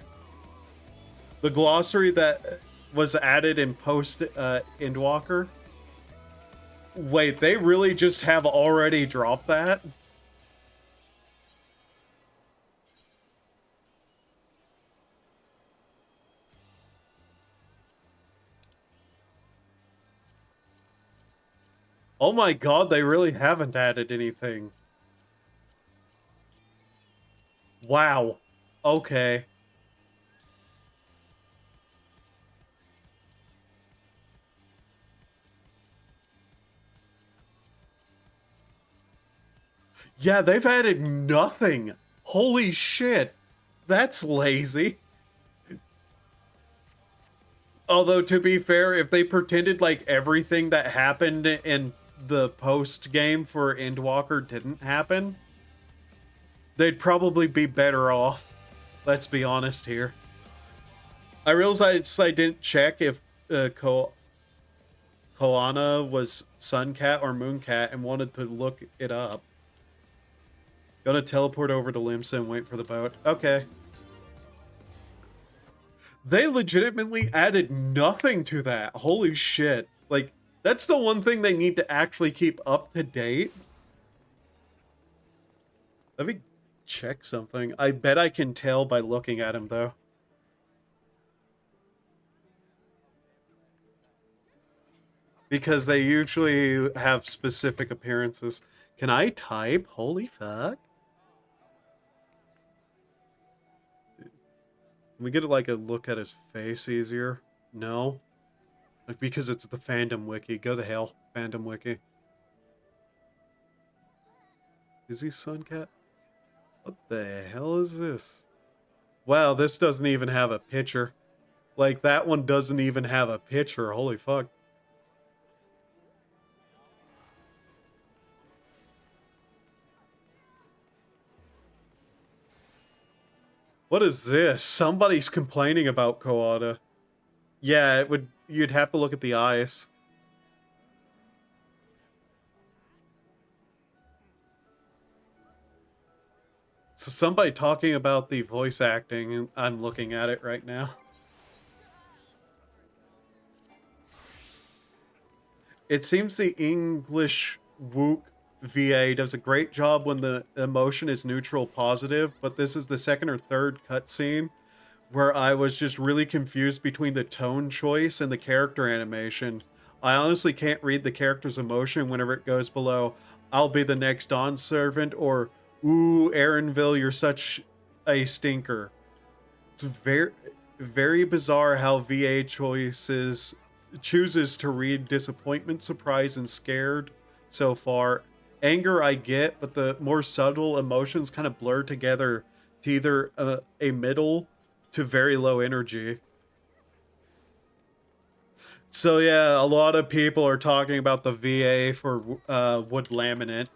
[SPEAKER 1] The glossary that was added in post Endwalker. Wait, they really just have already dropped that? Oh my god, they really haven't added anything. Wow. Okay. Yeah, they've added nothing. Holy shit. That's lazy. Although, to be fair, if they pretended like everything that happened in the post-game for Endwalker didn't happen, they'd probably be better off. Let's be honest here. I realized I didn't check if Koana was Suncat or Mooncat and wanted to look it up. Gonna teleport over to Limsa and wait for the boat. Okay. They legitimately added nothing to that. Holy shit. Like, that's the one thing they need to actually keep up to date. Let me check something. I bet I can tell by looking at him, though. Because they usually have specific appearances. Can I type? Holy fuck. Can we get like a look at his face easier? No. Like, because it's the fandom wiki. Go to hell, fandom wiki. Is he Suncat? What the hell is this? Wow, this doesn't even have a picture. Like, that one doesn't even have a picture. Holy fuck. What is this? Somebody's complaining about Koada. Yeah, it would. You'd have to look at the eyes. So somebody talking about the voice acting, and I'm looking at it right now. It seems the English Wook VA does a great job when the emotion is neutral positive, but this is the second or third cutscene where I was just really confused between the tone choice and the character animation. I honestly can't read the character's emotion whenever it goes below, "I'll be the next Dawn servant," or "Ooh, Aaronville, you're such a stinker." It's very, very bizarre how VA chooses to read disappointment, surprise, and scared so far. Anger I get, but the more subtle emotions kind of blur together to either a middle to very low energy. So yeah, a lot of people are talking about the VA for Wood Laminate.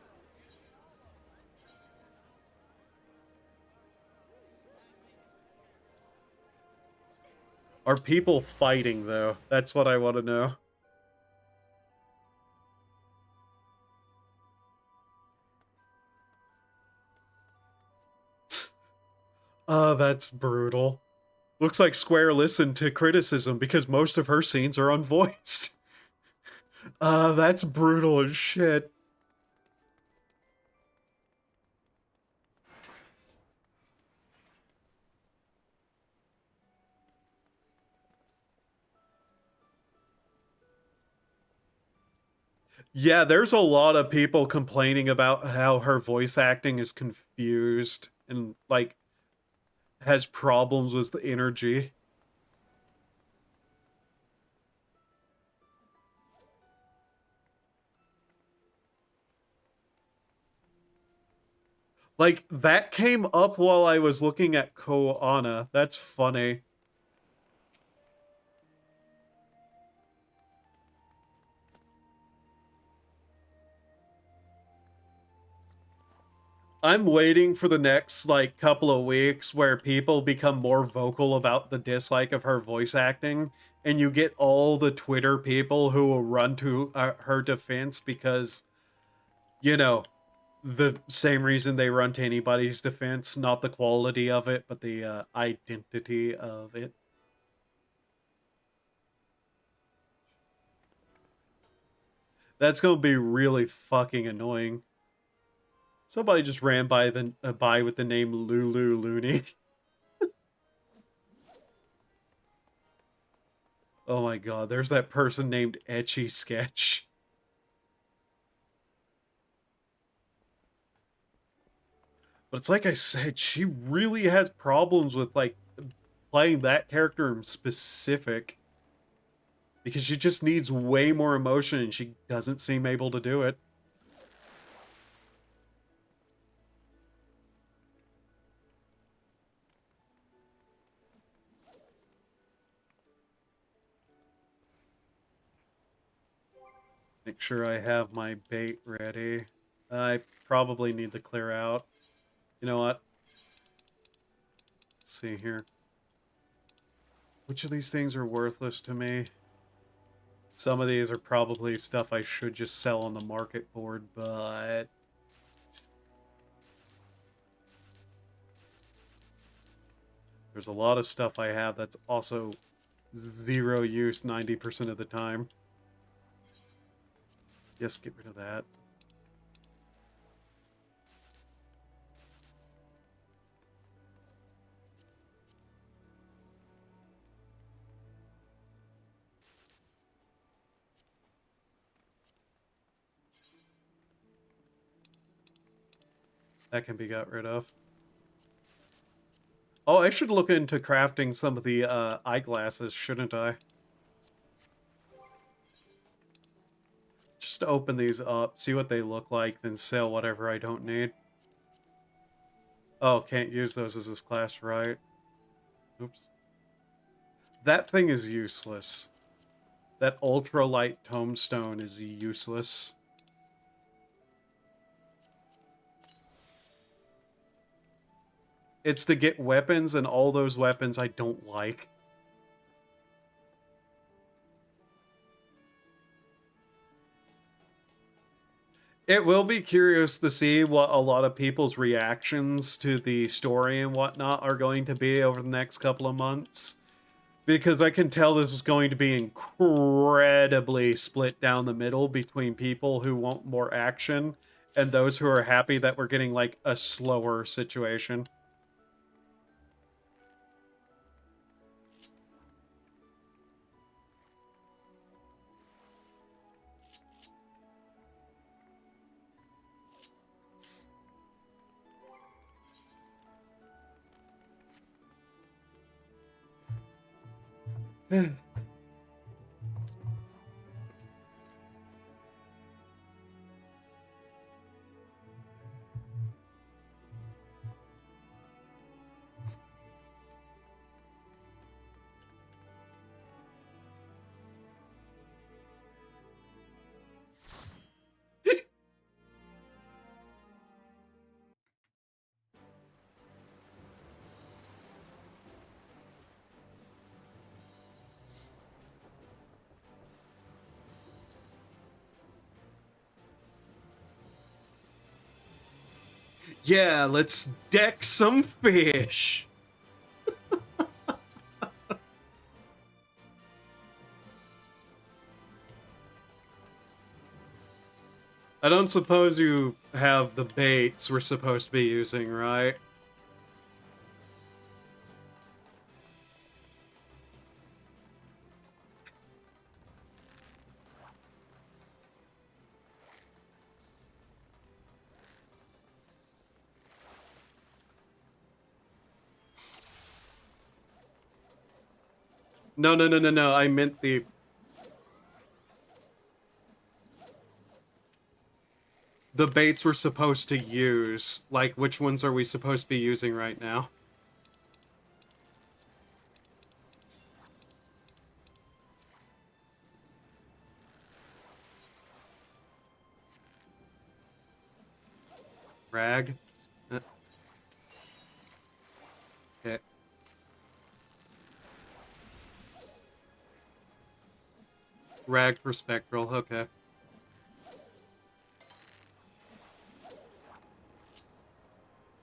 [SPEAKER 1] Are people fighting, though? That's what I want to know. Oh, that's brutal. Looks like Square listened to criticism because most of her scenes are unvoiced. That's brutal as shit. Yeah, there's a lot of people complaining about how her voice acting is confused and, like, has problems with the energy. Like, that came up while I was looking at Koana. That's funny. I'm waiting for the next, like, couple of weeks where people become more vocal about the dislike of her voice acting, and you get all the Twitter people who will run to her defense because, you know, the same reason they run to anybody's defense, not the quality of it, but the identity of it. That's gonna be really fucking annoying. Somebody just ran by with the name Lulu Looney. Oh my god, there's that person named Etchy Sketch. But it's like I said, she really has problems with, like, playing that character in specific. Because she just needs way more emotion and she doesn't seem able to do it. Make sure I have my bait ready. I probably need to clear out. You know what? Let's see here. Which of these things are worthless to me? Some of these are probably stuff I should just sell on the market board, but... there's a lot of stuff I have that's also zero use 90% of the time. Yes, get rid of that. That can be got rid of. Oh, I should look into crafting some of the eyeglasses, shouldn't I? Just open these up, see what they look like, then sell whatever I don't need. Oh, can't use those as this class, right? Oops. That thing is useless. That ultralight tombstone is useless. It's to get weapons, and all those weapons I don't like. It will be curious to see what a lot of people's reactions to the story and whatnot are going to be over the next couple of months. Because I can tell this is going to be incredibly split down the middle between people who want more action and those who are happy that we're getting, like, a slower situation. Yeah, let's deck some fish. I don't suppose you have the baits we're supposed to be using, right? No. I meant the baits we're supposed to use. Like, which ones are we supposed to be using right now? Rag? Okay. Rag for spectral, okay.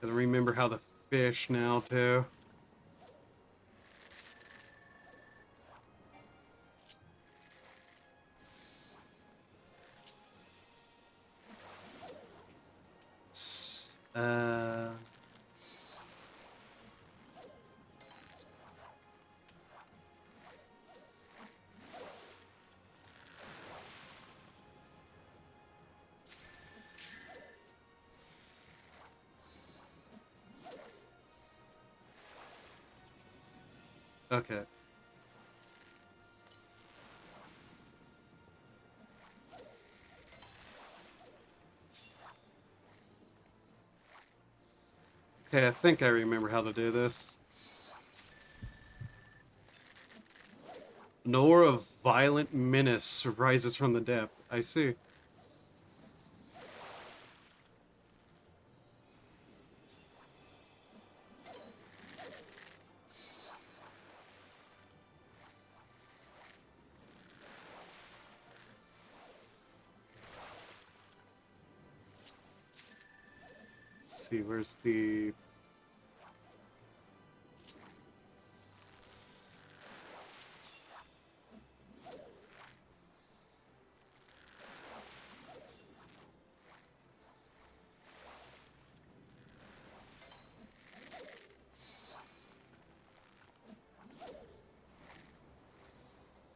[SPEAKER 1] Gotta remember how to fish now, too. Uh... Okay. Okay, I think I remember how to do this. An aura of violent menace rises from the depth. I see. Let's see, where's the...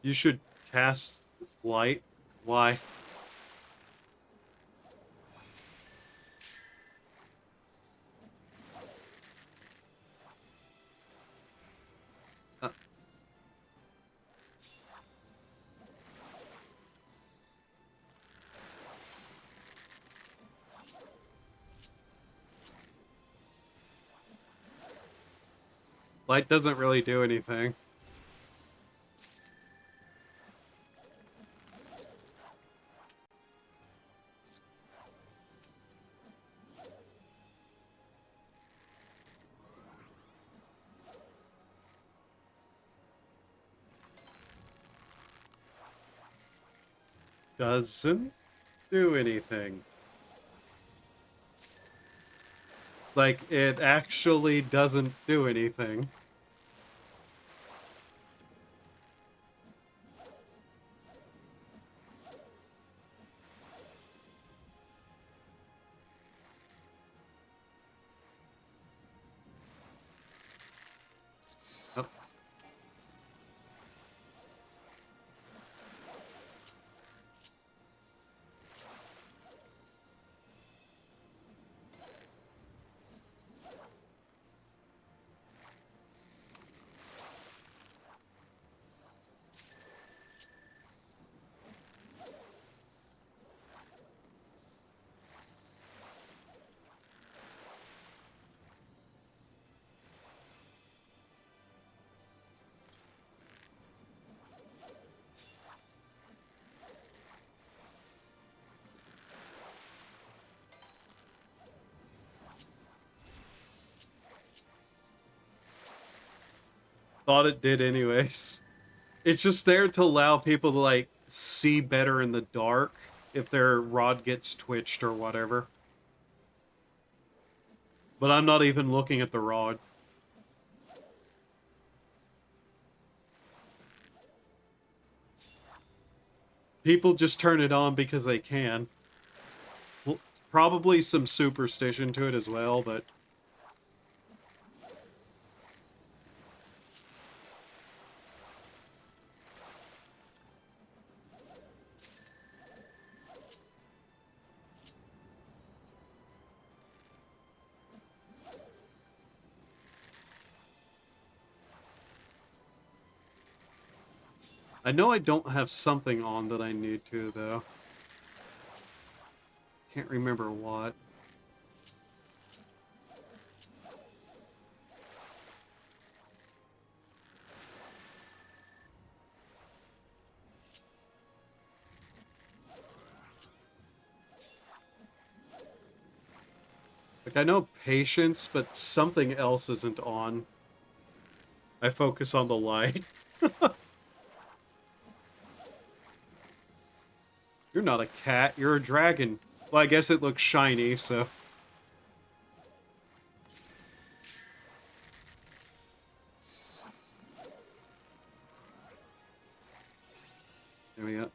[SPEAKER 1] You should cast light. Why? Light doesn't really do anything. Doesn't do anything. Like, it actually doesn't do anything. Oh. Thought it did anyways. It's just there to allow people to, like, see better in the dark if their rod gets twitched or whatever. But I'm not even looking at the rod. People just turn it on because they can. Well, probably some superstition to it as well, but... I know I don't have something on that I need to, though. Can't remember what. Like, I know patience, but something else isn't on. I focus on the light. You're not a cat, you're a dragon. Well, I guess it looks shiny, so... There we go.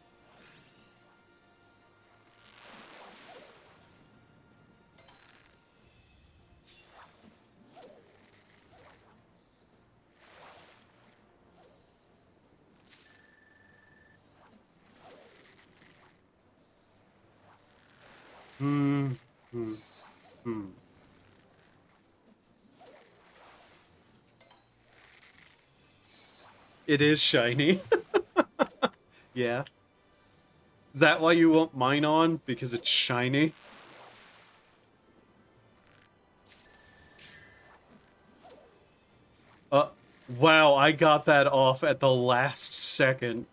[SPEAKER 1] It is shiny. Yeah. Is that why you want mine on? Because it's shiny? Wow, I got that off at the last second.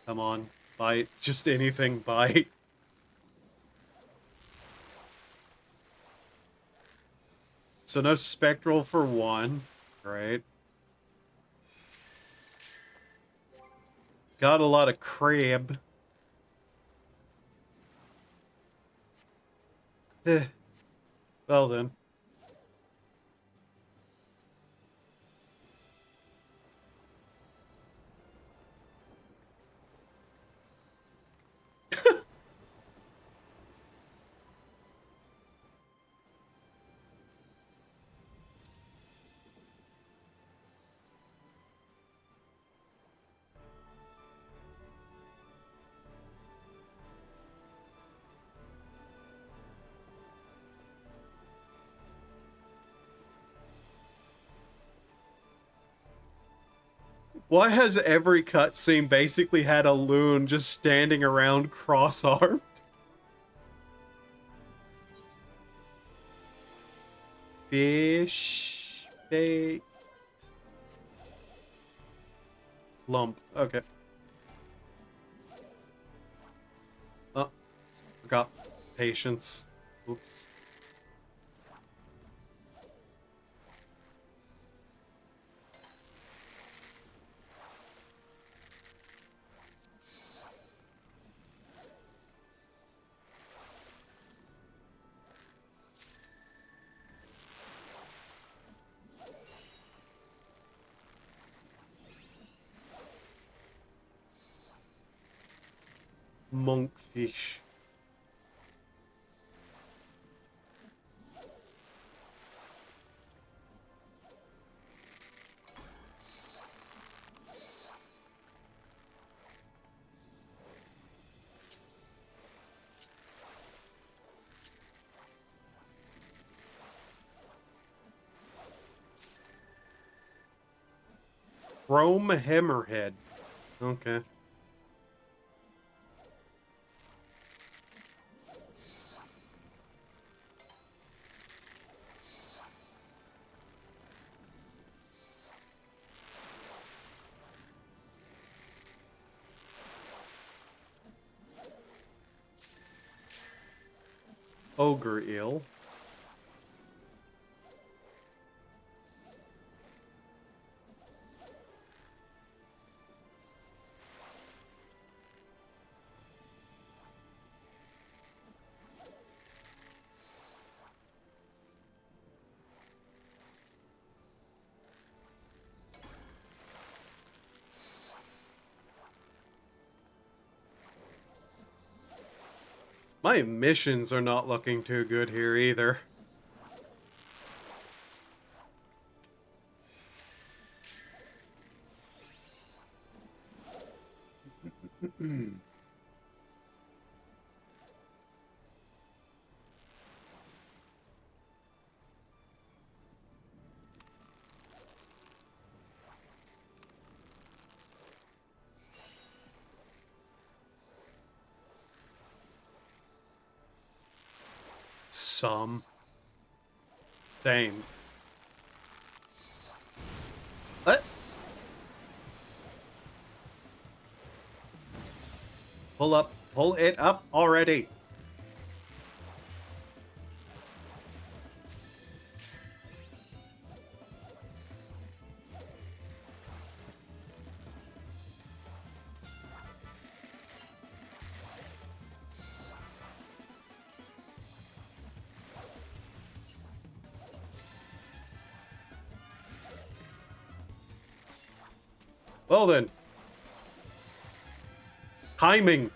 [SPEAKER 1] Come on, bite. Just anything, bite. So no spectral for one, right? Got a lot of crab. Well then. Why has every cutscene basically had a loon just standing around cross-armed? Fish... bait... lump. Okay. Oh. Forgot patience. Oops. Monkfish. Chrome hammerhead. Okay. Ogre eel. My missions are not looking too good here either. Some. Same. What? Pull it up already. Well then. Timing.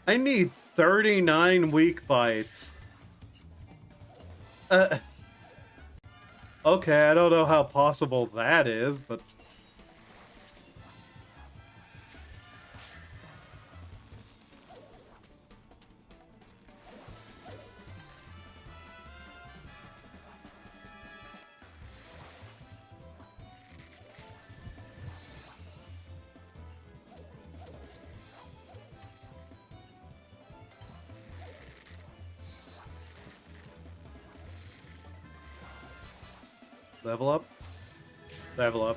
[SPEAKER 1] I need 39 weak bites. Okay, I don't know how possible that is, but... Level up. Level up.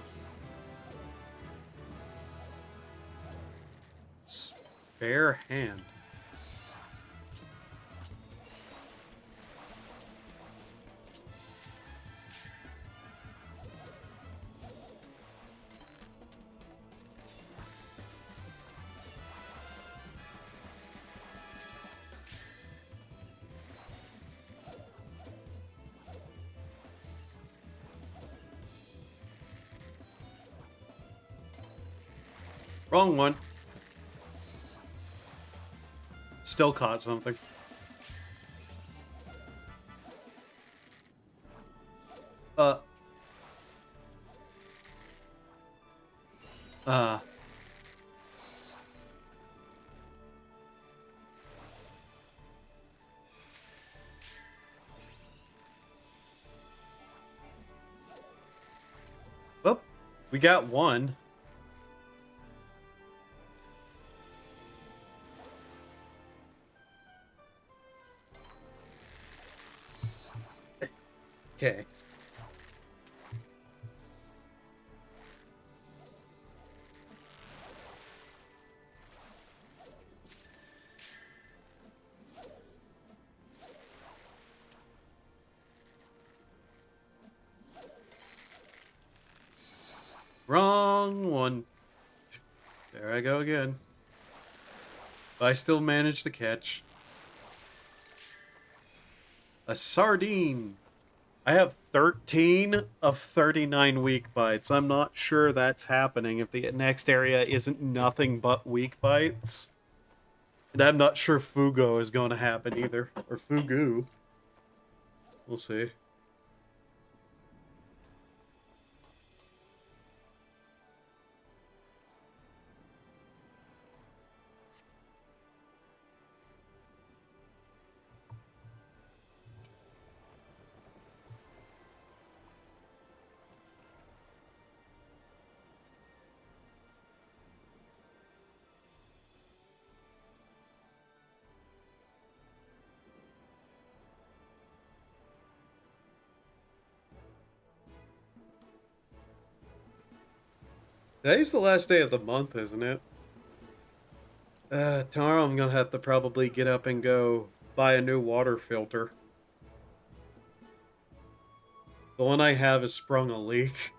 [SPEAKER 1] Spare hand. Wrong one. Still caught something. Oh, we got one. Okay. Wrong one. There I go again. But I still managed to catch a sardine. I have 13 of 39 weak bites. I'm not sure that's happening if the next area isn't nothing but weak bites. And I'm not sure Fugo is going to happen either. Or Fugu. We'll see. Today's the last day of the month, isn't it? Tomorrow I'm gonna have to probably get up and go buy a new water filter. The one I have has sprung a leak.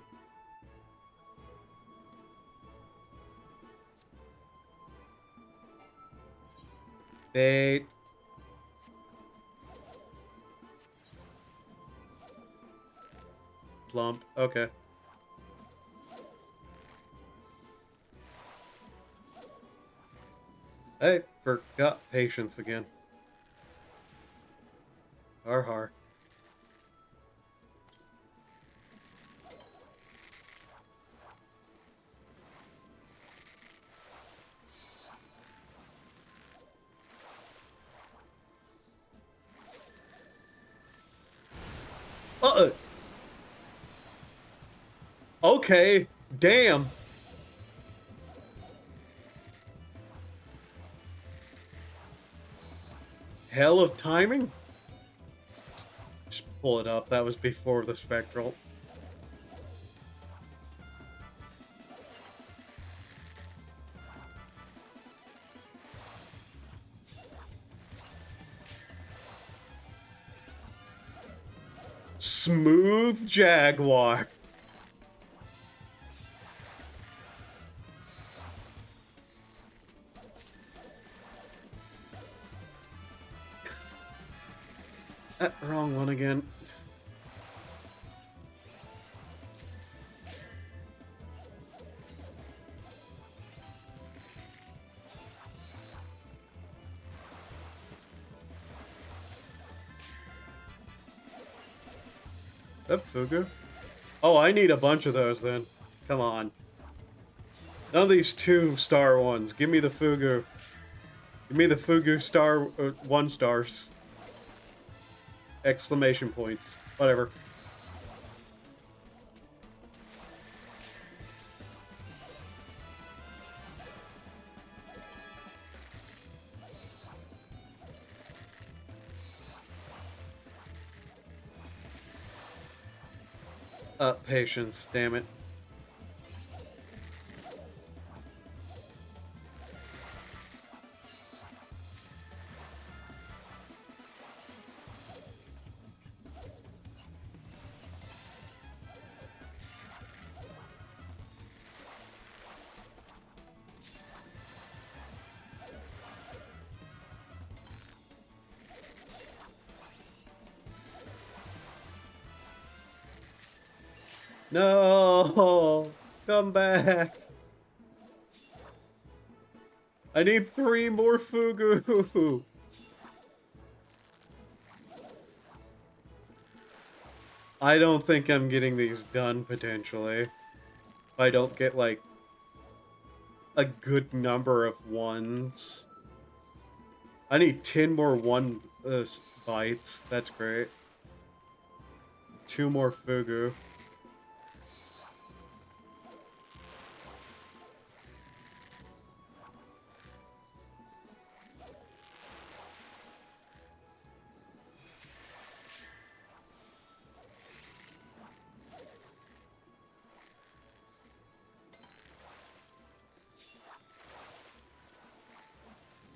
[SPEAKER 1] Bait. Plump. Okay. Hey, forgot patience again. Har. Okay, damn. Hell of timing? Just pull it up. That was before the spectral. Smooth Jaguar. Wrong one again. Is that Fugu? Oh, I need a bunch of those then. Come on. None of these 2-star ones. Give me the Fugu. Give me the Fugu star, 1 stars. Exclamation points. Whatever. Patience, damn it. No! Come back! I need 3 more Fugu! I don't think I'm getting these done, potentially. If I don't get, like, a good number of 1s. I need 10 more 1 bites. That's great. 2 more Fugu.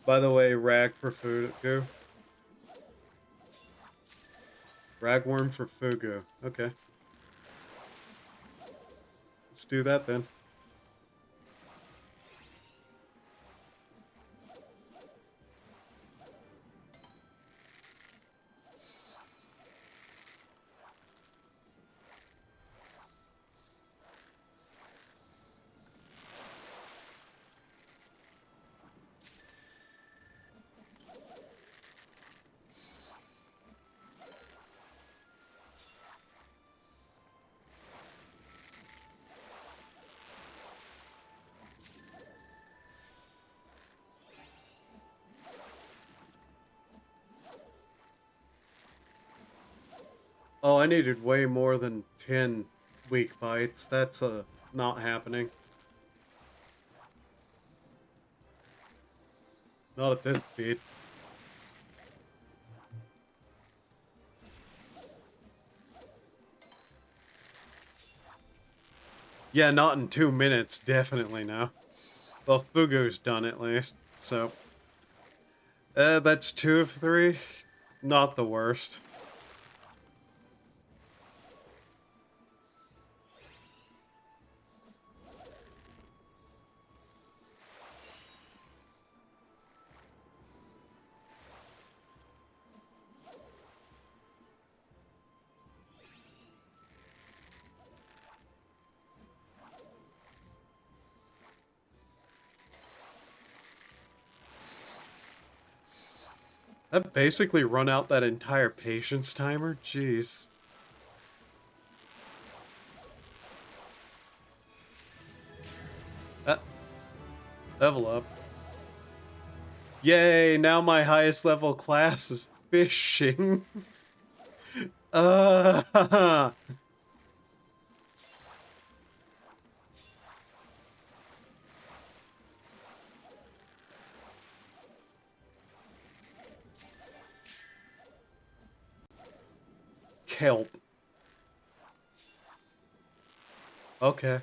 [SPEAKER 1] By the way, rag for Fugu. Ragworm for Fugu. Okay. Let's do that then. Oh, I needed way more than 10 weak bites. That's not happening. Not at this speed. Yeah, not in 2 minutes, definitely no. Well, Fugu's done at least, so... that's 2 of 3. Not the worst. I've basically run out that entire patience timer? Jeez. Level up. Yay, now my highest level class is fishing. Kelp. Okay.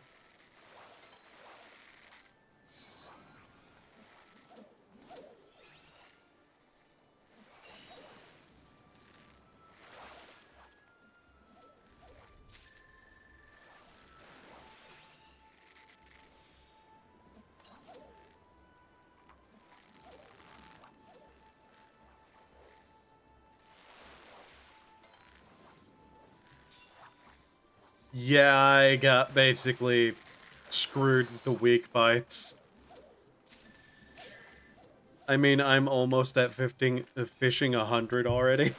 [SPEAKER 1] Yeah, I got basically screwed with the weak bites. I mean, I'm almost at fishing 100 already.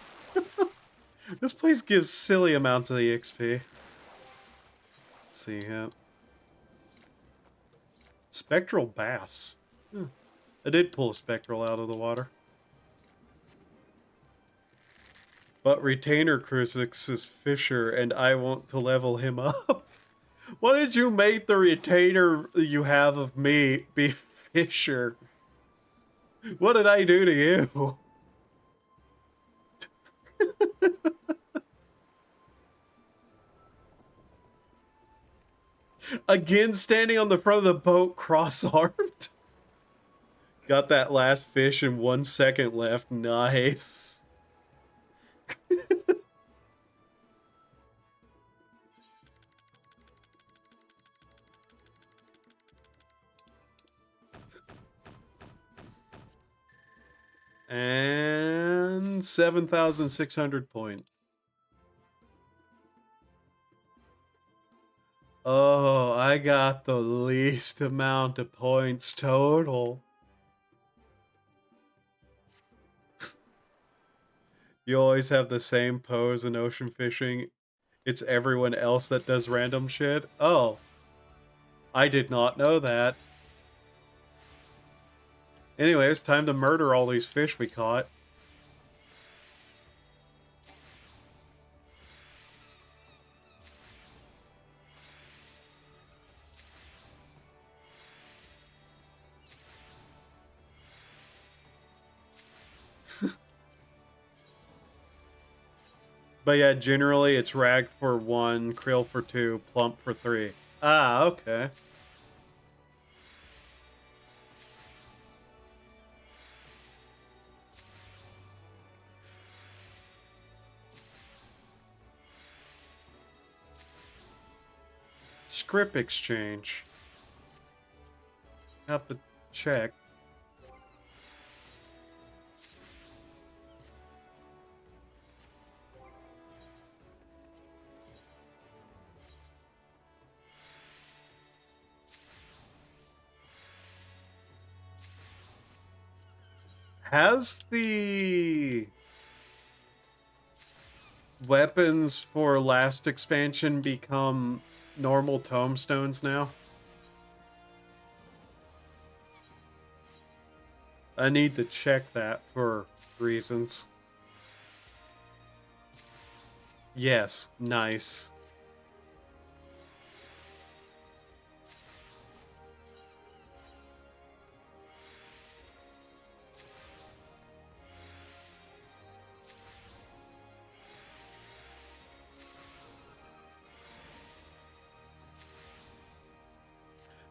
[SPEAKER 1] This place gives silly amounts of EXP. Let's see, yeah. Spectral bass. I did pull a spectral out of the water. But Retainer Crucix is Fisher, and I want to level him up. Why did you make the retainer you have of me be Fisher? What did I do to you? Again, standing on the front of the boat, cross-armed. Got that last fish in 1 second left. Nice. And 7,600 points. Oh, I got the least amount of points total. You always have the same pose in ocean fishing. It's everyone else that does random shit. Oh. I did not know that. Anyway, it's time to murder all these fish we caught. But yeah, generally it's rag for 1, krill for 2, plump for 3. Ah, okay. Script exchange. Have to check. Has the weapons for last expansion become normal tomestones now? I need to check that for reasons. Yes, nice.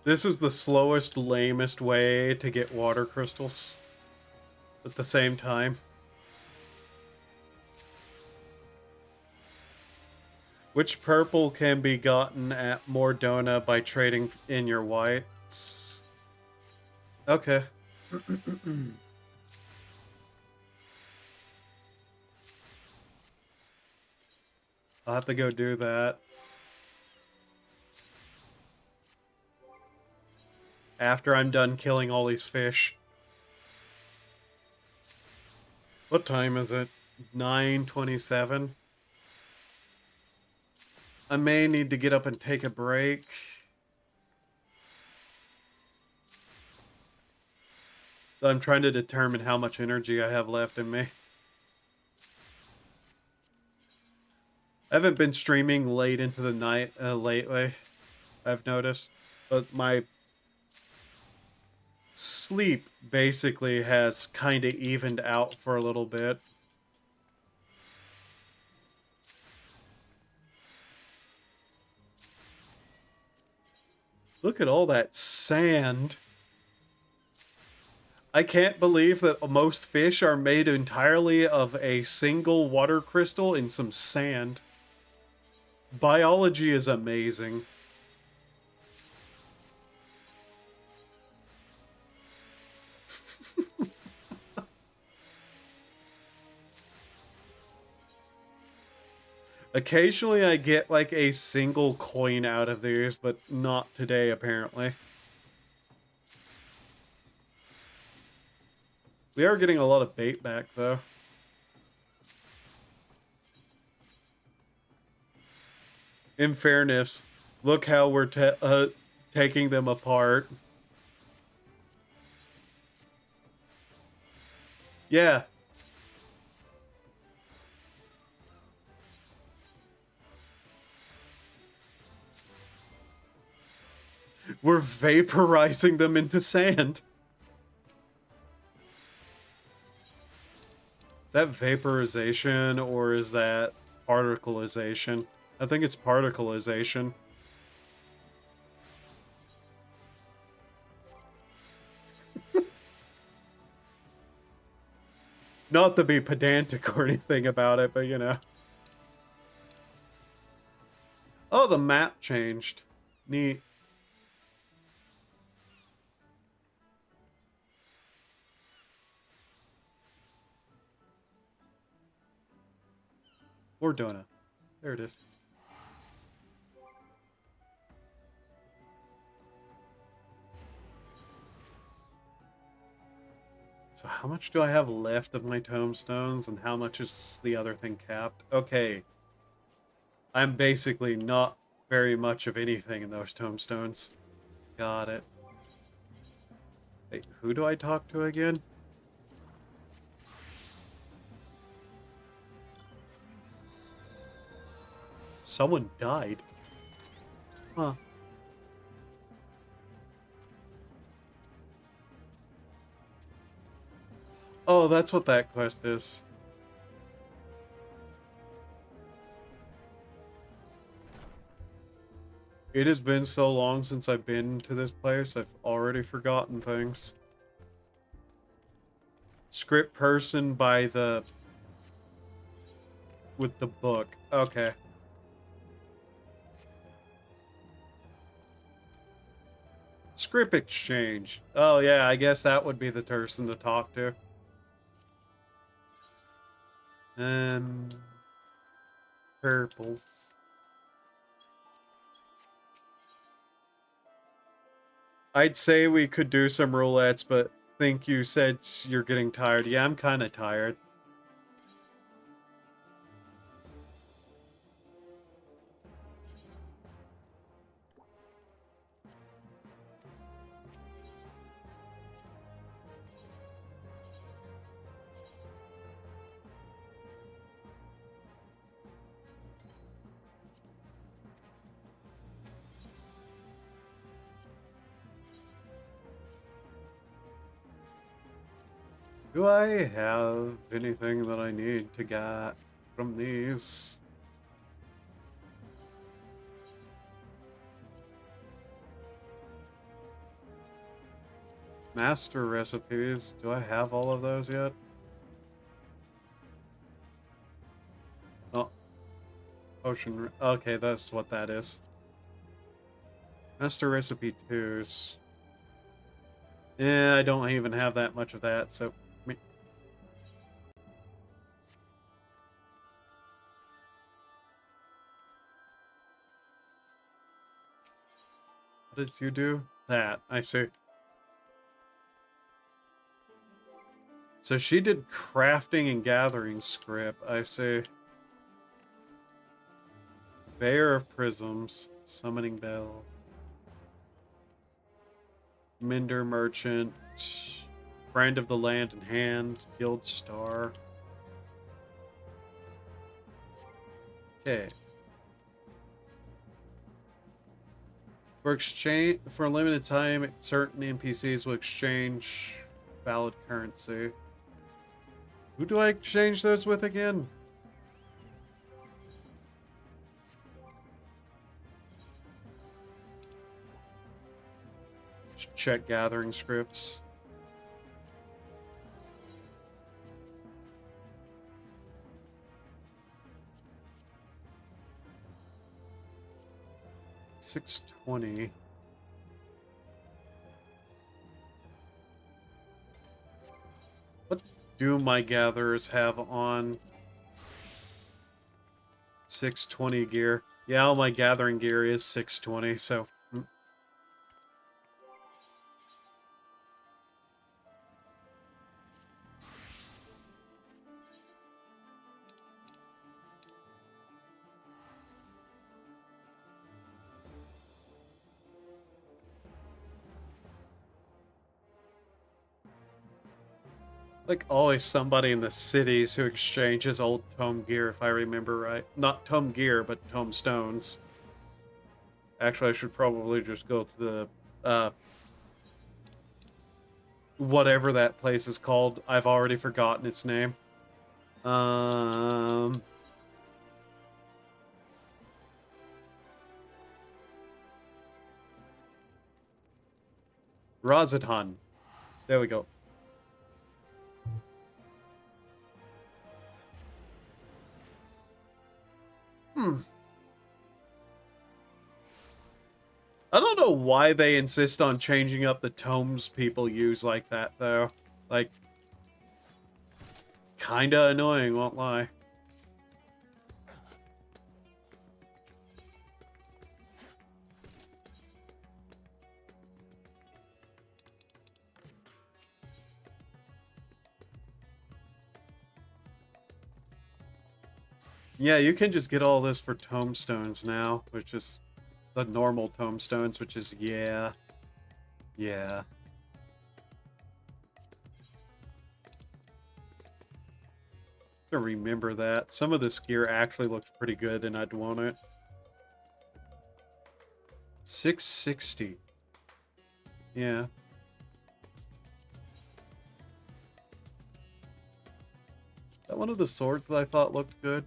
[SPEAKER 1] This is the slowest, lamest way to get water crystals at the same time. Which purple can be gotten at Mordona by trading in your whites? Okay. I'll have to go do that. After I'm done killing all these fish. What time is it? 9:27. I may need to get up and take a break. I'm trying to determine how much energy I have left in me. I haven't been streaming late into the night lately, I've noticed, but my sleep basically has kind of evened out for a little bit. Look at all that sand. I can't believe that most fish are made entirely of a single water crystal and some sand. Biology is amazing. Occasionally I get like a single coin out of these, but not today apparently. We are getting a lot of bait back though. In fairness, look how we're taking them apart. Yeah. We're vaporizing them into sand. Is that vaporization or is that particleization? I think it's particleization. Not to be pedantic or anything about it, but you know. Oh, the map changed. Neat. Mordona. There it is. So how much do I have left of my tombstones and how much is the other thing capped? Okay. I'm basically not very much of anything in those tombstones. Got it. Wait, who do I talk to again? Someone died. Huh. Oh, that's what that quest is. It has been so long since I've been to this place, I've already forgotten things. Script person by the... with the book. Okay. Script exchange. Oh yeah, I guess that would be the person to talk to. Purples. I'd say we could do some roulettes, but think you said you're getting tired. Yeah, I'm kind of tired. Do I have anything that I need to get from these? Master recipes. Do I have all of those yet? Oh. Potion. Okay, that's what that is. Master recipe 2s. Yeah, I don't even have that much of that, so... What did you do? That, I see. So she did crafting and gathering script, I see. Bear of Prisms, Summoning Bell. Minder Merchant, Friend of the Land in Hand, Guild Star. Okay. For a limited time, certain NPCs will exchange valid currency. Who do I exchange those with again? Check gathering scripts. $620. What do my gatherers have on? $620 gear. Yeah, all my gathering gear is $620, so... Like, always somebody in the cities who exchanges old tome gear, if I remember right. Not tome gear, but tome stones. Actually, I should probably just go to the, whatever that place is called. I've already forgotten its name. Razadhan. There we go. I don't know why they insist on changing up the tomes people use like that, though. Like, kinda annoying, won't lie. Yeah, you can just get all this for tomestones now, which is the normal tomestones, which is, yeah. Yeah. To remember that. Some of this gear actually looks pretty good, and I'd want it. 660. Yeah. Is that one of the swords that I thought looked good?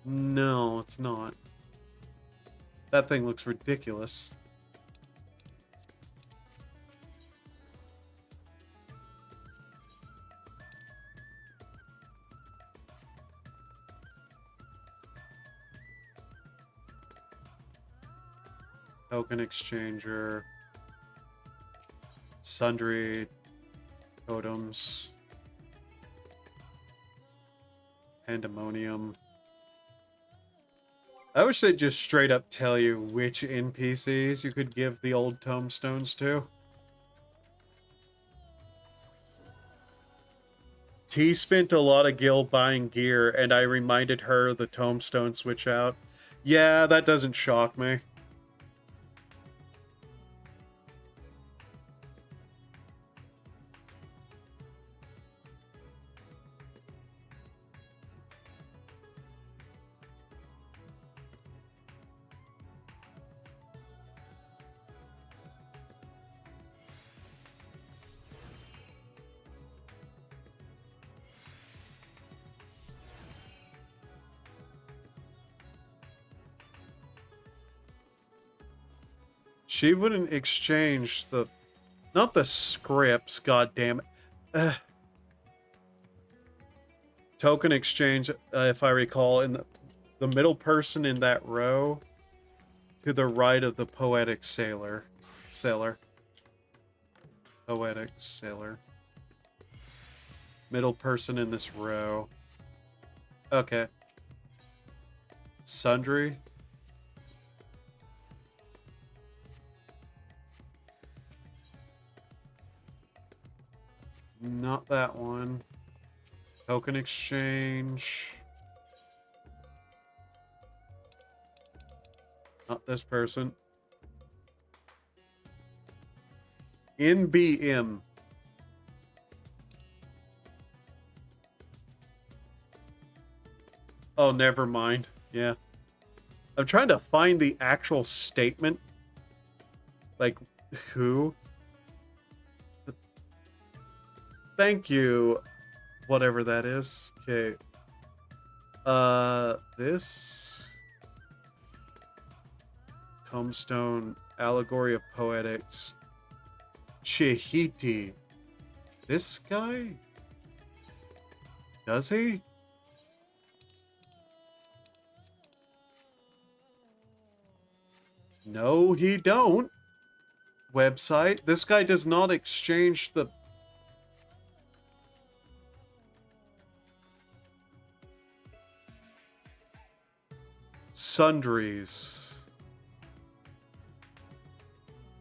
[SPEAKER 1] No, it's not. That thing looks ridiculous. Token exchanger. Sundry totems. Pandemonium. I wish they'd just straight up tell you which NPCs you could give the old tomestones to. T spent a lot of gil buying gear, and I reminded her the tombstone switch out. Yeah, that doesn't shock me. She wouldn't exchange the Not the scripts, god damn it. Token exchange, if I recall, in the middle person in that row to the right of the poetic sailor. Poetic sailor. Middle person in this row. Okay. Sundry. Not that one. Token exchange. Not this person. NBM. Oh, never mind. Yeah. I'm trying to find the actual statement. Like, who? Thank you. Whatever that is. Okay. This. Tombstone. Allegory of Poetics. Chihiti. This guy? Does he? No, he don't. Website. This guy does not exchange the... Sundries.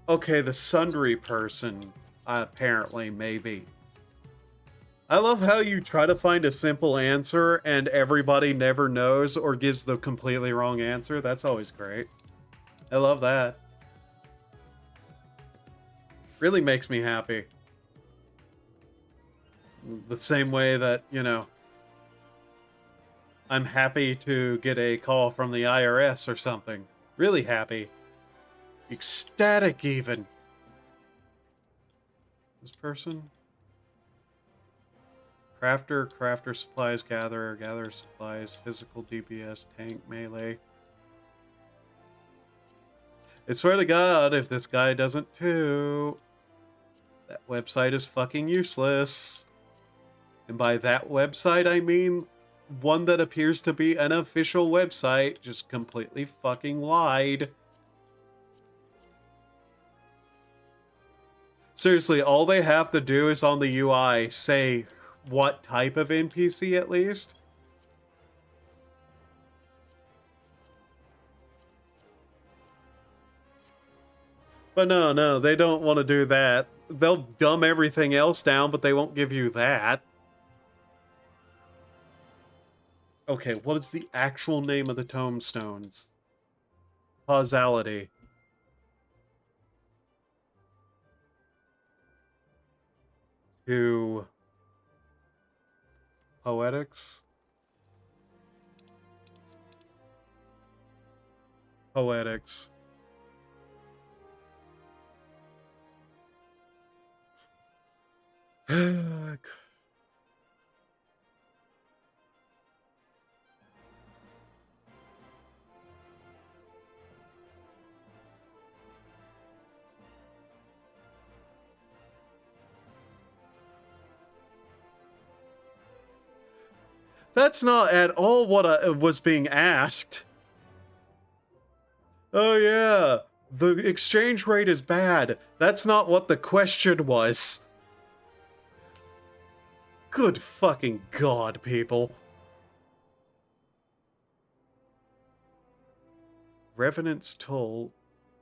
[SPEAKER 1] Okay, the sundry person. Apparently, maybe. I love how you try to find a simple answer and everybody never knows or gives the completely wrong answer. That's always great. I love that. Really makes me happy. The same way that, you know, I'm happy to get a call from the IRS or something. Really happy. Ecstatic, even. This person? Crafter supplies, gatherer supplies, physical DPS, tank, melee. I swear to God, if this guy doesn't too, that website is fucking useless. And by that website, I mean one that appears to be an official website, just completely fucking lied. Seriously, all they have to do is on the UI say what type of NPC at least. But no, they don't want to do that. They'll dumb everything else down, but they won't give you that. Okay, what is the actual name of the tombstones? Causality. To poetics. Poetics. That's not at all what I was being asked. Oh yeah, the exchange rate is bad. That's not what the question was. Good fucking God, people. Revenant's Toll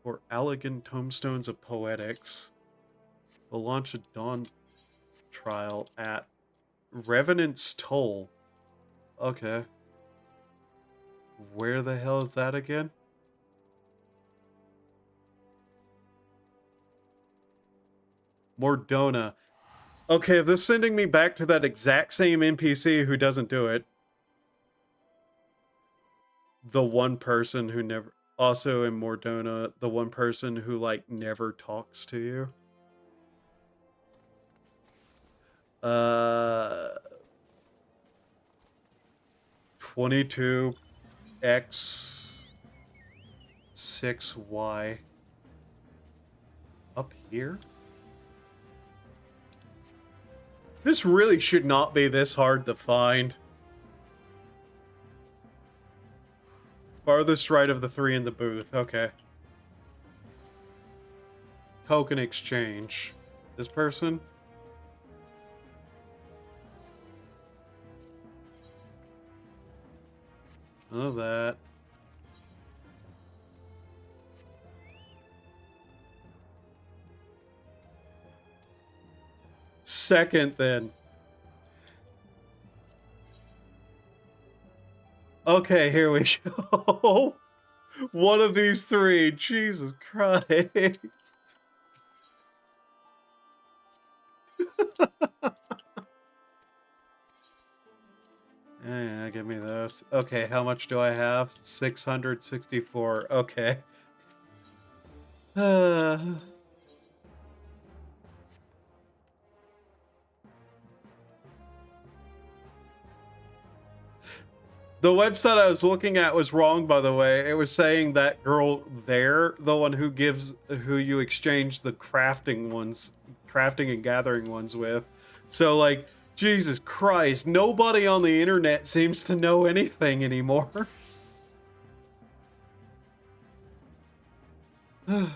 [SPEAKER 1] for Allegan Tombstones of Poetics. We'll launch a Dawn trial at Revenant's Toll. Okay. Where the hell is that again? Mordona. Okay, if this is sending me back to that exact same NPC who doesn't do it. The one person who never... Also in Mordona, the one person who, like, never talks to you. 22x 6y. Up here? This really should not be this hard to find. Farthest right of the three in the booth. Okay. Token exchange. This person? None of that. Second, then. Okay, here we go. One of these three. Jesus Christ. Yeah, give me this. Okay, how much do I have? 664. Okay. The website I was looking at was wrong, by the way. It was saying that girl there, the one who you exchange the crafting and gathering ones with. So, like, Jesus Christ, nobody on the internet seems to know anything anymore. Okay,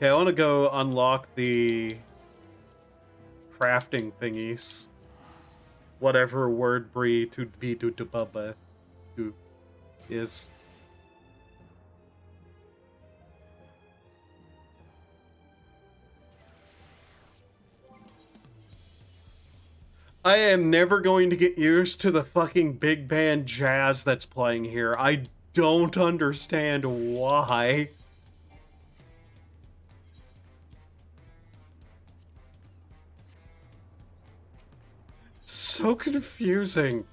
[SPEAKER 1] I want to go unlock the crafting thingies. Whatever word brie to be to bubba is. I am never going to get used to the fucking big band jazz that's playing here. I don't understand why. So confusing.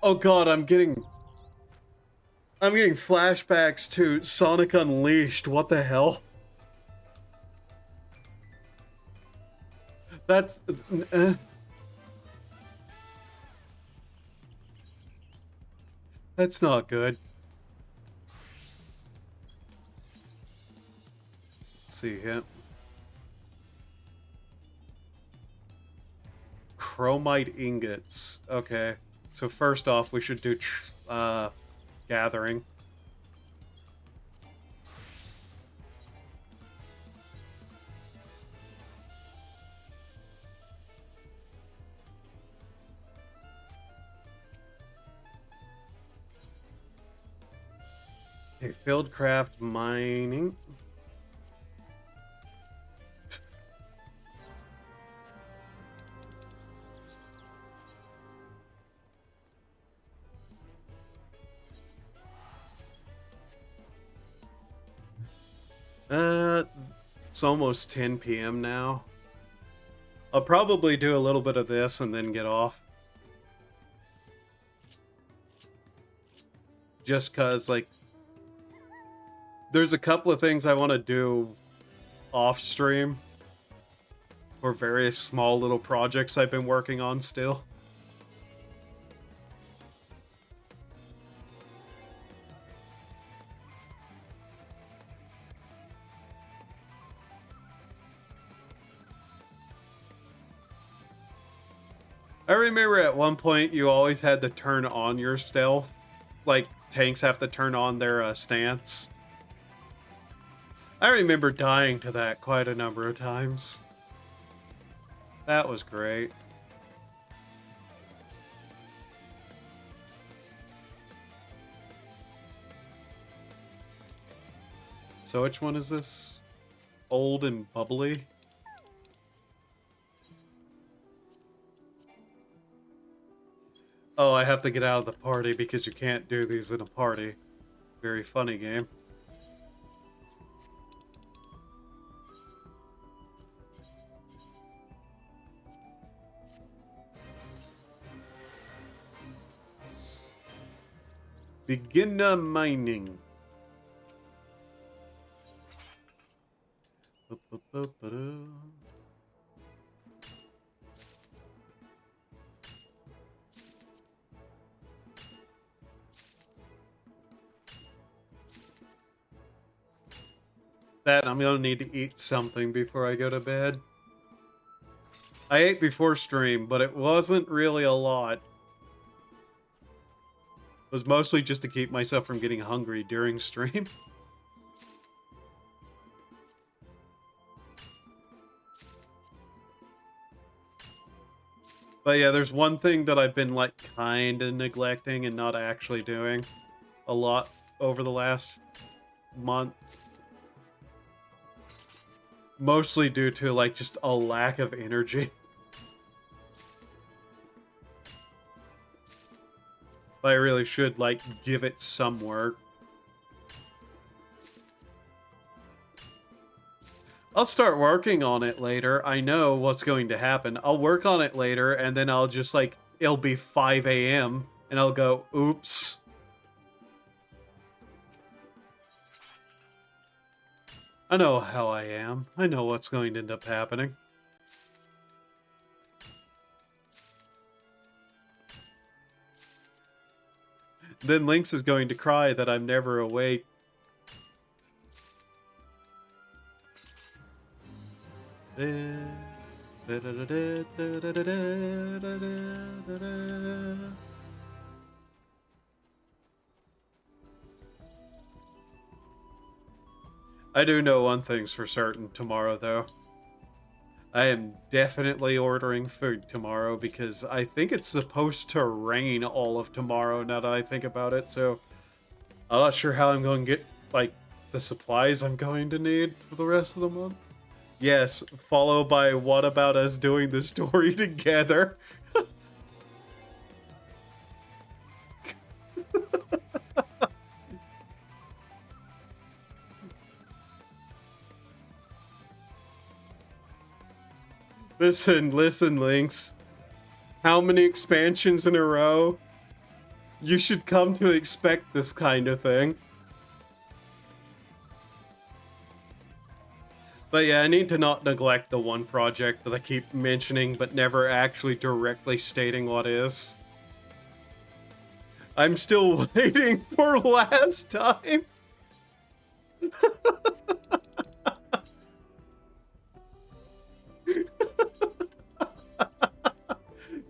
[SPEAKER 1] Oh god, I'm getting flashbacks to Sonic Unleashed. What the hell? That's that's not good. Let's see here. Chromite ingots. Okay. So first off, we should do gathering. Okay, Fieldcraft mining. It's almost 10 p.m. now. I'll probably do a little bit of this and then get off. Just cause, like, there's a couple of things I want to do off stream for various small little projects I've been working on still. I remember at one point you always had to turn on your stealth. Like, tanks have to turn on their stance. I remember dying to that quite a number of times. That was great. So which one is this? Old and bubbly? Oh, I have to get out of the party because you can't do these in a party. Very funny game. Beginner mining. That I'm gonna need to eat something before I go to bed. I ate before stream, but it wasn't really a lot. It was mostly just to keep myself from getting hungry during stream. But yeah, there's one thing that I've been like kinda neglecting and not actually doing a lot over the last month. Mostly due to like just a lack of energy. But I really should like give it some work. I'll start working on it later. I know what's going to happen. I'll work on it later and then I'll just like, it'll be 5 a.m. and I'll go, oops. I know how I am. I know what's going to end up happening. Then Lynx is going to cry that I'm never awake. I do know one thing's for certain tomorrow, though. I am definitely ordering food tomorrow because I think it's supposed to rain all of tomorrow now that I think about it, so I'm not sure how I'm going to get, like, the supplies I'm going to need for the rest of the month. Yes, followed by what about us doing the story together? Listen, Lynx. How many expansions in a row? You should come to expect this kind of thing. But yeah, I need to not neglect the one project that I keep mentioning but never actually directly stating what is. I'm still waiting for last time.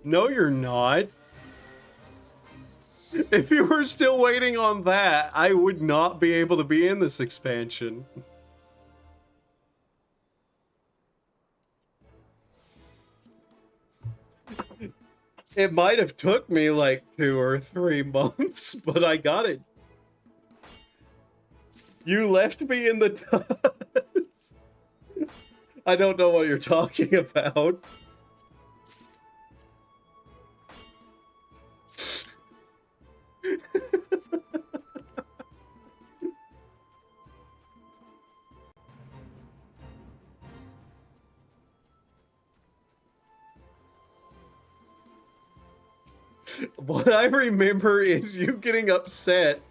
[SPEAKER 1] No, you're not. If you were still waiting on that, I would not be able to be in this expansion. It might have took me like 2 or 3 months, but I got it. You left me in the dust. I don't know what you're talking about. What I remember is you getting upset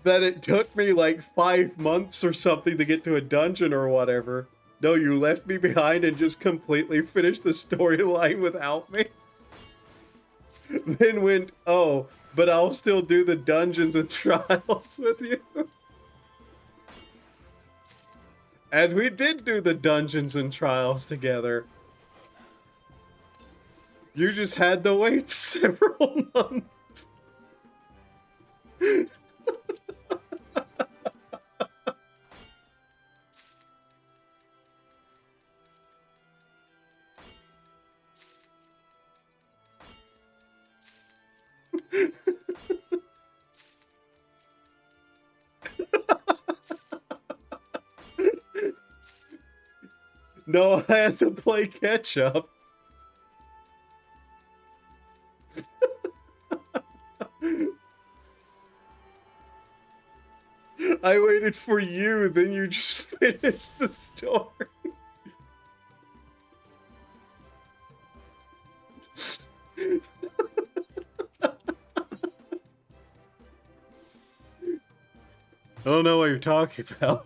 [SPEAKER 1] that it took me like 5 months or something to get to a dungeon or whatever. No, you left me behind and just completely finished the storyline without me. Then went, oh, but I'll still do the dungeons and trials with you. And we did do the dungeons and trials together. You just had to wait several months. No, I had to play catch up. I waited for you, then you just finished the story. don't know what you're talking about.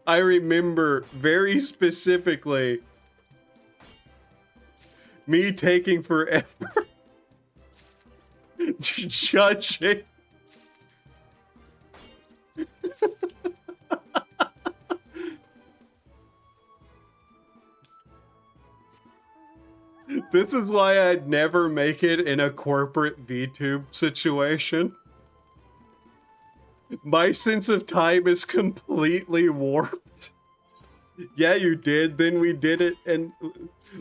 [SPEAKER 1] I remember very specifically me taking forever judging. This is why I'd never make it in a corporate VTube situation. My sense of time is completely warped. Yeah, you did. Then we did it and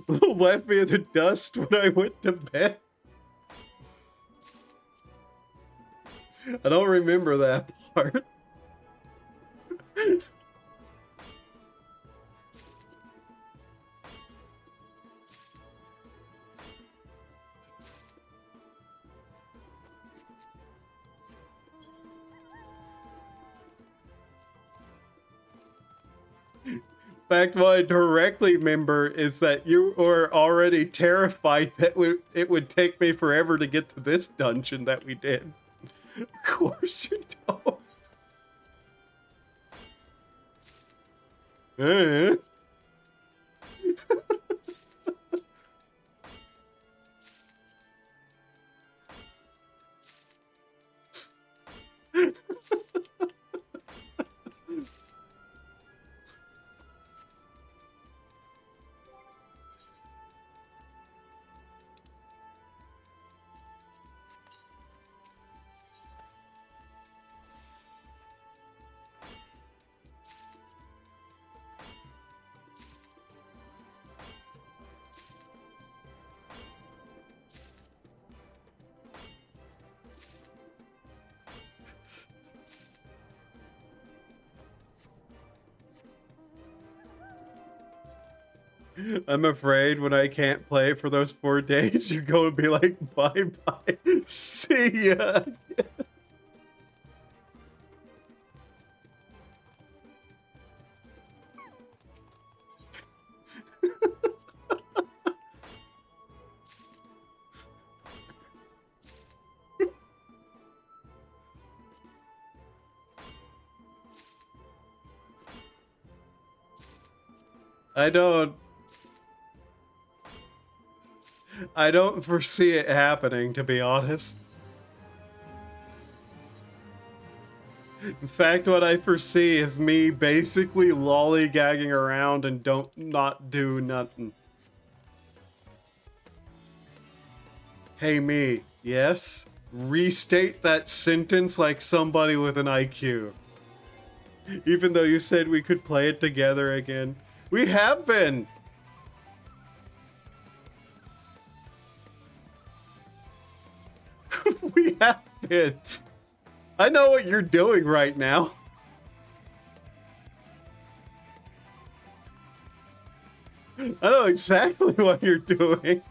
[SPEAKER 1] left me in the dust when I went to bed. I don't remember that part. In fact, what I directly remember is that you were already terrified that it would take me forever to get to this dungeon that we did. Of course you don't. I'm afraid when I can't play for those 4 days, you're going to be like, bye-bye, see ya. I don't foresee it happening, to be honest. In fact, what I foresee is me basically lollygagging around and not do nothing. Hey me, yes? Restate that sentence like somebody with an IQ. Even though you said we could play it together again. We have been! We have been. I know what you're doing right now. I know exactly what you're doing.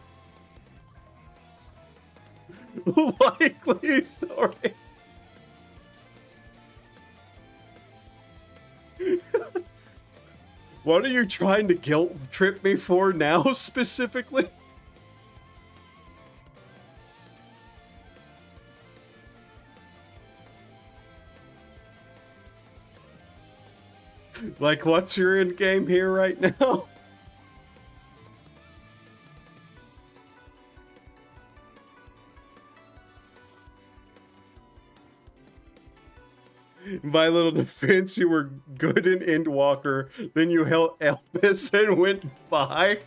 [SPEAKER 1] Likely story. What are you trying to guilt trip me for now, specifically? Like, what's your end game here right now? My little defense, you were good in Endwalker, then you held Elpis and went by.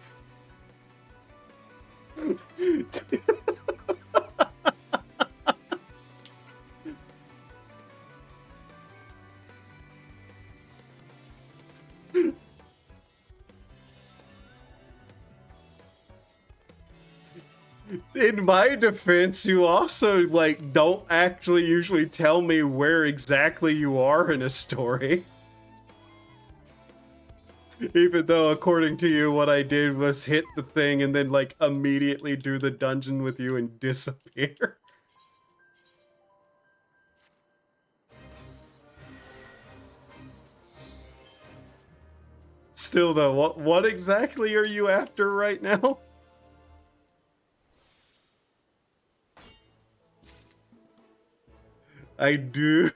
[SPEAKER 1] In my defense, you also, like, don't actually usually tell me where exactly you are in a story. Even though, according to you, what I did was hit the thing and then, like, immediately do the dungeon with you and disappear. Still, though, what exactly are you after right now? I do.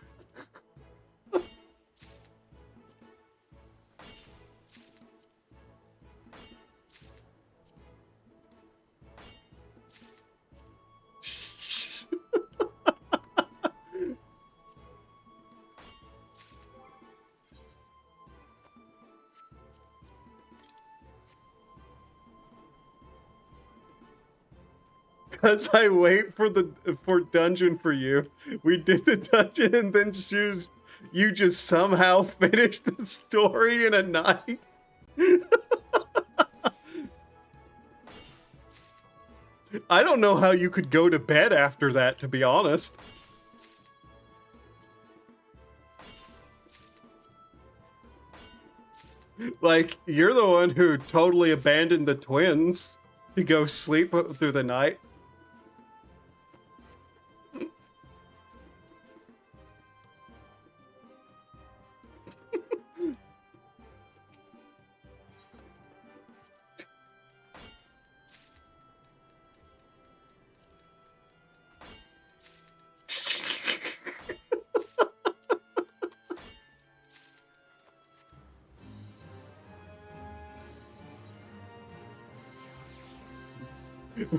[SPEAKER 1] Because I wait for dungeon for you. We did the dungeon and then you just somehow finished the story in a night. I don't know how you could go to bed after that, to be honest. Like, you're the one who totally abandoned the twins to go sleep through the night.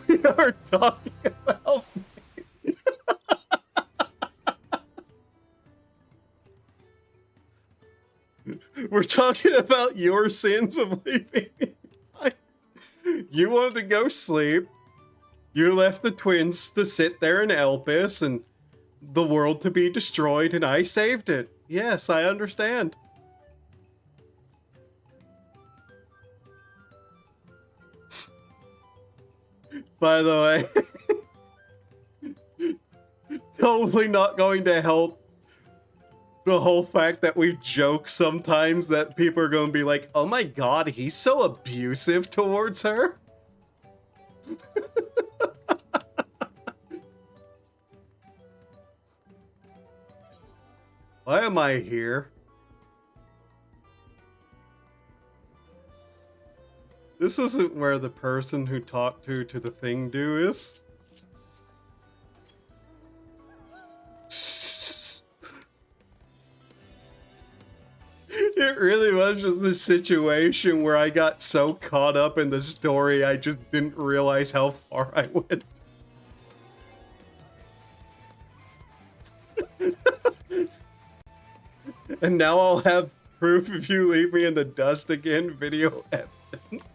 [SPEAKER 1] We are talking about me. We're talking about your sins of leaving me behind. You wanted to go sleep. You left the twins to sit there in Elpis and the world to be destroyed, and I saved it. Yes, I understand. By the way, totally not going to help the whole fact that we joke sometimes that people are going to be like, oh my god, he's so abusive towards her. Why am I here? This isn't where the person who talked to the thing do is. It really was just this situation where I got so caught up in the story I just didn't realize how far I went. And now I'll have proof if you leave me in the dust again, video evidence.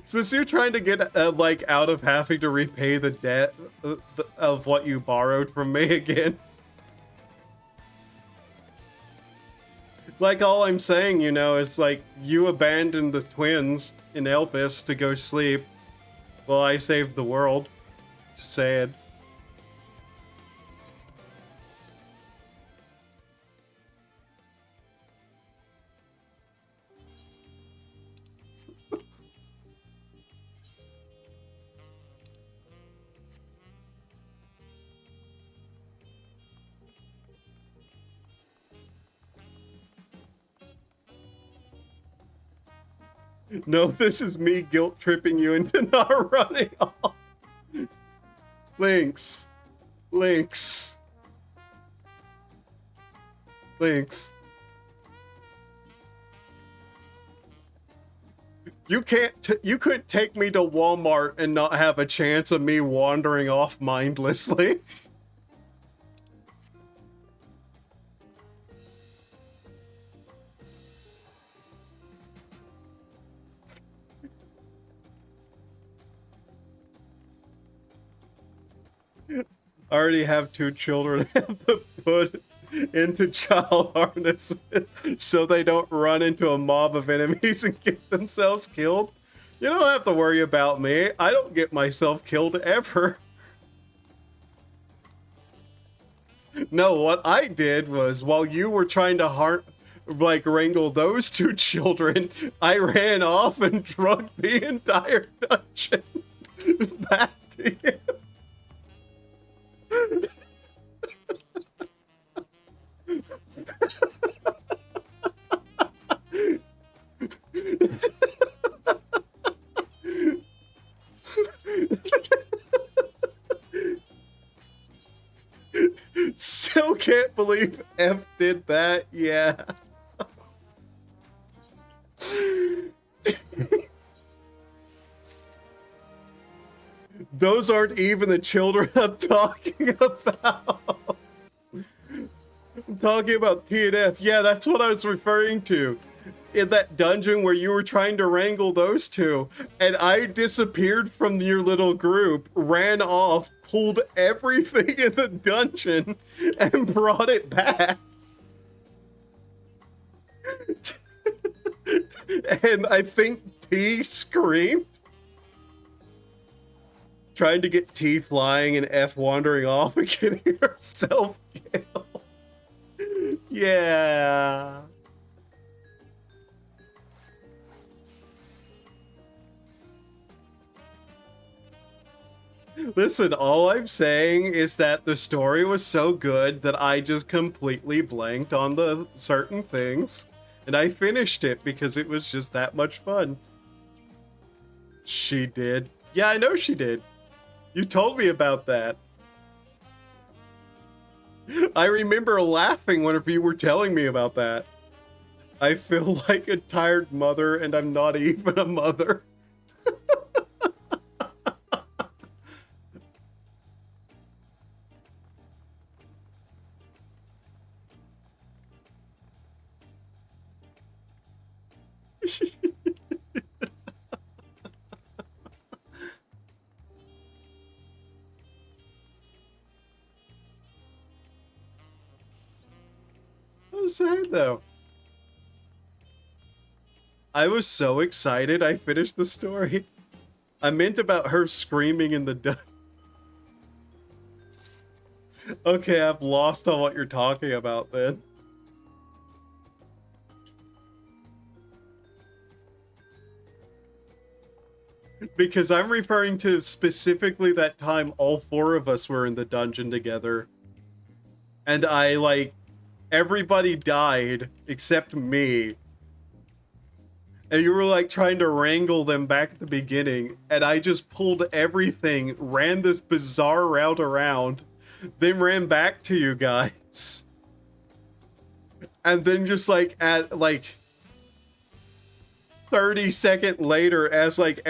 [SPEAKER 1] Since you're trying to get like out of having to repay the debt of what you borrowed from me again. Like, all I'm saying, you know, is like, you abandoned the twins in Elpis to go sleep. Well, I saved the world. Just saying. No, this is me guilt-tripping you into not running off. Lynx. Lynx. Lynx. You couldn't take me to Walmart and not have a chance of me wandering off mindlessly. I already have 2 children I have to put into child harnesses so they don't run into a mob of enemies and get themselves killed. You don't have to worry about me. I don't get myself killed ever. No, what I did was, while you were trying to wrangle those 2 children, I ran off and drugged the entire dungeon back to you. Still can't believe F did that, yeah. Those aren't even the children I'm talking about. I'm talking about TNF. Yeah, that's what I was referring to. in that dungeon where you were trying to wrangle those two, and I disappeared from your little group, ran off, pulled everything in the dungeon, and brought it back. And I think T screamed, trying to get T flying and F wandering off and getting herself killed. Yeah. Listen, all I'm saying is that the story was so good that I just completely blanked on the certain things, and I finished it because it was just that much fun. She did. Yeah, I know she did. You told me about that. I remember laughing whenever you were telling me about that. I feel like a tired mother, and I'm not even a mother. Sad though. I was so excited I finished the story. I meant about her screaming in the dungeon. Okay, I've lost on what you're talking about then. Because I'm referring to specifically that time all four of us were in the dungeon together. And I, like, everybody died except me. And you were, like, trying to wrangle them back at the beginning. And I just pulled everything, ran this bizarre route around, then ran back to you guys. And then just, like, at, like, 30-second later, as like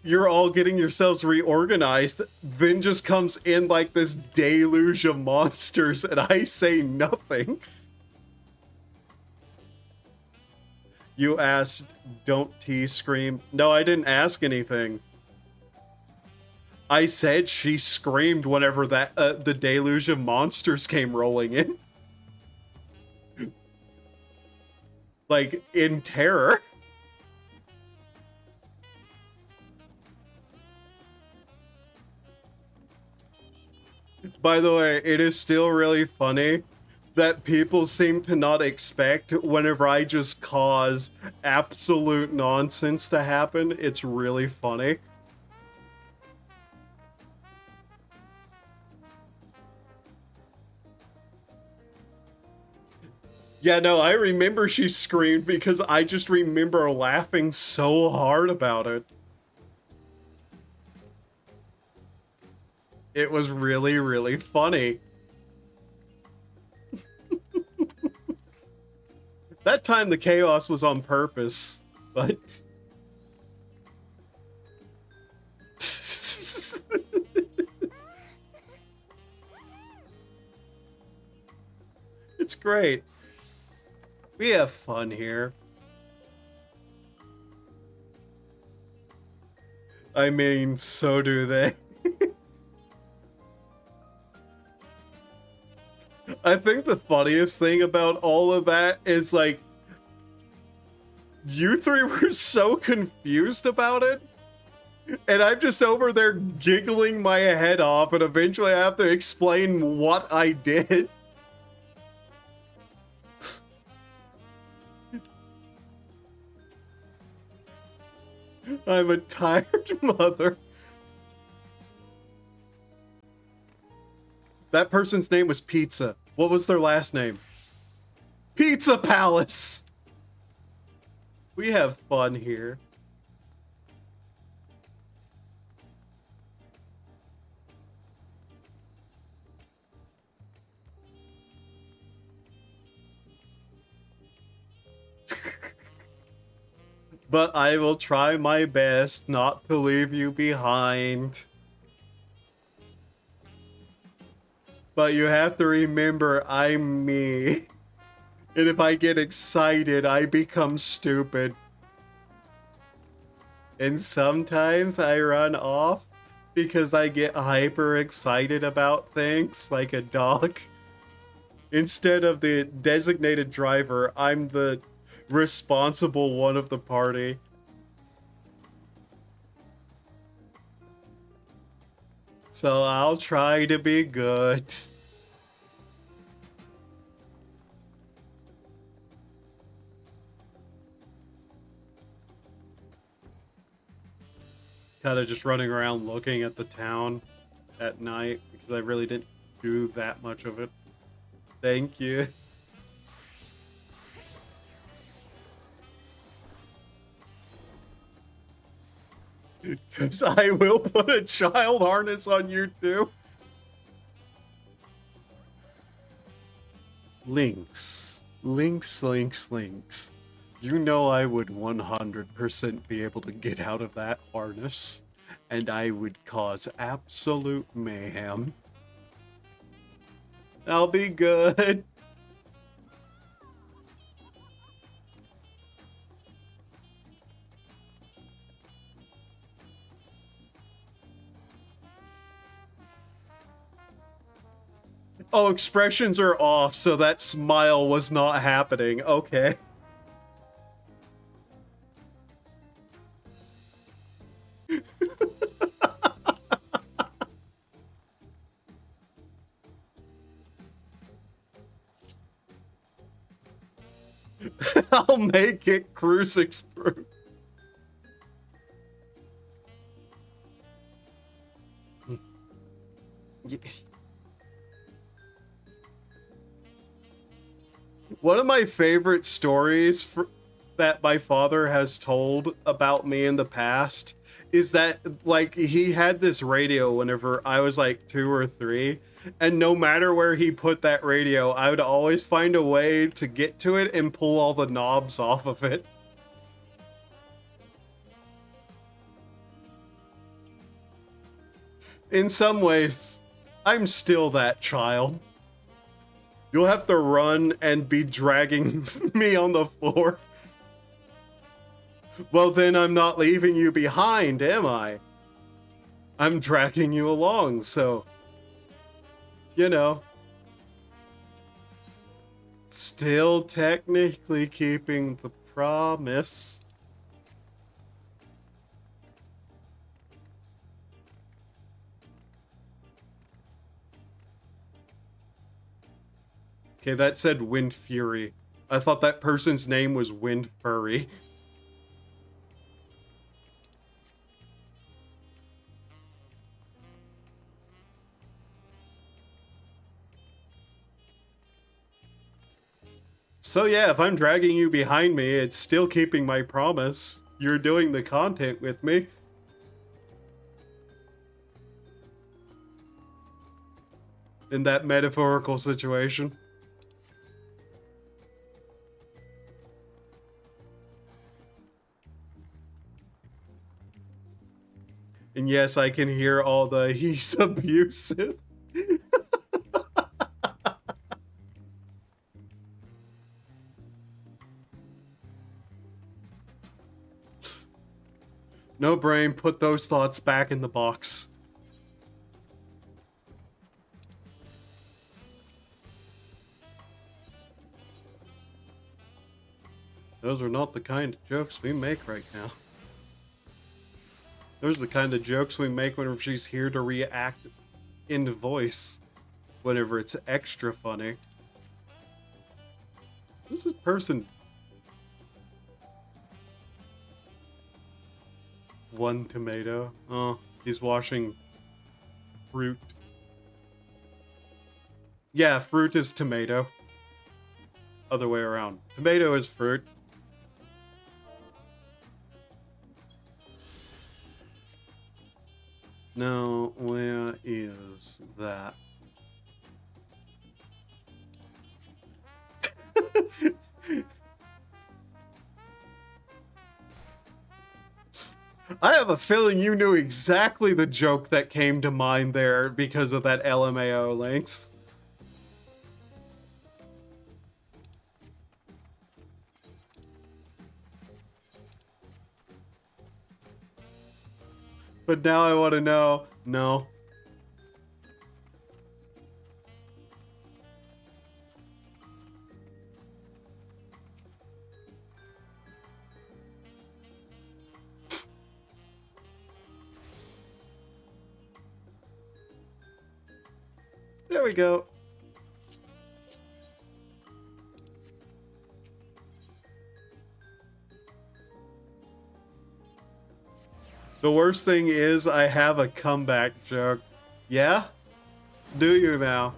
[SPEAKER 1] you're all getting yourselves reorganized, then just comes in like this deluge of monsters, and I say nothing. You asked, don't T scream? No, I didn't ask anything. I said she screamed whenever that the deluge of monsters came rolling in. Like, in terror. By the way, it is still really funny that people seem to not expect whenever I just cause absolute nonsense to happen. It's really funny. Yeah, no, I remember she screamed because I just remember laughing so hard about it. It was really, really funny. That time the chaos was on purpose, but... It's great. We have fun here. I mean, so do they. I think the funniest thing about all of that is, like, you three were so confused about it, and I'm just over there giggling my head off, and eventually I have to explain what I did. I'm a tired mother. That person's name was Pizza. What was their last name? Pizza Palace! We have fun here. But I will try my best not to leave you behind. But you have to remember, I'm me. And if I get excited, I become stupid. And sometimes I run off because I get hyper excited about things like a dog. Instead of the designated driver, I'm the responsible one of the party. So I'll try to be good. Kind of just running around looking at the town at night because I really didn't do that much of it. Thank you. Because I will put a child harness on you too. Links. Links, links, links. You know I would 100% be able to get out of that harness, and I would cause absolute mayhem. I'll be good. Oh, expressions are off, so that smile was not happening. Okay. I'll make it crucifix proof. One of my favorite stories that my father has told about me in the past is that, like, he had this radio whenever I was like 2 or 3, and no matter where he put that radio, I would always find a way to get to it and pull all the knobs off of it. In some ways, I'm still that child. You'll have to run and be dragging me on the floor. Well, then I'm not leaving you behind, am I? I'm dragging you along, so... You know. Still technically keeping the promise. Okay, that said Wind Fury. I thought that person's name was Wind Furry. So yeah, if I'm dragging you behind me, it's still keeping my promise. You're doing the content with me. In that metaphorical situation. And yes, I can hear all the he's abusive. No brain, put those thoughts back in the box. Those are not the kind of jokes we make right now. Those are the kind of jokes we make whenever she's here to react in voice. Whenever it's extra funny. Who's this person? One tomato. Oh, he's washing fruit. Yeah, fruit is tomato. Other way around. Tomato is fruit. Now, where is that? I have a feeling you knew exactly the joke that came to mind there because of that LMAO links. But now I want to know. No. There we go. The worst thing is I have a comeback joke. Yeah? Do you now?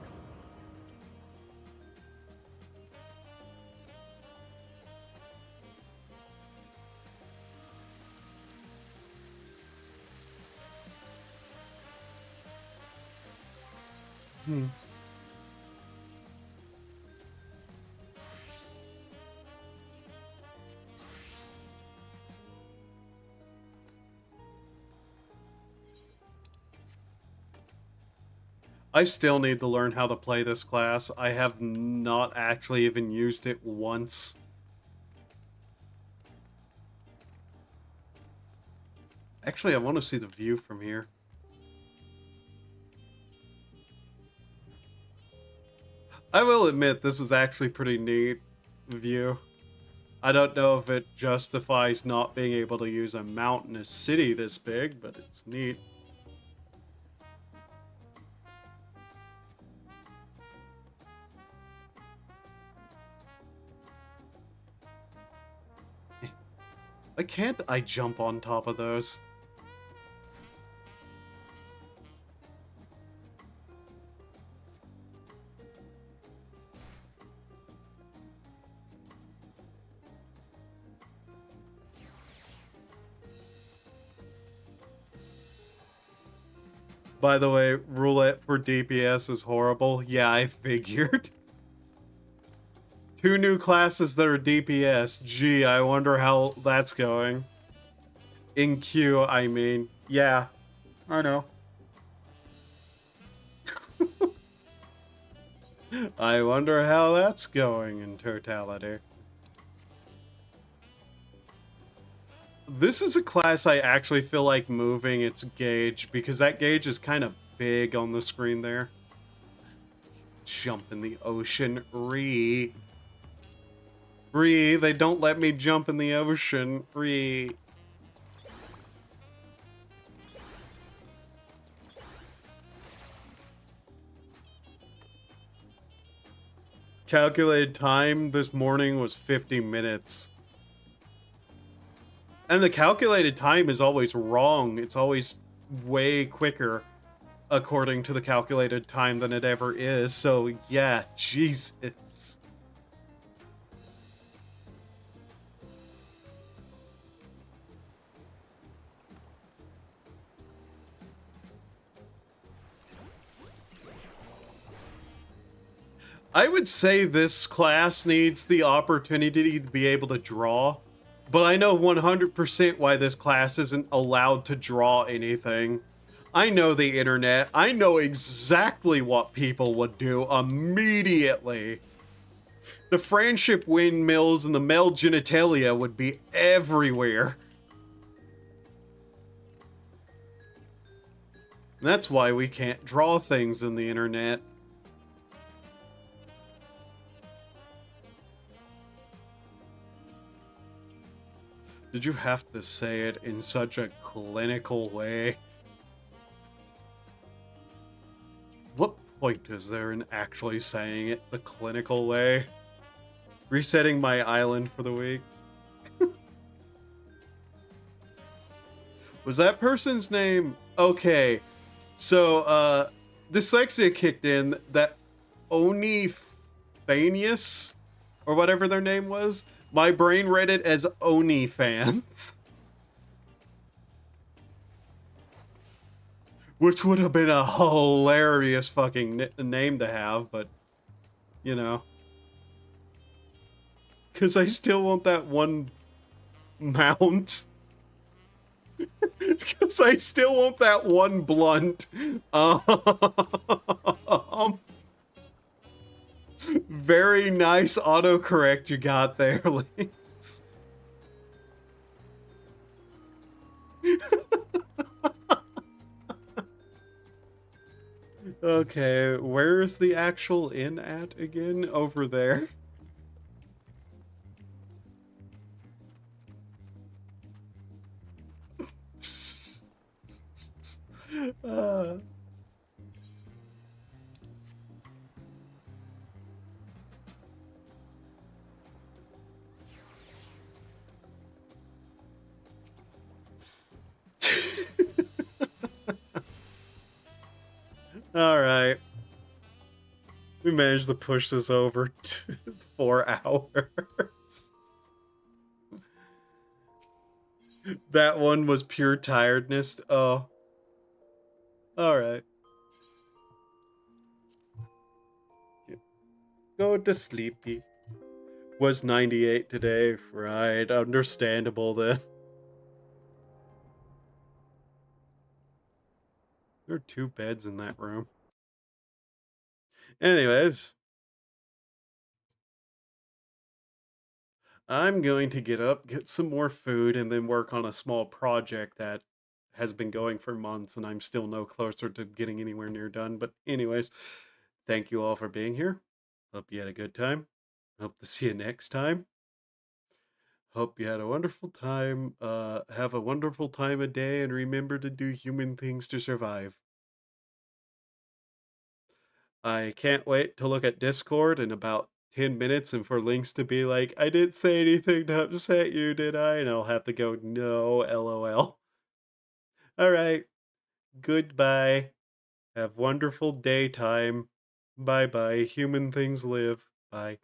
[SPEAKER 1] I still need to learn how to play this class. I have not actually even used it once. Actually, I want to see the view from here. I will admit, this is actually pretty neat view. I don't know if it justifies not being able to use a mountainous city this big, but it's neat. Why can't I jump on top of those? By the way, roulette for DPS is horrible. Yeah, I figured. 2 new classes that are DPS. Gee, I wonder how that's going. In queue, I mean. Yeah, I know. I wonder how that's going in totality. This is a class I actually feel like moving its gauge, because that gauge is kind of big on the screen there. Jump in the ocean. They don't let me jump in the ocean. Calculated time this morning was 50 minutes. And the calculated time is always wrong. It's always way quicker according to the calculated time than it ever is. So yeah, Jesus. I would say this class needs the opportunity to be able to draw, but I know 100% why this class isn't allowed to draw anything. I know the internet. I know exactly what people would do immediately. The friendship windmills and the male genitalia would be everywhere. And that's why we can't draw things in the internet. Did you have to say it in such a clinical way? What point is there in actually saying it the clinical way? Resetting my island for the week. Was that person's name? Okay. So, dyslexia kicked in. That Onifanius, or whatever their name was. My brain read it as OnlyFans. Which would have been a hilarious fucking name to have, but, you know. Because I still want that one mount. Because I still want that one blunt. Very nice autocorrect you got there, Lynx. Okay, where's the actual inn at again? Over there. uh. Alright. We managed to push this over to 4 hours. That one was pure tiredness. Oh. Alright. Go to sleepy. Was 98 today. Right. Understandable then. There are 2 beds in that room. Anyways. I'm going to get up, get some more food, and then work on a small project that has been going for months, and I'm still no closer to getting anywhere near done. But anyways, thank you all for being here. Hope you had a good time. Hope to see you next time. Hope you had a wonderful time. Have a wonderful time of day, and remember to do human things to survive. I can't wait to look at Discord in about 10 minutes and for links to be like, I didn't say anything to upset you, did I? And I'll have to go, no, LOL. Alright. Goodbye. Have wonderful daytime. Bye bye. Human things live. Bye.